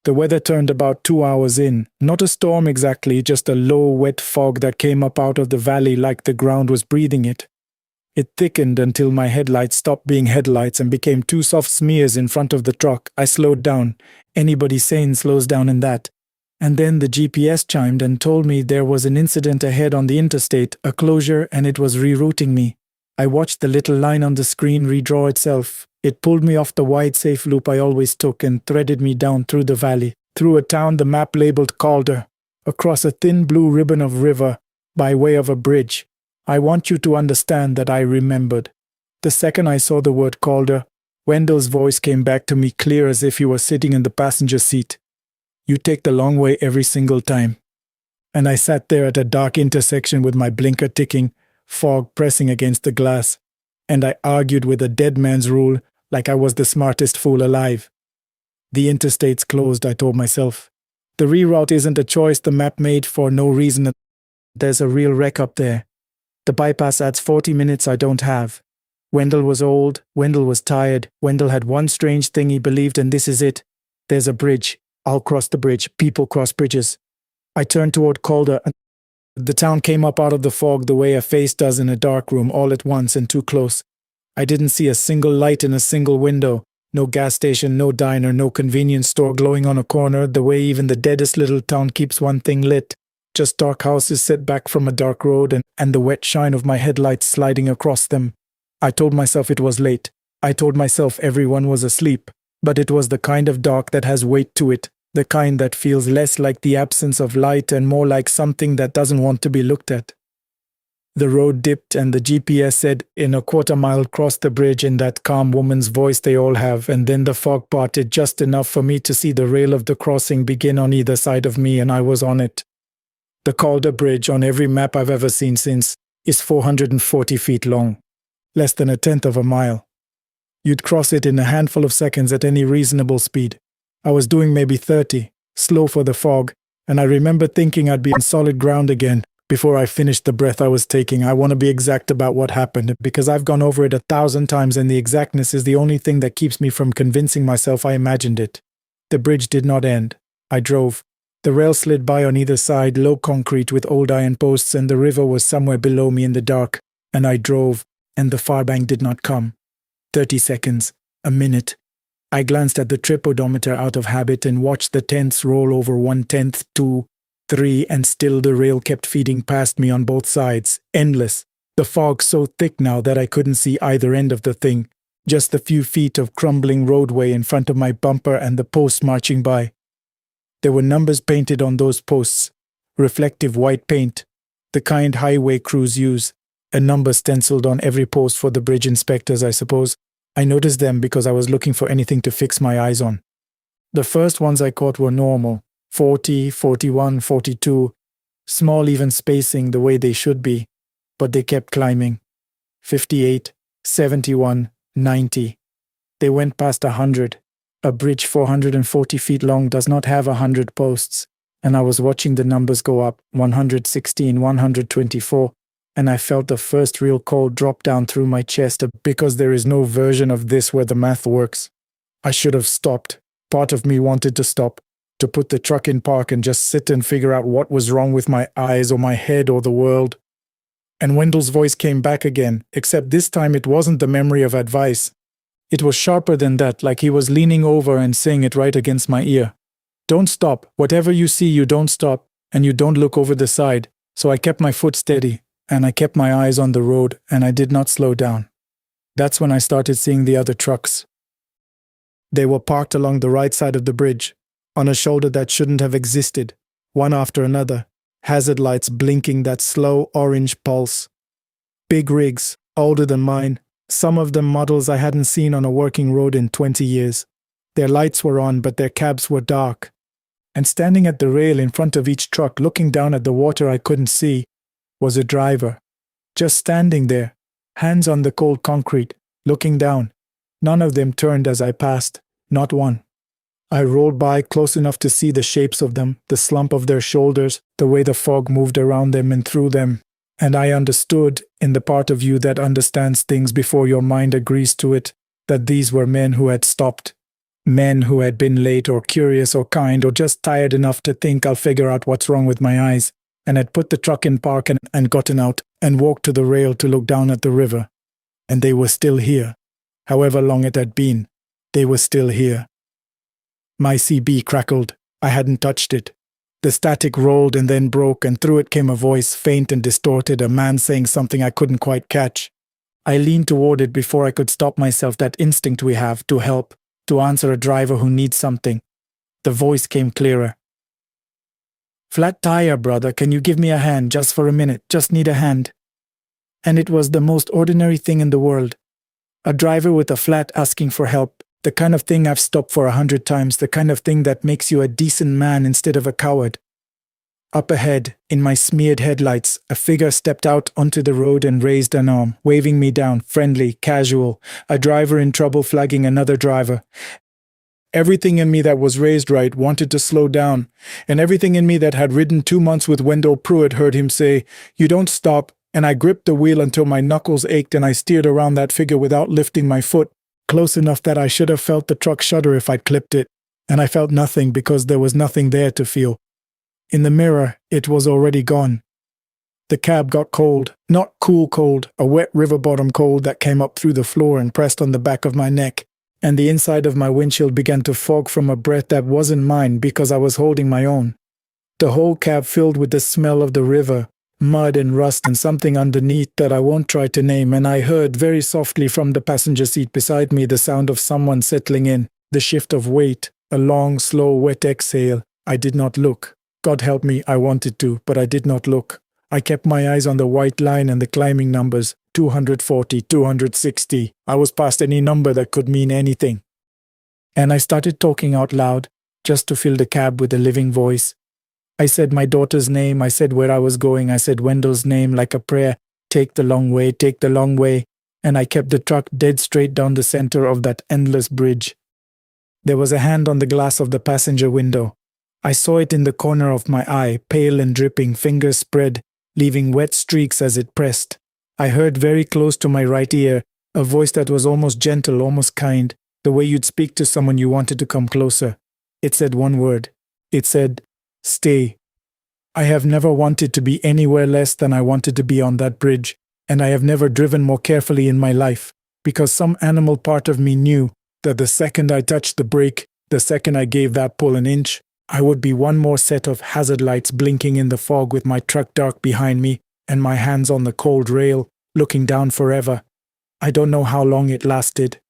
The weather turned about 2 hours in. Not a storm exactly, just a low, wet fog that came up out of the valley like the ground was breathing it. It thickened until my headlights stopped being headlights and became two soft smears in front of the truck. I slowed down. Anybody sane slows down in that. And then the GPS chimed and told me there was an incident ahead on the interstate, a closure, and it was rerouting me. I watched the little line on the screen redraw itself. It pulled me off the wide safe loop I always took and threaded me down through the valley, through a town the map labeled Calder, across a thin blue ribbon of river, by way of a bridge. I want you to understand that I remembered. The second I saw the word Calder, Wendell's voice came back to me clear as if he was sitting in the passenger seat. You take the long way every single time. And I sat there at a dark intersection with my blinker ticking, fog pressing against the glass, and I argued with a dead man's rule like I was the smartest fool alive. The interstate's closed, I told myself. The reroute isn't a choice the map made for no reason. There's a real wreck up there. The bypass adds 40 minutes I don't have. Wendell was old, Wendell was tired, Wendell had one strange thing he believed, and this is it. There's a bridge. I'll cross the bridge. People cross bridges. I turned toward Calder, and the town came up out of the fog the way a face does in a dark room, all at once and too close. I didn't see a single light in a single window. No gas station, no diner, no convenience store glowing on a corner, the way even the deadest little town keeps one thing lit. Just dark houses set back from a dark road and the wet shine of my headlights sliding across them. I told myself it was late. I told myself everyone was asleep. But it was the kind of dark that has weight to it, the kind that feels less like the absence of light and more like something that doesn't want to be looked at. The road dipped and the GPS said, in a quarter mile cross the bridge, in that calm woman's voice they all have, and then the fog parted just enough for me to see the rail of the crossing begin on either side of me, and I was on it. The Calder Bridge, on every map I've ever seen since, is 440 feet long, less than a tenth of a mile. You'd cross it in a handful of seconds at any reasonable speed. I was doing maybe 30, slow for the fog, and I remember thinking I'd be on solid ground again before I finished the breath I was taking. I want to be exact about what happened, because I've gone over it 1,000 times and the exactness is the only thing that keeps me from convincing myself I imagined it. The bridge did not end. I drove. The rail slid by on either side, low concrete with old iron posts, and the river was somewhere below me in the dark, and I drove, and the far bank did not come. 30 seconds, a minute. I glanced at the trip odometer out of habit and watched the tenths roll over 1/10, 2, 3, and still the rail kept feeding past me on both sides, endless. The fog so thick now that I couldn't see either end of the thing, just the few feet of crumbling roadway in front of my bumper and the posts marching by. There were numbers painted on those posts, reflective white paint, the kind highway crews use, a number stenciled on every post for the bridge inspectors, I suppose. I noticed them because I was looking for anything to fix my eyes on. The first ones I caught were normal, 40, 41, 42, small even spacing the way they should be, but they kept climbing. 58, 71, 90. They went past 100. A bridge 440 feet long does not have 100 posts, and I was watching the numbers go up, 116, 124, and I felt the first real cold drop down through my chest because there is no version of this where the math works. I should have stopped. Part of me wanted to stop, to put the truck in park and just sit and figure out what was wrong with my eyes or my head or the world. And Wendell's voice came back again, except this time it wasn't the memory of advice. It was sharper than that, like he was leaning over and saying it right against my ear. Don't stop. Whatever you see, you don't stop, and you don't look over the side. So I kept my foot steady, and I kept my eyes on the road, and I did not slow down. That's when I started seeing the other trucks. They were parked along the right side of the bridge, on a shoulder that shouldn't have existed, one after another, hazard lights blinking that slow orange pulse. Big rigs, older than mine, some of them models I hadn't seen on a working road in 20 years. Their lights were on, but their cabs were dark. And standing at the rail in front of each truck, looking down at the water I couldn't see, was a driver. Just standing there, hands on the cold concrete, looking down. None of them turned as I passed, not one. I rolled by close enough to see the shapes of them, the slump of their shoulders, the way the fog moved around them and through them. And I understood, in the part of you that understands things before your mind agrees to it, that these were men who had stopped. Men who had been late or curious or kind or just tired enough to think I'll figure out what's wrong with my eyes, and had put the truck in park and gotten out and walked to the rail to look down at the river. And they were still here. However long it had been, they were still here. My CB crackled. I hadn't touched it. The static rolled and then broke, and through it came a voice, faint and distorted, a man saying something I couldn't quite catch. I leaned toward it before I could stop myself, that instinct we have to help, to answer a driver who needs something. The voice came clearer. "Flat tire, brother, can you give me a hand just for a minute? Just need a hand." And it was the most ordinary thing in the world. A driver with a flat asking for help, the kind of thing I've stopped for 100 times, the kind of thing that makes you a decent man instead of a coward. Up ahead, in my smeared headlights, a figure stepped out onto the road and raised an arm, waving me down, friendly, casual, a driver in trouble flagging another driver. Everything in me that was raised right wanted to slow down, and everything in me that had ridden 2 months with Wendell Pruitt heard him say, "You don't stop," and I gripped the wheel until my knuckles ached, and I steered around that figure without lifting my foot, close enough that I should have felt the truck shudder if I'd clipped it, and I felt nothing because there was nothing there to feel. In the mirror, it was already gone. The cab got cold, not cool cold, a wet river bottom cold that came up through the floor and pressed on the back of my neck, and the inside of my windshield began to fog from a breath that wasn't mine because I was holding my own. The whole cab filled with the smell of the river, mud and rust and something underneath that I won't try to name, and I heard very softly from the passenger seat beside me the sound of someone settling in, the shift of weight, a long, slow, wet exhale. I did not look. God help me, I wanted to, but I did not look. I kept my eyes on the white line and the climbing numbers, 240, 260. I was past any number that could mean anything. And I started talking out loud, just to fill the cab with a living voice. I said my daughter's name, I said where I was going, I said Wendell's name like a prayer, take the long way, take the long way, and I kept the truck dead straight down the center of that endless bridge. There was a hand on the glass of the passenger window. I saw it in the corner of my eye, pale and dripping, fingers spread, leaving wet streaks as it pressed. I heard very close to my right ear, a voice that was almost gentle, almost kind, the way you'd speak to someone you wanted to come closer. It said one word. It said, "Stay." I have never wanted to be anywhere less than I wanted to be on that bridge, and I have never driven more carefully in my life, because some animal part of me knew that the second I touched the brake, the second I gave that pull an inch, I would be one more set of hazard lights blinking in the fog with my truck dark behind me and my hands on the cold rail, looking down forever. I don't know how long it lasted.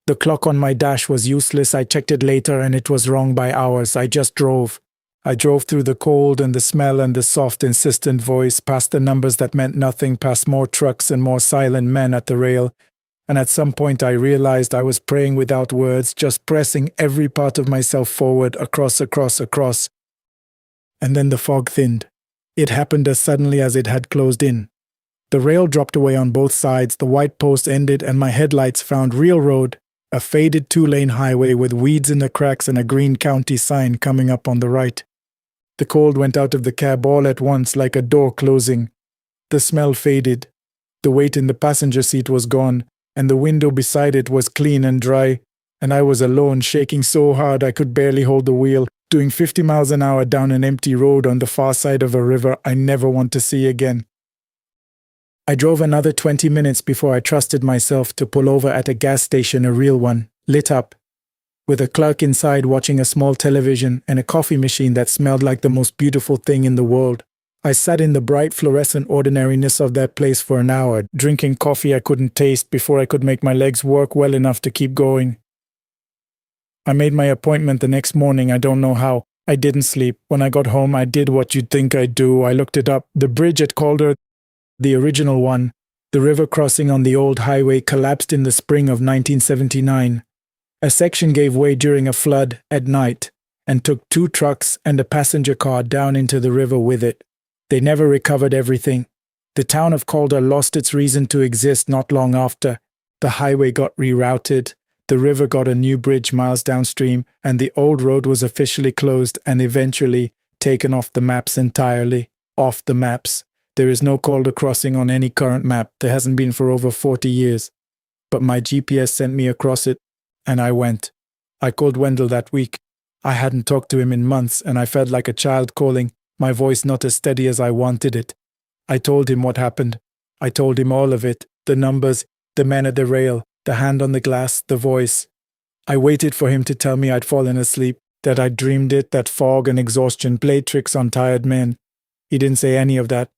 The clock on my dash was useless. I checked it later and it was wrong by hours. I just drove. I drove through the cold and the smell and the soft, insistent voice, past the numbers that meant nothing, past more trucks and more silent men at the rail. And at some point I realized I was praying without words, just pressing every part of myself forward, across. And then the fog thinned. It happened as suddenly as it had closed in. The rail dropped away on both sides, the white post ended, and my headlights found real road, a faded 2-lane highway with weeds in the cracks and a green county sign coming up on the right. The cold went out of the cab all at once, like a door closing. The smell faded. The weight in the passenger seat was gone, and the window beside it was clean and dry, and I was alone, shaking so hard I could barely hold the wheel, doing 50 miles an hour down an empty road on the far side of a river I never want to see again. I drove another 20 minutes before I trusted myself to pull over at a gas station, a real one, lit up, with a clerk inside watching a small television and a coffee machine that smelled like the most beautiful thing in the world. I sat in the bright fluorescent ordinariness of that place for an hour, drinking coffee I couldn't taste before I could make my legs work well enough to keep going. I made my appointment the next morning, I don't know how. I didn't sleep. When I got home, I did what you'd think I'd do. I looked it up. The bridge at Calder, the original one, the river crossing on the old highway, collapsed in the spring of 1979. A section gave way during a flood at night and took 2 trucks and a passenger car down into the river with it. They never recovered everything. The town of Calder lost its reason to exist not long after. The highway got rerouted, the river got a new bridge miles downstream, and the old road was officially closed and eventually taken off the maps entirely. Off the maps. There is no Calder crossing on any current map. There hasn't been for over 40 years. But my GPS sent me across it, and I went. I called Wendell that week. I hadn't talked to him in months, and I felt like a child calling, my voice not as steady as I wanted it. I told him what happened. I told him all of it, the numbers, The man at the rail, the hand on the glass, the voice. I waited for him to tell me I'd fallen asleep, that I'd dreamed it, that fog and exhaustion played tricks on tired men. He didn't say any of that.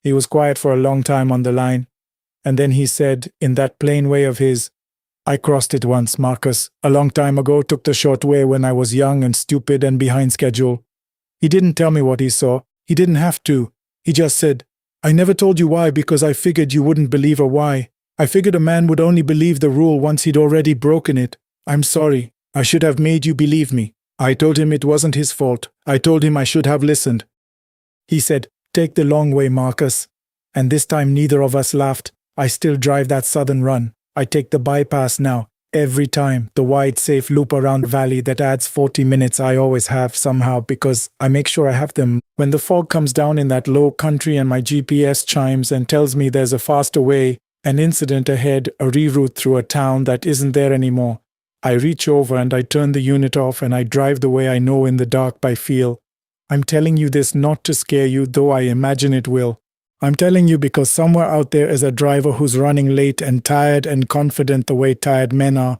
He was quiet for a long time on the line. And then he said, in that plain way of his, I crossed it once, Marcus. A long time ago, took the short way when I was young and stupid and behind schedule. He didn't tell me what he saw. He didn't have to. He just said, I never told you why because I figured you wouldn't believe or why. I figured a man would only believe the rule once he'd already broken it. I'm sorry. I should have made you believe me. I told him it wasn't his fault. I told him I should have listened. He said, take the long way, Marcus. And this time neither of us laughed. I still drive that southern run. I take the bypass now. Every time, the wide, safe loop around the valley that adds 40 minutes I always have somehow because I make sure I have them. When the fog comes down in that low country and my GPS chimes and tells me there's a faster way, an incident ahead, a reroute through a town that isn't there anymore, I reach over and I turn the unit off and I drive the way I know in the dark by feel. I'm telling you this not to scare you, though I imagine it will. I'm telling you because somewhere out there is a driver who's running late and tired and confident the way tired men are.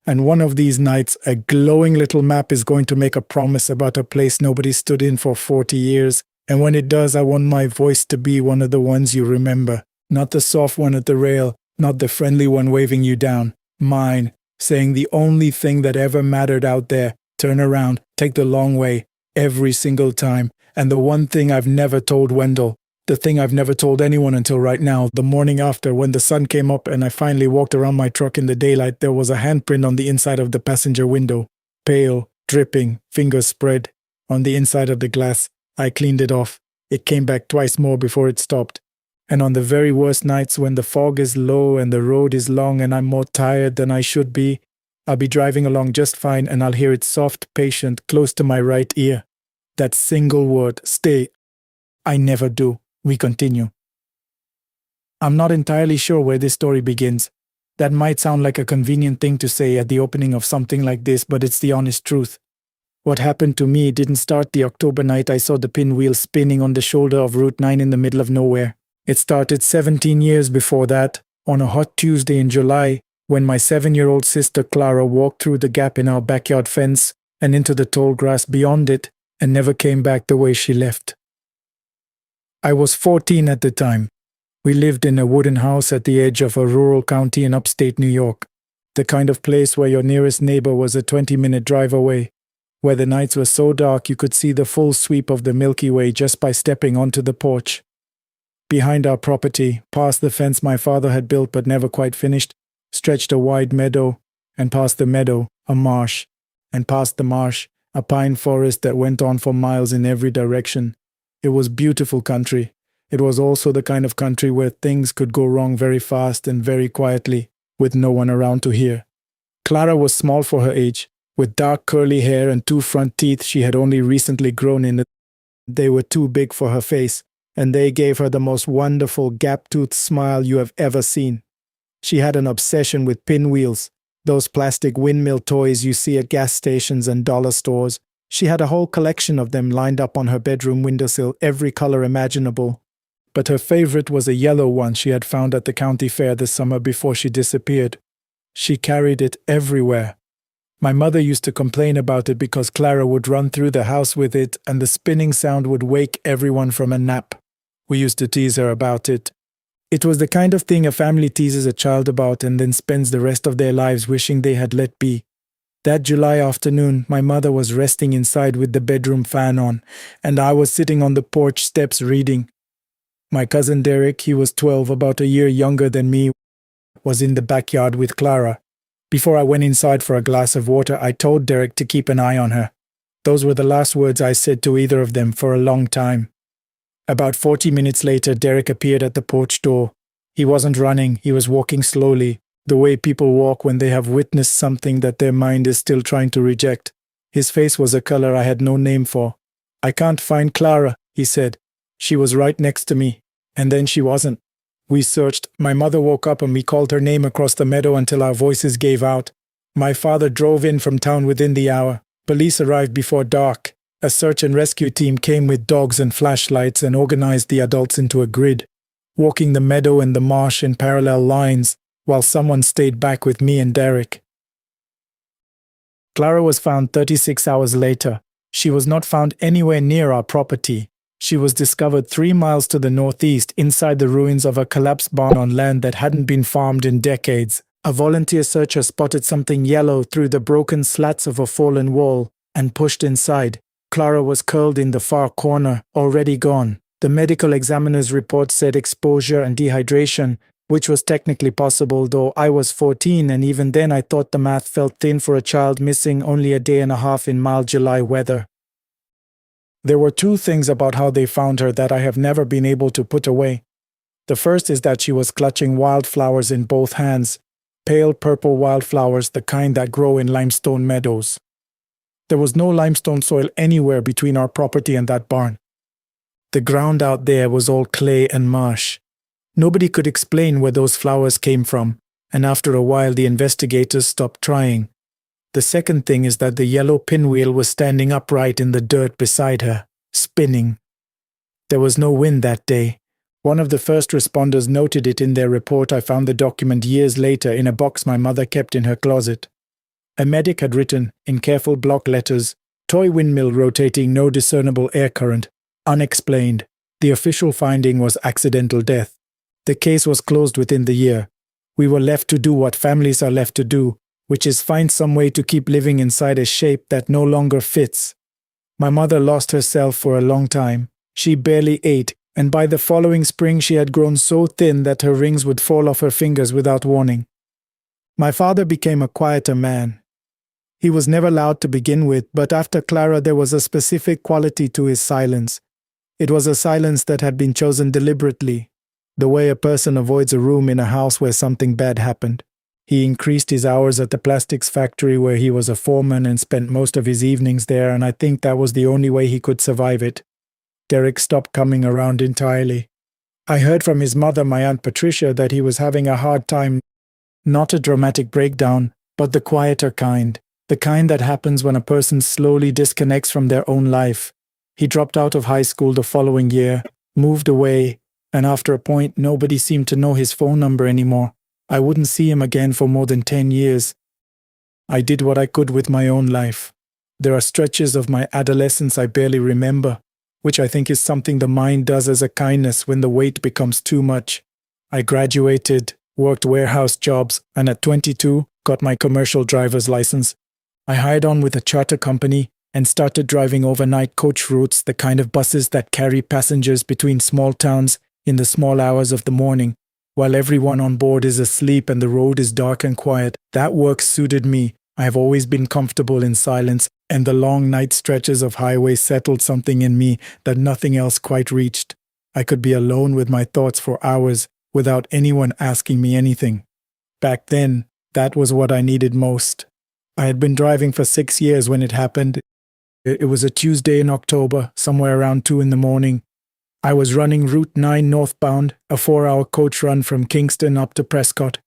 And one of these nights, a glowing little map is going to make a promise about a place nobody stood in for 40 years. And when it does, I want my voice to be one of the ones you remember. Not the soft one at the rail, not the friendly one waving you down. Mine, saying the only thing that ever mattered out there, turn around, take the long way, every single time. And the one thing I've never told Wendell. The thing I've never told anyone until right now, the morning after, when the sun came up and I finally walked around my truck in the daylight, there was a handprint on the inside of the passenger window. Pale, dripping, fingers spread. On the inside of the glass, I cleaned it off. It came back twice more before it stopped. And on the very worst nights when the fog is low and the road is long and I'm more tired than I should be, I'll be driving along just fine and I'll hear it soft, patient, close to my right ear. That single word, stay. I never do. We continue. I'm not entirely sure where this story begins. That might sound like a convenient thing to say at the opening of something like this, but it's the honest truth. What happened to me didn't start the October night I saw the pinwheel spinning on the shoulder of Route 9 in the middle of nowhere. It started 17 years before that, on a hot Tuesday in July, when my 7-year-old sister Clara walked through the gap in our backyard fence and into the tall grass beyond it and never came back the way she left. I was 14 at the time. We lived in a wooden house at the edge of a rural county in upstate New York, the kind of place where your nearest neighbor was a 20-minute drive away, where the nights were so dark you could see the full sweep of the Milky Way just by stepping onto the porch. Behind our property, past the fence my father had built but never quite finished, stretched a wide meadow, and past the meadow, a marsh, and past the marsh, a pine forest that went on for miles in every direction. It was beautiful country. It was also the kind of country where things could go wrong very fast and very quietly, with no one around to hear. Clara was small for her age, with dark curly hair and 2 front teeth she had only recently grown in. They were too big for her face, and they gave her the most wonderful gap-toothed smile you have ever seen. She had an obsession with pinwheels, those plastic windmill toys you see at gas stations and dollar stores. She had a whole collection of them lined up on her bedroom windowsill, every color imaginable. But her favorite was a yellow one she had found at the county fair this summer before she disappeared. She carried it everywhere. My mother used to complain about it because Clara would run through the house with it and the spinning sound would wake everyone from a nap. We used to tease her about it. It was the kind of thing a family teases a child about and then spends the rest of their lives wishing they had let be. That July afternoon, my mother was resting inside with the bedroom fan on, and I was sitting on the porch steps reading. My cousin Derek, he was 12, about a year younger than me, was in the backyard with Clara. Before I went inside for a glass of water, I told Derek to keep an eye on her. Those were the last words I said to either of them for a long time. About 40 minutes later, Derek appeared at the porch door. He wasn't running, he was walking slowly, the way people walk when they have witnessed something that their mind is still trying to reject. His face was a color I had no name for. "I can't find Clara," he said. "She was right next to me." And then she wasn't. We searched. My mother woke up and we called her name across the meadow until our voices gave out. My father drove in from town within the hour. Police arrived before dark. A search and rescue team came with dogs and flashlights and organized the adults into a grid, walking the meadow and the marsh in parallel lines, while someone stayed back with me and Derek. Clara was found 36 hours later. She was not found anywhere near our property. She was discovered 3 miles to the northeast inside the ruins of a collapsed barn on land that hadn't been farmed in decades. A volunteer searcher spotted something yellow through the broken slats of a fallen wall and pushed inside. Clara was curled in the far corner, already gone. The medical examiner's report said exposure and dehydration, which was technically possible, though I was 14 and even then I thought the math felt thin for a child missing only a day and a half in mild July weather. There were 2 things about how they found her that I have never been able to put away. The first is that she was clutching wildflowers in both hands, pale purple wildflowers, the kind that grow in limestone meadows. There was no limestone soil anywhere between our property and that barn. The ground out there was all clay and marsh. Nobody could explain where those flowers came from, and after a while the investigators stopped trying. The second thing is that the yellow pinwheel was standing upright in the dirt beside her, spinning. There was no wind that day. One of the first responders noted it in their report. I found the document years later in a box my mother kept in her closet. A medic had written, in careful block letters, "Toy windmill rotating, no discernible air current. Unexplained." The official finding was accidental death. The case was closed within the year. We were left to do what families are left to do, which is find some way to keep living inside a shape that no longer fits. My mother lost herself for a long time. She barely ate, and by the following spring she had grown so thin that her rings would fall off her fingers without warning. My father became a quieter man. He was never loud to begin with, but after Clara there was a specific quality to his silence. It was a silence that had been chosen deliberately, the way a person avoids a room in a house where something bad happened. He increased his hours at the plastics factory where he was a foreman and spent most of his evenings there, and I think that was the only way he could survive it. Derek stopped coming around entirely. I heard from his mother, my Aunt Patricia, that he was having a hard time. Not a dramatic breakdown, but the quieter kind. The kind that happens when a person slowly disconnects from their own life. He dropped out of high school the following year, moved away, and after a point nobody seemed to know his phone number anymore. I wouldn't see him again for more than 10 years. I did what I could with my own life. There are stretches of my adolescence I barely remember, which I think is something the mind does as a kindness when the weight becomes too much. I graduated, worked warehouse jobs, and at 22 got my commercial driver's license. I hired on with a charter company and started driving overnight coach routes, the kind of buses that carry passengers between small towns in the small hours of the morning, while everyone on board is asleep and the road is dark and quiet. That work suited me. I have always been comfortable in silence, and the long night stretches of highway settled something in me that nothing else quite reached. I could be alone with my thoughts for hours without anyone asking me anything. Back then, that was what I needed most. I had been driving for 6 years when it happened. It was a Tuesday in October, somewhere around 2 in the morning. I was running Route 9 northbound, a 4-hour coach run from Kingston up to Prescott.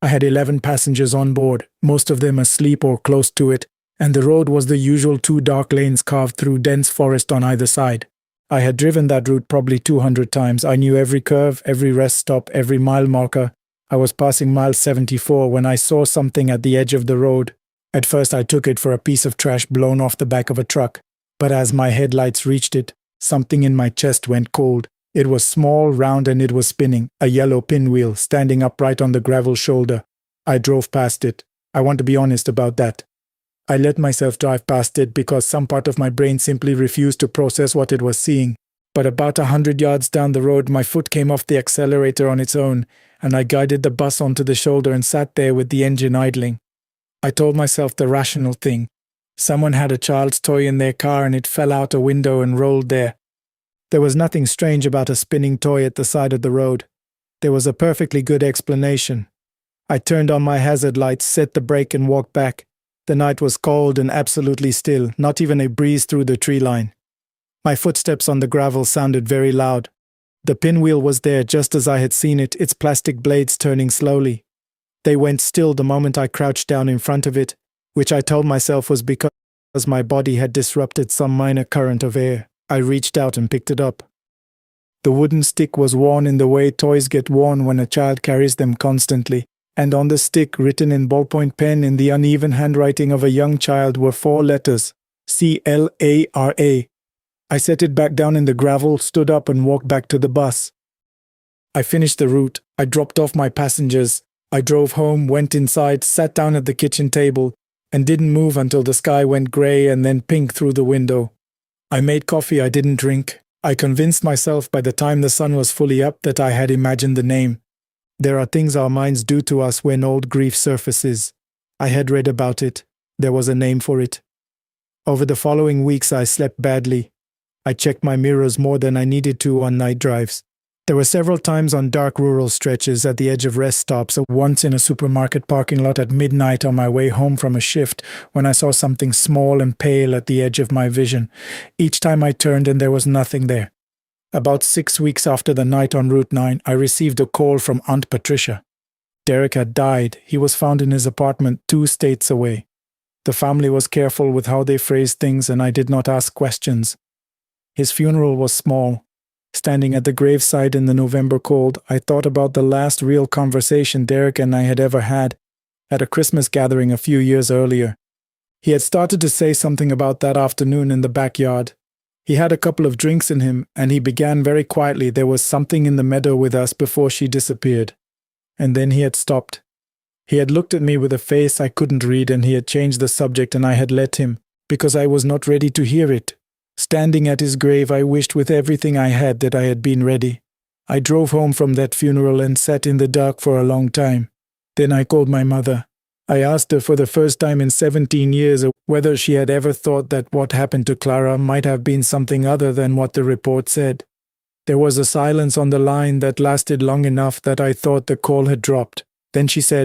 I had 11 passengers on board, most of them asleep or close to it, and the road was the usual 2 dark lanes carved through dense forest on either side. I had driven that route probably 200 times. I knew every curve, every rest stop, every mile marker. I was passing mile 74 when I saw something at the edge of the road. At first I took it for a piece of trash blown off the back of a truck, but as my headlights reached it, something in my chest went cold. It was small, round, and it was spinning, a yellow pinwheel standing upright on the gravel shoulder. I drove past it. I want to be honest about that. I let myself drive past it because some part of my brain simply refused to process what it was seeing. But about 100 yards down the road, my foot came off the accelerator on its own, and I guided the bus onto the shoulder and sat there with the engine idling. I told myself the rational thing. Someone had a child's toy in their car and it fell out a window and rolled there. There was nothing strange about a spinning toy at the side of the road. There was a perfectly good explanation. I turned on my hazard lights, set the brake and walked back. The night was cold and absolutely still, not even a breeze through the tree line. My footsteps on the gravel sounded very loud. The pinwheel was there just as I had seen it, its plastic blades turning slowly. They went still the moment I crouched down in front of it, which I told myself was because my body had disrupted some minor current of air. I reached out and picked it up. The wooden stick was worn in the way toys get worn when a child carries them constantly. And on the stick, written in ballpoint pen in the uneven handwriting of a young child, were 4 letters: CLARA. I set it back down in the gravel, stood up, and walked back to the bus. I finished the route. I dropped off my passengers. I drove home, went inside, sat down at the kitchen table, and didn't move until the sky went grey and then pink through the window. I made coffee I didn't drink. I convinced myself by the time the sun was fully up that I had imagined the name. There are things our minds do to us when old grief surfaces. I had read about it. There was a name for it. Over the following weeks, I slept badly. I checked my mirrors more than I needed to on night drives. There were several times on dark rural stretches at the edge of rest stops, or once in a supermarket parking lot at midnight on my way home from a shift, when I saw something small and pale at the edge of my vision. Each time I turned and there was nothing there. About 6 weeks after the night on Route 9, I received a call from Aunt Patricia. Derek had died. He was found in his apartment 2 states away. The family was careful with how they phrased things, and I did not ask questions. His funeral was small. Standing at the graveside in the November cold, I thought about the last real conversation Derek and I had ever had, at a Christmas gathering a few years earlier. He had started to say something about that afternoon in the backyard. He had a couple of drinks in him, and he began very quietly, "There was something in the meadow with us before she disappeared." And then he had stopped. He had looked at me with a face I couldn't read, and he had changed the subject, and I had let him, because I was not ready to hear it. Standing at his grave, I wished with everything I had that I had been ready. I drove home from that funeral and sat in the dark for a long time. Then I called my mother. I asked her for the first time in 17 years whether she had ever thought that what happened to Clara might have been something other than what the report said. There was a silence on the line that lasted long enough that I thought the call had dropped. Then she said,